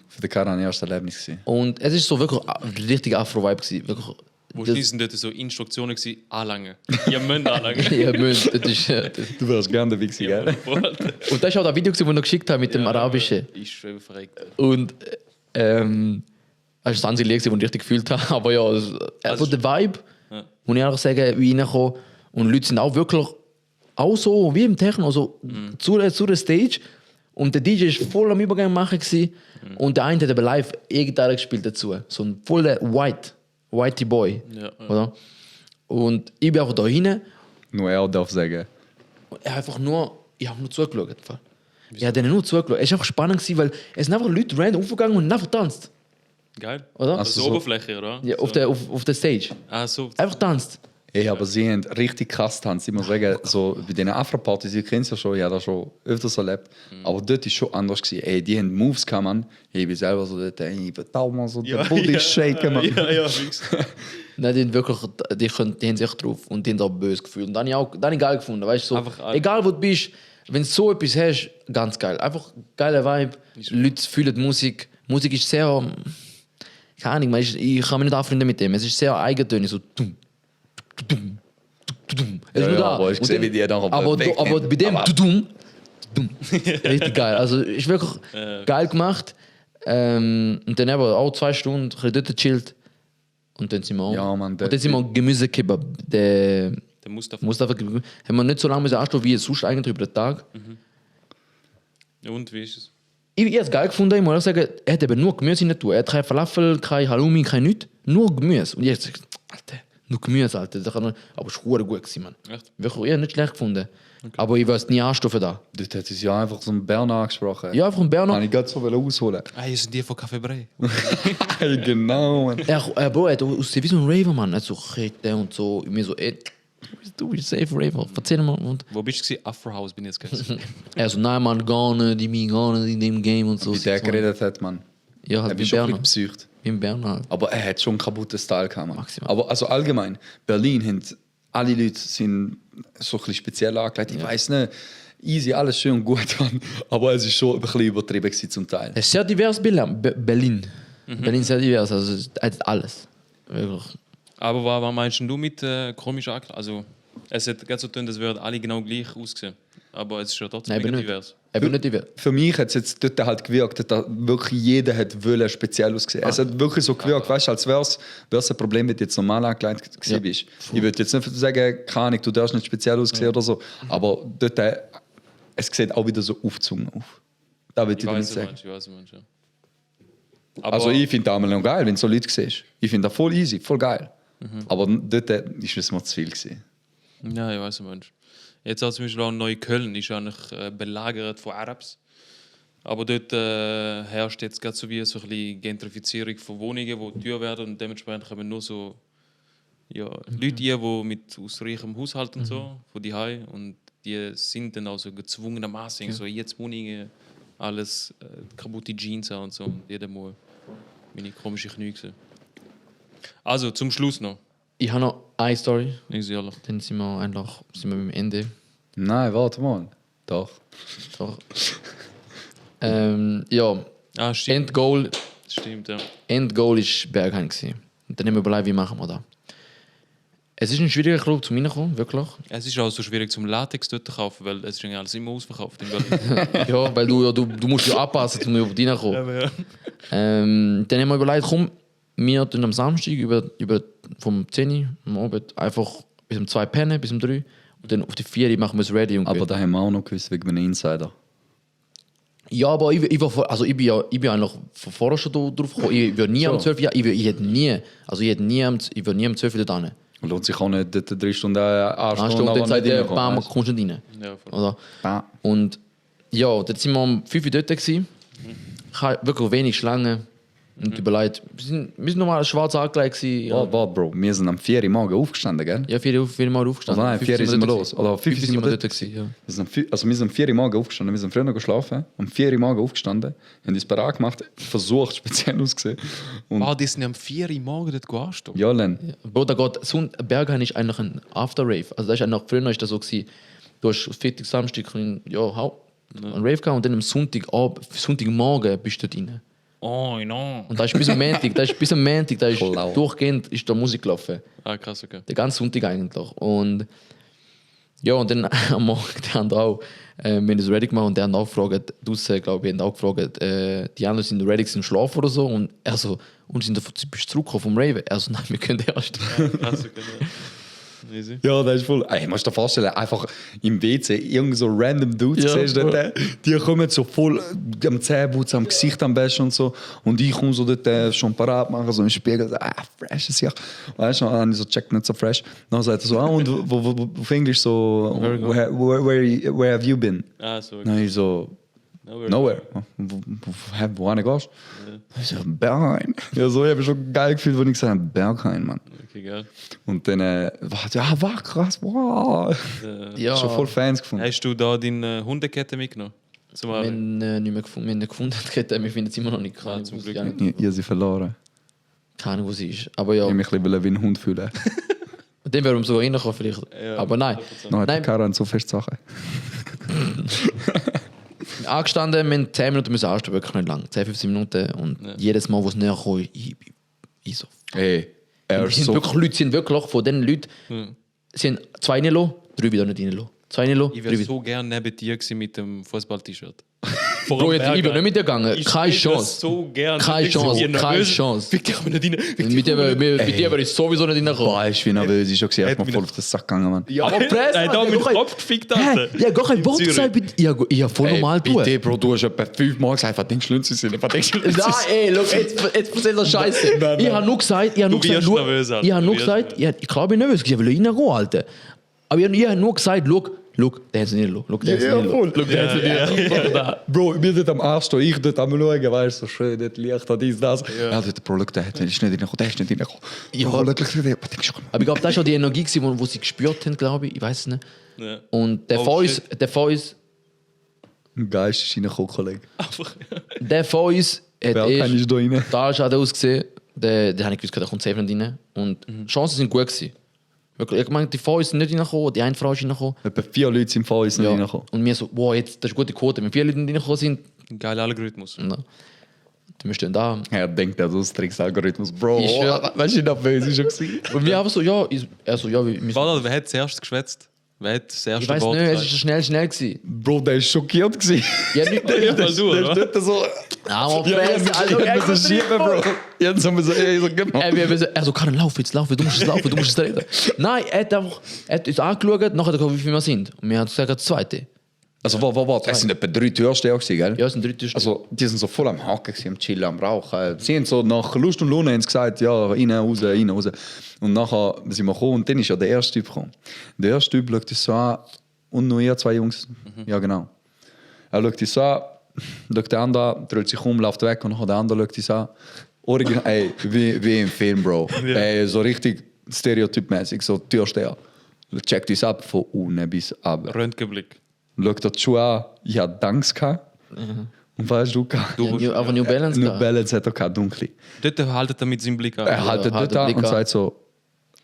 S3: Für den Karan erstes Erlebnis gewesen.
S2: Und es ist so wirklich ein richtig Afro-Vibe gewesen. Wirklich.
S1: Wo
S2: Das-
S1: schließen dort so Instruktionen gewesen, anlangen. Ihr müsst anlangen.
S2: Ja, Mönch, das ist,
S3: Du wärst gerne dabei gewesen,
S1: Ja,
S3: gell?
S1: voll.
S2: und das ist auch das Video, das ich noch geschickt habe mit dem Arabischen.
S1: Ich schwöre verreckt.
S2: Und das war das einzige Lied, das ich richtig gefühlt habe. Aber ja, also der Vibe, muss ich einfach sagen, wie reinkommen. Und die Leute sind auch wirklich auch so wie im Techno, so zu der Stage. Und der DJ war voll am Übergang machen. Und der eine hat aber live E-Gitarre gespielt dazu. So ein voller Whitey Boy.
S1: Ja.
S2: Oder? Und ich bin einfach da hinein.
S3: Nur er darf sagen.
S2: Ich habe nur zugeschaut. Ich habe denen nur zugeschaut. Es war einfach spannend, weil es sind einfach Leute random aufgegangen und einfach tanzt.
S1: Geil.
S2: Oder?
S1: Also
S3: so-
S1: Oberfläche, oder?
S2: Ja,
S1: so.
S2: auf der Stage.
S1: Ah, so.
S2: Einfach tanzt.
S3: Ey, aber sie haben richtig krass tanzt. Ich muss sagen, so bei den Afro-Partys, ihr kennt es ja schon, ich habe das schon öfters erlebt. Aber dort war es schon anders gewesen. Ey, die haben Moves gehabt, man. Hey, ich bin selber so dort, ey, ich will da mal so den Booty shaken, man.
S1: Ja, fix.
S2: Nein, die haben wirklich, die haben sich drauf und die haben auch böse gefühlt. Und dann habe ich geil gefunden, weißt du, so,
S1: Einfach
S2: egal wo du bist, wenn du so etwas hast, ganz geil. Einfach geiler Vibe, Leute fühlen die Musik. Musik ist sehr, keine Ahnung, ich kann mich nicht anfreunden mit dem. Es ist sehr eigentönig, so dumm. Es ist nur da.
S3: aber ich sehe, wie die dann
S2: aber bei dem dumm. Richtig geil. Also ist wirklich geil gemacht. Und dann aber auch 2 Stunden ein bisschen dort gechillt. Und dann sind wir auch.
S3: Ja, Mann,
S2: und dann sind wir Gemüsekebab. Der Mustafa haben wir nicht so lange müssen anstehen wie sonst eigentlich über den Tag.
S1: Und wie ist es?
S2: Ich habe es geil gefunden, ich muss auch sagen, er hat eben nur Gemüse nicht tun. Er hat kein Falafel, kein Halloumi, kein nichts. Nur Gemüse. Und ich habe gesagt, Alter, nur Gemüse, Alter. Das kann noch, aber es war gut gewesen, Mann.
S1: Echt?
S2: Wirklich, ich habe nicht schlecht gefunden. Okay. Aber ich will es nie anstoffen da.
S3: Dort hat es ja einfach so einen Berner angesprochen.
S2: Ja, einfach ein Berner.
S3: Habe ich gerade so ausholen.
S1: Ah, hier sind die von Café Brei.
S3: Genau, Mann.
S2: Bro, er hat aussehen wie so ein Raver, Mann. Er hat so Kette und so. Ich mir so, ey, du bist safe Raver. Erzähl mal. Und
S1: Wo bist du? Afro House bin ich jetzt gewesen.
S2: er so, nein, Mann, gar nicht, die mich gar nicht in dem Game und so.
S3: Wie der geredet hat, Mann.
S2: Ja,
S3: Er
S2: halt
S3: ist
S2: wie
S3: schon ein
S2: Berner.
S3: bisschen psycht.
S2: Wie ein Berner halt.
S3: Aber er hat schon einen kaputten Style gehabt, Mann.
S2: Maximal.
S3: Aber also allgemein, Berlin haben alle Leute sind so ein bisschen speziell angelegt. Ich weiß nicht, easy, alles schön und gut, Mann. Aber es ist schon ein bisschen übertrieben gewesen zum Teil.
S2: Es ist sehr divers, Berlin. Berlin ist sehr divers, also es hat alles. Wirklich.
S1: Aber was meinst du mit komisch angekleidet? Also, es hat gerade so getan, als würden alle genau gleich aussehen. Aber es ist ja trotzdem
S2: Nein,
S1: mega
S2: nicht.
S1: divers.
S2: Eben nicht divers.
S3: Für mich hat es jetzt dort halt gewirkt, dass wirklich jeder hat wollen speziell ausgesehen. Es hat wirklich so gewirkt, weißt du, als wäre es ein Problem, wenn du jetzt normal angekleidet gewesen bist. Ich würde jetzt nicht sagen, keine Ahnung, du darfst nicht speziell aussehen oder so, aber dort, es sieht auch wieder so aufgezogen auf. Da würde ich damit sagen.
S1: Ich weiß, ja. Aber
S3: Also ich finde das noch geil, wenn du so Leute siehst. Ich finde das voll easy, voll geil. Aber dort ist es mir zu viel gewesen.
S1: Ja, ich weiß, Mensch. Jetzt auch zum Beispiel auch Neukölln ist eigentlich belagert von Arabs. Aber dort herrscht jetzt gerade so wie so ein bisschen Gentrifizierung von Wohnungen, die teuer werden und dementsprechend kommen nur so Leute hier, die mit aus reichem Haushalt und so, von die Hause und die sind dann auch so gezwungenermaßen so jetzt Wohnungen, alles kaputte Jeans und so und jeder muss meine komische Knie sehen. Also zum Schluss noch.
S2: Ich habe noch eine Story,
S1: Easy, alle.
S2: dann sind wir beim Ende.
S3: Nein, warte mal. Doch.
S2: Doch. Ja,
S1: Ah, stimmt. Stimmt, ja.
S2: Endgoal war Bergheim. Und dann haben wir überlegt, wie machen wir das. Es ist ein schwieriger Club zum Reinkommen, wirklich.
S1: Es ist auch so schwierig zum Latex dort zu kaufen, weil es ist eigentlich alles immer ausverkauft in Berlin.
S2: Ja, weil du musst ja anpassen, um überhaupt reinkommen.
S1: Ja.
S2: Dann haben wir überlegt, komm, wir tun am Samstag vom 10 Uhr am Abend einfach bis um 2 pennen, bis um 3 und dann auf die 4 Uhr machen wir es ready. Und
S3: Aber
S2: gehen.
S3: da haben wir auch noch gewusst wegen einem Insider.
S2: Ja, aber ich bin eigentlich von vorher schon drauf gekommen. Ich würde nie am 12 Uhr, ich würde nie am 12 Uhr dort hin.
S3: Und lohnt sich auch nicht, dort 3 Stunden anstehen,
S2: Dann sagt der
S3: reinkommen,
S2: Bam,
S3: weißt du?
S2: kommst du nicht rein.
S1: Ja, voll.
S2: Oder?
S3: Ah.
S2: Und ja, dort sind wir um 5 Uhr dort gewesen. Ich hatte wirklich wenig Schlangen. Und überlegt, wir sind normal schwarz angelegt gewesen. Ja,
S3: Warte, Bro, wir sind am 4 Uhr morgen aufgestanden, gell?
S2: ja 4 Mal aufgestanden.
S3: Oder nein, 4 Uhr sind wir los. Oder 5 Uhr sind wir dort
S2: gewesen. Ja.
S3: Wir sind am 4 Uhr morgen aufgestanden, wir sind früher noch geschlafen, am 4 Uhr morgen aufgestanden, haben uns bereit gemacht, versucht, speziell ausgesehen. Und
S1: Die sind am 4 Uhr morgen dort anstehen.
S3: ja, Len,
S2: Bro, da geht, Berghain ist eigentlich ein After-Rave. Also das ist eigentlich, früher ist das so gewesen, du hast Freitag, Samstag, einen Rave gehabt und dann am Sonntagmorgen bist du dort rein.
S1: Oh, no.
S2: Und da ist bis am Montag, da ist
S3: Voll
S2: durchgehend ist da Musik gelaufen.
S1: Ah, krass, okay.
S2: Den ganzen Sonntag eigentlich. Und ja, und dann am Morgen, die haben auch, wir haben das ready gemacht und die haben auch gefragt, draussen, glaube ich, haben auch gefragt, die anderen sind ready gewesen, schlafen oder so. Und er so, und sind bist du zurückgekommen vom Raven? Er so, nein, wir können erst.
S1: Krass, okay. Easy.
S3: ja, das ist voll. Ey, musst du dir vorstellen, einfach im WC, irgend so random Dudes,
S2: Ja,
S3: siehst du
S2: voll.
S3: dort, die kommen so voll am Zähneputz, am Gesicht am besten und so. Und ich komme so dort schon parat machen, so im Spiegel, so, fresh ist ja. Weißt du, dann habe ich so checkt nicht so fresh. Dann sagt er so, und wo auf Englisch so, where have you been?
S1: Ah, so.
S3: Dann ich so, Nowhere. Wohin gehst du? Ich so, Berghain. Ja, so habe ich schon geil gefühlt, als ich gesagt habe, Berghain, Mann.
S1: Okay, geil.
S3: Und dann war krass, wow.
S2: Ja,
S3: Schon voll Fans gefunden.
S1: Hast du da deine Hundekette mitgenommen? Zum
S2: wir
S1: Anlegen?
S2: haben nicht mehr gefunden. Wir haben nicht gefunden, die Kette. Wir finden es immer noch nicht. Keine Ahnung,
S1: zum
S2: wo
S1: Glück
S2: sie-
S1: nicht.
S3: Ihr sie verloren.
S2: Keine Ahnung, wo sie ist. Aber ja,
S3: Ich mich ein bisschen wie ein Hund fühlen.
S2: dann werden wir sogar reinkommen vielleicht.
S1: Ja,
S2: Aber nein.
S1: 100%.
S3: Noch hat der
S2: Nein.
S3: Karan so fest Sachen.
S2: Angestanden, wir haben 10 Minuten müssen anstehen, wirklich nicht lang. 10, 15 Minuten. Und jedes Mal, wo es näher kam, ich so.
S3: Ey, er
S2: Es
S3: ist
S2: sind
S3: so...
S2: wirklich Leute, sind wirklich von diesen Leuten, sind 2 reinlassen, 3 wieder nicht reinlassen. 2 reinlassen,
S1: Ich
S2: 3
S1: wäre
S2: wieder.
S1: so gerne neben dir gewesen mit dem Fußball-T-Shirt.
S2: Bro, ich bin nicht mit dir gegangen. Keine Chance.
S1: So gern.
S2: Keine Chance, keine Chance.
S1: Fick dich aber nicht rein.
S2: Mit dir würde ich sowieso nicht reinkommen.
S3: Boah, ich bin nervös. Ich schon gesehen,
S1: Hätte
S3: ich bin voll auf den Sack gegangen, Mann.
S1: Ja,
S2: Aber Presse,
S1: Nein, da
S2: Mann,
S1: mit
S2: ja,
S1: dem Kopf gefickt, Alter.
S2: Ja, gar kein
S1: In
S2: Wort
S1: Zürich.
S2: gesagt. Ich habe voll normal tun.
S3: Bitte, Bro, du hast etwa 5 Mal gesagt, was denkst du, Schlünze sind? Was denkst du,
S2: Nein, ey, look, jetzt erzähl das Scheiße. Ich habe nur gesagt,
S1: Du wirst nervös, Alter.
S2: ich habe nur
S1: Du wirst
S2: gesagt, ich glaube, ich bin nervös, ich will reingehen, Alter. Aber ich habe nur gesagt, look, der hat sie nicht los. Look, der hat sie
S3: Ja,
S2: nicht
S3: voll.
S2: los. Look, der hat sie nicht los.
S3: Bro, wir dort am Arsch stehen, ich dort am schauen, weißt du, so schön, dort Licht, da dies, das. Ja, dort, Bro, look, der ist nicht reingekommen, der ist nicht reingekommen.
S2: Ja.
S3: Bro, look, was denkst du?
S2: Aber ich glaube, das war auch die Energie, die sie gespürt haben, glaube ich. Ich weiß es nicht.
S1: Ja.
S2: Und der
S1: Oh,
S2: von uns,
S1: shit.
S2: der von uns,
S3: Ein Geist ist reingekommen, Kollege.
S2: der von uns hat
S3: Berghain ist da rein.
S2: da schade ausgesehen. Der habe ich gewusst, der kommt safe nicht rein. Und die Chancen sind gut gewesen. Wirklich, ich meine, die von uns sind nicht reingekommen, die eine Frau ist reingekommen.
S3: Etwa 4 Leute sind von uns nicht
S2: Ja.
S3: reingekommen.
S2: Und wir so, wow, jetzt, das ist eine gute Quote. Wenn 4 Leute nicht reingekommen sind,
S1: Ein geiler Algorithmus.
S2: na, dann stehen da.
S3: Er denkt, er so ein Tricksalgorithmus. Bro,
S2: Ich schwör-
S3: weißt du, wie nervös ist schon gewesen?
S2: Und wir einfach so, ja, er so, ja, wir müssen.
S1: Warte, wer hat zuerst geschwätzt? Wer hat das erste
S2: Ich weiß
S1: Wort
S2: nicht, es
S1: gesagt?
S2: ist so schnell gewesen.
S3: Bro, der ist schockiert gewesen.
S2: Ja, nicht,
S1: Ja, mal du,
S3: Der
S1: oder?
S3: ist dort so...
S2: aber
S3: Ja,
S2: Presse, also,
S3: ich muss schieben, Bro. Jetzt haben wir so, ey, so, genau.
S2: Er so, Karin, lauf jetzt, lauf, du musst es laufen, du musst es reden. Nein, er hat uns angeschaut, nachher hat er gefragt, wie viele wir sind. Und wir haben gesagt, das zweite.
S3: Also, warte, es sind etwa 3 Türsteher gewesen, gell?
S2: Ja, es sind 3 Türsteher.
S3: Also, die sind so voll am Haken, gewesen, am Chillen, am Rauchen. Sie haben so nach Lust und Laune haben sie gesagt, ja, rein, raus, rein, raus. Und nachher sind wir gekommen und dann ist ja der erste Typ gekommen. Der erste Typ schaut uns so an und nur ihr 2 Jungs. Ja, genau. Er schaut uns so an, schaut den anderen an, dreht sich um, läuft weg und nachher der andere schaut uns an. Original, ey, wie im Film, Bro. Ey, so richtig stereotypmäßig, so Türsteher. Checkt uns ab von unten bis ab.
S1: Röntgenblick.
S3: Schaut dort die Schuhe an, ich hatte Dunks. Und was hast du gehabt?
S2: Auf New Balance.
S3: New
S2: gehabt.
S3: Balance hat er gehabt, dunkle.
S1: Dort haltet er mit seinem Blick an.
S3: Er haltet
S2: haltet
S3: dort an
S2: Blick
S3: und
S2: an.
S3: sagt so,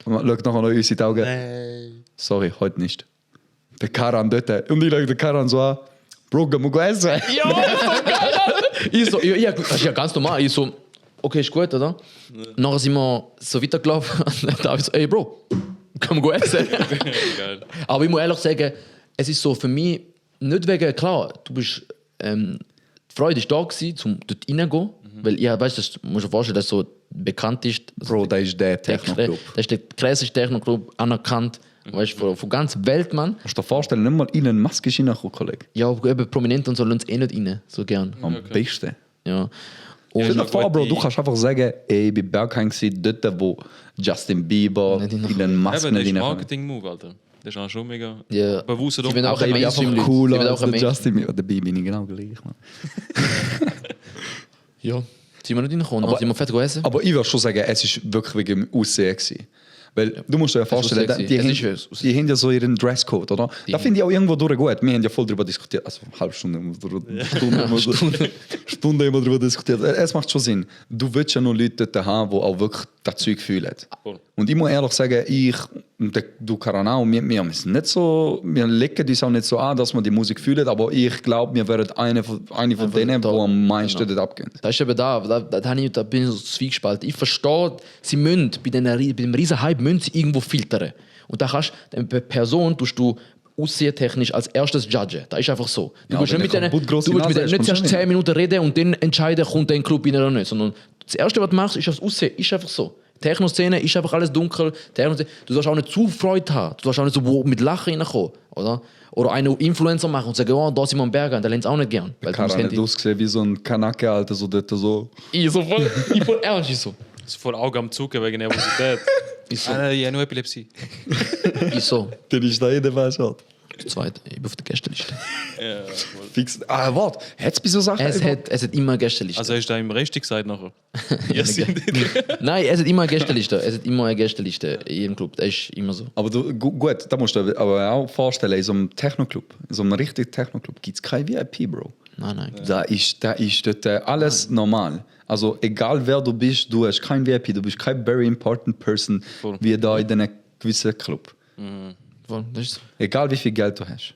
S3: schaut nachher noch in unsere Augen. Sorry, heute nicht. Der Karan dort. Und ich schaue den Karan so an, Bro, gehen wir essen.
S2: Ich so, ja, das ist ja ganz normal. Ich so, okay, ist gut, oder? Nachher sind wir so weitergelaufen. Und dann habe ich so, ey Bro, können wir essen?
S1: Geil.
S2: Aber ich muss ehrlich sagen, es ist so für mich nicht wegen, klar, du bist, die Freude ist da gewesen, um dort reingehen. Weil, ja, weißt du, du musst dir vorstellen, dass so bekannt ist.
S3: Bro, da ist der Techno-Club.
S2: Das ist der krasseste Techno-Club, anerkannt. Weißt du, von ganz Welt, Mann.
S3: Kannst du dir vorstellen, nicht mal in eine Maske ist reingekommen, Kollege.
S2: Ja, aber eben Prominente und so lassen es eh nicht rein, so gern.
S3: Am besten.
S2: Ja.
S3: Stell
S2: Und
S3: dir vor, Bro, du kannst einfach sagen, ey, ich bin Berghain gewesen, dort, wo Justin Bieber
S2: Nicht
S3: in
S2: reinkommen.
S3: eine Maske
S1: Eben, das
S3: nicht
S1: ist
S3: reinkommt.
S1: Marketing-Move, Alter. Das ist auch schon mega
S2: Ja.
S1: bewusst.
S2: Sie werden auch
S3: Aber
S2: ein
S3: ich bin einfach
S2: Mainstream-Leute.
S3: cooler
S2: Sie werden
S3: als
S2: auch ein
S3: der
S2: Mainstream-
S3: Justin Bieber. Dabei bin ich genau gleich, man.
S2: Ja. Sind wir nicht reingekommen,
S3: Aber-
S2: dann sind wir fertig gegessen.
S3: Aber ich würde schon sagen, es war wirklich wegen dem Aussehen gewesen. Weil du musst dir ja vorstellen,
S2: Aussehen
S3: die,
S2: gewesen.
S3: haben,
S2: Es ist es.
S3: die haben ja so ihren Dresscode, oder? Da finde ich auch irgendwo durch gut. Wir haben ja voll darüber diskutiert. Also eine halbe Stunde, Stunde immer darüber diskutiert. Es macht schon Sinn. Du willst ja nur Leute dort haben, die auch wirklich das Zeug fühlen.
S1: Voll.
S3: Und ich muss ehrlich sagen, ich und du Karan auch, wir sind nicht so, wir legen uns auch nicht so an, dass wir die Musik fühlen, aber ich glaube, wir wären eine von denen, die
S2: da-
S3: am meisten
S2: genau.
S3: dort abgehen.
S2: Das ist eben da bin ich so zwiegespalten. Ich verstehe, sie müssen bei dem riesen Hype müssen sie irgendwo filtern. Und da kannst du eine Person tust du aussehentechnisch als erstes judgen. Das ist einfach so. Du
S3: Ja,
S2: willst
S3: wenn
S2: nicht mit
S3: der
S2: denen,
S3: kaputt grosse
S2: du willst mit
S3: Nase
S2: denen nicht
S3: hast,
S2: erst
S3: kommst du
S2: 10 Minuten reden und dann entscheiden, kommt der in den Club rein oder nicht. Sondern das Erste, was du machst, ist das Aussehen. Ist einfach so. Techno-Szene ist einfach alles dunkel. Techno-Szene- Du sollst auch nicht zu Freude haben. Du sollst auch nicht so mit Lachen reinkommen. Oder einen Influencer machen und sagen, oh, da sind wir am Berg, der lernt es auch nicht gern. Weil du musst
S3: Karan hat ausgesehen wie so ein Kanake, Alter, so dort so.
S2: ich voll ernst, ich so.
S1: Das ist voll Auge am Zucken wegen Nervosität.
S2: Ich so.
S1: Ja, nur Epilepsie.
S2: Ich so.
S3: Den ist da jeder weiß halt.
S2: Zu zweit, ich bin auf der Gästeliste.
S1: Ja, voll.
S3: Fix. Warte, hat es bei so Sachen?
S2: Es hat immer eine Gästeliste.
S1: Also hast du da im Rest gesagt nachher? Ihr seid
S2: Nein, es hat immer eine Gästeliste. Es hat immer eine Gästeliste in jedem Club. Das ist immer so.
S3: Aber gut, da musst du aber auch vorstellen, in so einem Techno-Club, in so einem richtigen Techno-Club gibt es kein VIP, Bro.
S2: Nein.
S3: Da ist dort alles normal. Also egal wer du bist, du hast kein VIP, du bist kein very important person
S1: Voll.
S3: wie da in einem gewissen Club.
S2: Voll, das ist so.
S3: Egal wie viel Geld du hast.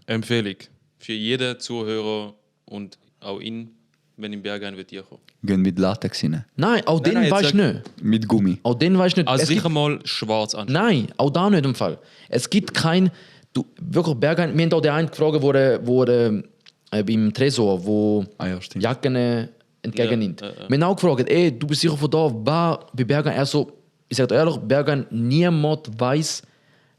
S1: Empfehlung für jeden Zuhörer und auch ihn, wenn im Berg ein wird ihr kommen.
S3: Gehen mit Latex rein.
S2: Nein, auch den
S1: jetzt
S2: weißt du
S1: sag-
S2: nicht.
S3: Mit Gummi.
S2: Auch den weißt du nicht.
S1: Also
S2: Es gibt-
S1: sicher mal schwarz anschauen.
S2: Nein, auch da nicht im Fall. Es gibt kein. Du, wirklich Berghain. Wir haben auch den einen gefragt, wo beim Tresor, wo
S3: Ja, stimmt.
S2: Jacken entgegennimmt.
S1: Ja, ja.
S2: Wir haben auch gefragt, ey, du bist sicher von da, war bei Berghain. Er so, ich sage ehrlich, Berghain, niemand weiß,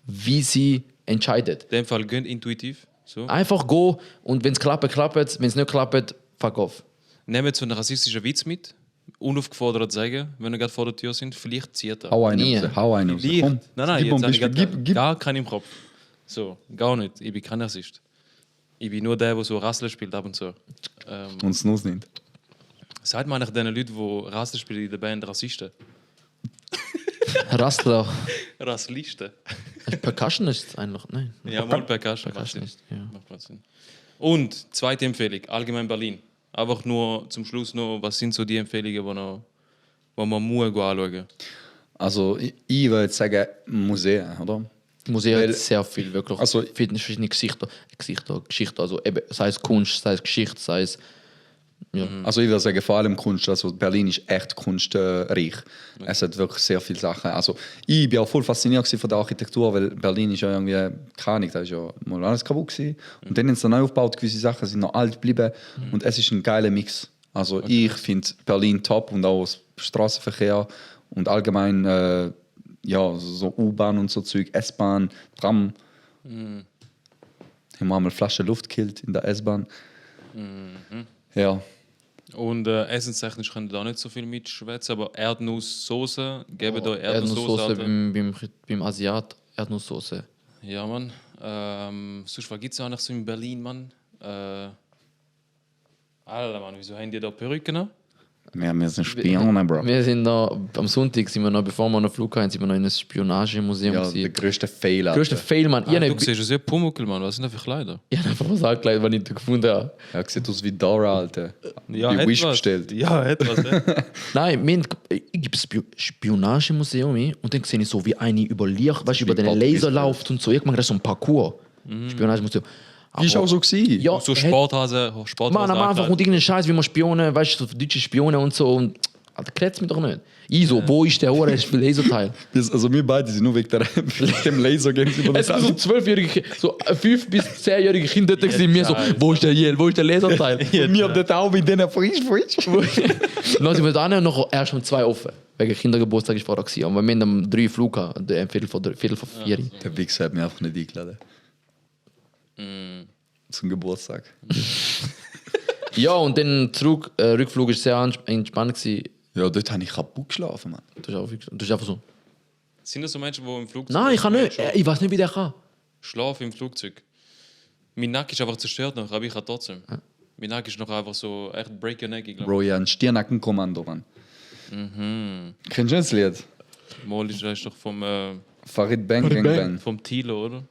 S2: wie sie entscheidet.
S1: In dem Fall gönnt intuitiv. So.
S2: Einfach go und wenn es klappt, klappt es. Wenn es nicht klappt, fuck off.
S1: Nehmt so einen rassistischen Witz mit, unaufgefordert sagen, wenn ihr gerade vor der Tür sind, vielleicht zieht er.
S3: Hau einen
S2: Nie.
S3: raus. Hau einen raus.
S1: Leicht.
S3: Komm,
S1: Nein,
S3: gib
S1: jetzt
S3: mir
S1: habe ich
S3: ein Beispiel.
S1: grad
S3: Gib.
S1: gar keinen im Kopf. So, gar nicht. Ich bin kein Rassist. Ich bin nur der, der so Rassler spielt ab und zu.
S3: Und Snus nicht.
S1: Sagt man eigentlich den Leuten, die Rassler spielen in der Band, Rassisten?
S2: Rastler.
S1: Rasslisten?
S2: Percussion ist es eigentlich. Nein.
S1: Ja, mal Percussion.
S2: Percussion ist, ja.
S1: Macht voll Sinn. Und zweite Empfehlung, allgemein Berlin. Einfach nur zum Schluss noch, was sind so die Empfehlungen, die man muss anschauen.
S3: Also ich würde jetzt sagen Museen, oder?
S2: Museum
S3: Weil-
S2: hat sehr viel, wirklich.
S3: Also-
S2: verschiedene Geschichten. Geschichten. Also eben, sei es Kunst, sei es Geschichte, sei es. Ja.
S3: Also ich würde sagen, vor allem Kunst. Also Berlin ist echt kunstreich. Es hat wirklich sehr viele Sachen. Also ich bin auch voll fasziniert von der Architektur, weil Berlin ist ja irgendwie, keine Ahnung, da ist ja mal alles kaputt gewesen. Und dann haben sie neu aufgebaut, gewisse Sachen sind noch alt geblieben. Und es ist ein geiler Mix. Also ich finde Berlin top und auch das Straßenverkehr und allgemein ja, so U-Bahn und so Zeug, S-Bahn, Tram. Haben wir einmal Flasche Luft gekillt in der S-Bahn. Ja.
S1: Und essenstechnisch können da nicht so viel mitschwätzen, aber Erdnusssoße, geben da Erdnusssoße.
S2: Erdnusssoße
S1: Alter.
S2: beim Asiat. Erdnusssoße.
S1: Ja, Mann. Sonst, was gibt es eigentlich so in Berlin, Mann? Alter, Mann, wieso haben die da Perücken noch?
S3: Wir sind Spione, Bro.
S2: Wir sind da, am Sonntag sind wir noch, bevor wir noch Flug hatten, sind wir noch in einem Spionagemuseum.
S3: Ja, der
S2: gewesen.
S3: größte Fehler.
S2: Größter Fail, Mann. Ich
S1: Du
S2: habe
S1: siehst ja sehr Pumuckl, Mann. Was sind das für Kleider?
S2: einfach was angekleidet, was ich da gefunden habe.
S3: Er sieht aus wie Dora, Alter.
S1: Ja,
S3: Wie Wish
S1: etwas.
S3: bestellt.
S1: Ja, etwas.
S2: Nein, ich gebe Spionagemuseum ein und dann sehe ich so, wie eine über Licht, weißt du, über
S3: wie
S2: den
S3: Pop
S2: Laser
S3: Quiz.
S2: läuft und so. Irgendwann das ist so ein Parcours. Spionagemuseum.
S3: Ist auch so gewesen.
S2: Ja,
S1: So
S2: hat-
S1: Sporthase, Sporthase.
S2: Mann, am Anfang
S1: angekleidet.
S2: kommt irgendein Scheiß, wie man Spione, weißt du, so deutsche Spione und so. Und, Alter, kretzt mich doch nicht. Ich so, wo ist der Laserteil?
S3: Also wir beide sind nur wegen dem Laser-Games über
S2: Es sind so 12-jährige, so 5- bis 10-jährige Kinder dort gewesen, mir so, wo ist der Jel, wo ist der Laserteil?
S3: Wir haben das auch mit denen frisch.
S2: Dann sind wir da noch erst um 2 offen. Wegen Kindergeburtstag ist vorher gewesen. Aber wir haben um 3 Flug gehabt, Viertel vor 4.
S3: Der Wichser hat mich einfach nicht eingeladen. Zum Geburtstag.
S2: Ja, und dann zurück, Rückflug war sehr entspannt gewesen.
S3: Ja, dort habe ich kaputt geschlafen, Mann.
S2: Du bist einfach so.
S1: Sind das so Menschen, die im Flugzeug.
S2: Nein, ich kann nicht. Ich weiß nicht, wie der kann.
S1: Schlafen im Flugzeug. Mein Nacken ist einfach zerstört noch, aber ich kann trotzdem. Mein Nacken ist noch einfach so echt break your neck, ich glaube.
S3: Bro, ich habe ein Stirnackenkommando, Mann. Kennst du das Lied?
S1: Mal ist das doch vom
S3: Farid Bang Gang Bang.
S1: Tilo, oder?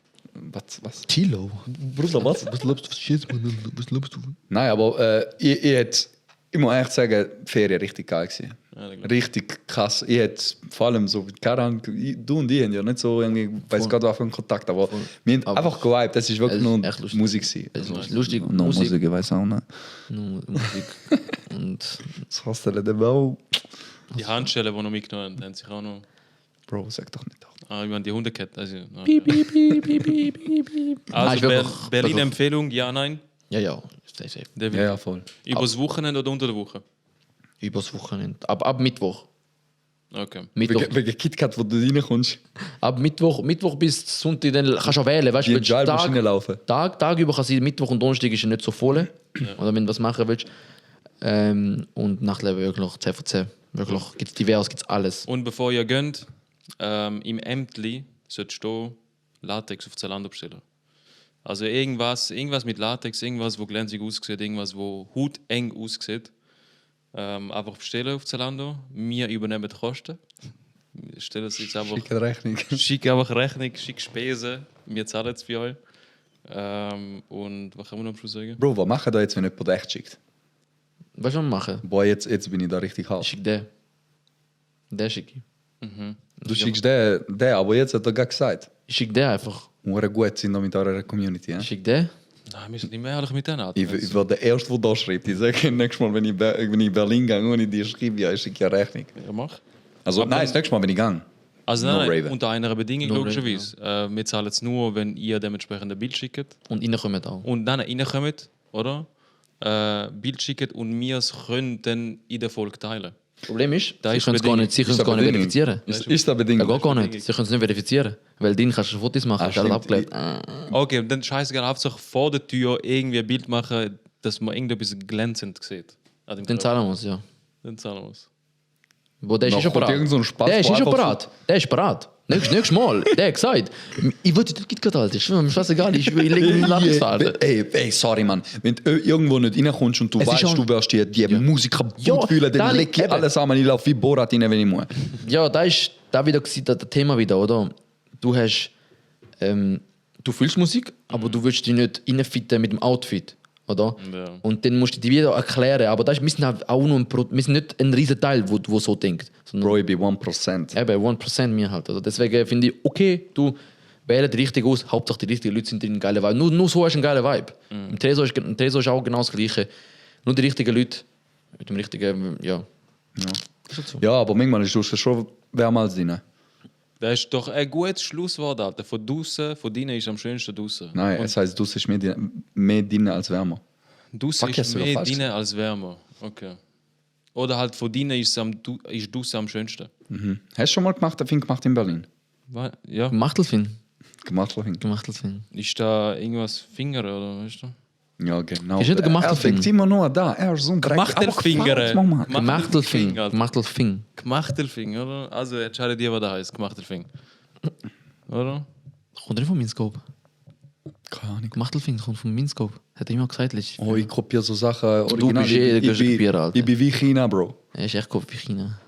S3: Was?
S2: Tilo.
S3: Bruder, was?
S2: Was glaubst du, was schießt man? Was glaubst du?
S3: Nein, aber ich muss echt sagen, die Ferien richtig geil gewesen.
S1: Ja, das glaub ich.
S3: Richtig krass. Ich hätte vor allem so, keine Ahnung, du und ich haben ja nicht so irgendwie, weiß Gott was für einen Kontakt, aber wir haben
S2: Aber
S3: einfach gewiped. Das ist wirklich
S2: es ist
S3: nur
S2: echt lustig.
S3: Musik gewesen.
S2: Es ist lustig.
S3: Noch Musik, ich weiß auch nicht.
S2: Nur Musik. Und
S3: Was hast du denn auch?
S1: Die Handschellen, die noch mitgenommen haben, haben sich auch noch.
S3: Bro, sag doch nicht.
S1: Ich meine, die Hundekette. Also,
S2: piep, piep, piep, piep, piep, piep, piep.
S1: also
S2: ich wirklich-
S1: Berlin-Empfehlung, ja, nein.
S2: Ja. Safe.
S1: David.
S3: Ja, voll.
S1: Übers Wochenende oder unter der Woche?
S2: Übers Wochenende. Ab Mittwoch.
S1: Okay.
S2: Mittwoch.
S3: Wegen KitKat, wo du reinkommst.
S2: Ab Mittwoch bis Sonntag, dann kannst du auch wählen. Weißt
S3: Die
S2: du,
S3: Agile-Maschine laufen.
S2: Tag über kann sein, Mittwoch und Donnerstag ist ja nicht so voll. Oder wenn du was machen willst. Und Nachtleben wirklich 10 von 10. Wirklich, gibt es divers, gibt es alles.
S1: Und bevor ihr gönnt, im Ämtli sollte stehen, Latex auf Zalando bestellen. Also irgendwas mit Latex, irgendwas, wo glänzig aussieht, irgendwas, wo hauteng aussieht. Einfach bestellen auf Zalando. Wir übernehmen die Kosten. Wir stellen es jetzt einfach.
S3: Schicke Rechnung.
S1: Schick einfach Rechnung, schick Spesen. Wir zahlen es für euch. Und was kann man noch am Schluss sagen?
S3: Bro, was machen da jetzt, wenn jemand echt schickt?
S2: Weißt du, was wir machen?
S3: Boah, jetzt bin ich da richtig
S2: Ich
S3: hart.
S2: schicke den. Den schicke ich.
S3: Du schickst den, aber jetzt hat er gerade gesagt.
S2: Ich schicke den einfach.
S3: Wir gut sind da mit eurer Community.
S2: Ich schicke den.
S1: Nein, wir sind nicht mehr ehrlich mit denen.
S3: Ich werde der Erste, der da schreibt. Ich sage, nächstes Mal, wenn ich in Berlin gehe und ich dir schreibe, ja, ich schicke ja Rechnung.
S1: Ja, mach.
S3: Also, nein, das nächste Mal, wenn ich gehe.
S1: Also
S3: No
S1: nein,
S3: Raven.
S1: unter einer Bedingung
S2: No
S1: logischerweise. Wir zahlen es nur, wenn ihr dementsprechend ein Bild schickt.
S2: Und reinkommen auch.
S1: Und dann reinkommt, oder? Bild schickt und wir es können dann in der Folge teilen.
S2: Problem ist,
S1: Da
S2: sie
S1: ist
S2: können es gar
S1: Bedingung.
S2: nicht, sie können es gar nicht verifizieren.
S3: Ist das bedingt?
S2: Ja, gar nicht. Sie können es nicht verifizieren. Weil den kannst du Fotos machen, ist alles
S3: stimmt.
S2: abgelehnt.
S1: Okay, und dann scheißegal, Hauptsache vor der Tür irgendwie ein Bild machen, dass man irgendetwas glänzend sieht. An dem
S2: Dann
S1: Körper.
S2: zahlen wir es, ja.
S1: Dann zahlen wir es.
S2: Bo, der ist
S3: Noch
S2: schon
S3: kommt
S2: parat.
S3: irgend so ein Spaß,
S2: Der ist
S3: wo
S2: schon
S3: einfach
S2: parat. Der ist parat. Nächstes Mal. Der hat gesagt, ich wollte das geht gerade, Alter. Ich schwöre, mir ist scheißegal. Ich lege mir den Lapis fahren.
S3: Ey, sorry, Mann. Wenn du irgendwo nicht reinkommst und du
S2: Es ist
S3: weißt,
S2: schon-
S3: du wirst die Musiker gut
S2: Ja,
S3: fühlen, dann
S2: Dani,
S3: leg ich
S2: eben.
S3: alles an, ich laufe wie Borat rein, wenn ich muss.
S2: Ja, da ist da wieder gewesen, das Thema wieder, oder? Du hast, du fühlst Musik, aber du willst dich nicht reinfitten mit dem Outfit, oder?
S1: Ja.
S2: Und dann musst du dir wieder erklären, aber das ist, wir sind halt auch nur wir sind nicht ein riesen Teil, wo so denkt. Sondern
S3: Bro, ich bin 1%.
S2: eben 1% mir halt. Also deswegen finde ich, okay, du wählst die richtig aus, Hauptsache die richtigen Leute sind in einem geilen Vibe. Nur so hast du einen geilen Vibe. Im Treso ist auch genau das Gleiche. Nur die richtigen Leute mit dem richtigen, ja. Ist halt so.
S3: Ja, aber manchmal ist es schon wärmer als drinnen.
S1: Das ist doch ein gutes Schlusswort, Alter. Von draußen, von drinnen ist am schönsten draußen.
S3: Nein,
S1: Und
S3: es heisst, du bist mehr drinnen als wärmer.
S1: draußen
S3: Fuck,
S1: ist
S3: hast du
S1: mehr
S3: falsch
S1: drinnen als wärmer. Okay. Oder halt von drinnen ist draußen am schönsten.
S3: Hast du schon mal gemacht, gemacht in Berlin?
S1: Ja.
S2: Machtelfin.
S3: Gemachtelfing.
S1: Ist da irgendwas Finger oder weißt du?
S3: Ja, genau.
S2: Ist nicht der Gemachtelfing.
S3: Er denkt immer nur da. Er ist so ein Dreck.
S1: Gemachtelfinger.
S3: Aber gefällt, Mann.
S2: Machtelfing.
S1: Alter.
S2: Machtelfing.
S1: Gemachtelfing, oder? Also entscheide dir, was da heißt. Gemachtelfing. Oder?
S2: Kommt nicht von Minscope.
S3: Keine Ahnung.
S2: Machtelfing kommt von Minscope. Hat er immer gesagt. letztes
S3: Oh, ich kopiere so Sachen
S2: Du
S3: original.
S2: bist eh der Kopierer, Alter.
S3: Ich bin wie China, Bro.
S2: Er ist echt Kopf wie China.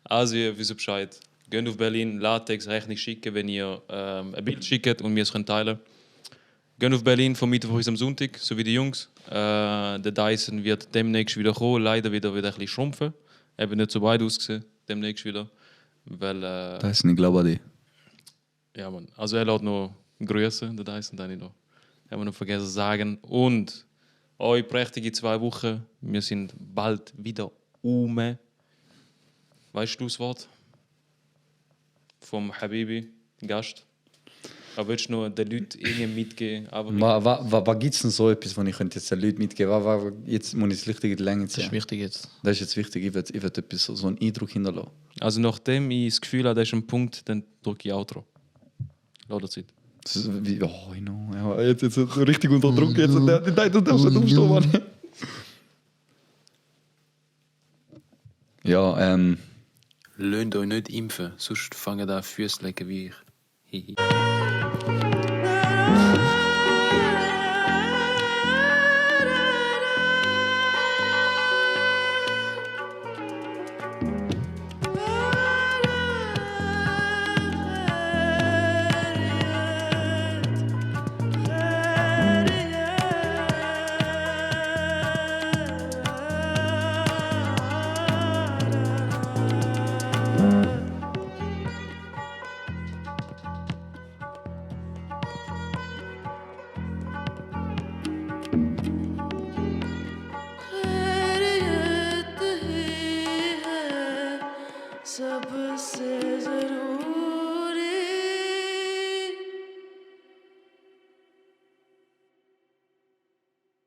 S1: Also, ihr wisst Bescheid. Geht auf Berlin, Latex, Rechnung schicken, wenn ihr ein Bild schickt und wir es können teilen. Geht auf Berlin vom Mittwoch bis am Sonntag, so wie die Jungs. Der Dyson wird demnächst wieder kommen, leider wieder ein bisschen schrumpfen. Eben nicht so weit ausgesehen, demnächst wieder. Weil,
S3: Das ist nicht, glaube ich.
S1: ja, Mann. Also, er lässt noch Grüße, der Dyson, dann noch. Haben wir noch vergessen zu sagen. Und euch prächtige 2 Wochen. Wir sind bald wieder Weißt du das Wort? Vom Habibi, Gast. Aber willst du nur den Leuten irgendwie mitgeben? Aber
S3: Was gibt es denn so etwas, was ich könnte jetzt den Leuten mitgeben könnte? Jetzt muss ich das richtig in die Länge
S2: Das ist
S3: ziehen.
S2: wichtig jetzt.
S3: Das ist jetzt wichtig. Ich will etwas, so einen Eindruck hinterlassen.
S1: also nachdem ich das Gefühl habe, das ist ein Punkt, dann drücke ich Outro. Lauter Zeit.
S3: Das ist wie, oh, ich know. Ja, jetzt so richtig unter Druck. Jetzt, du darfst nicht umstehen, Mann. Ja,
S1: Löhnt euch nicht impfen, sonst fangen da Füße lecken wie ich. Hihi.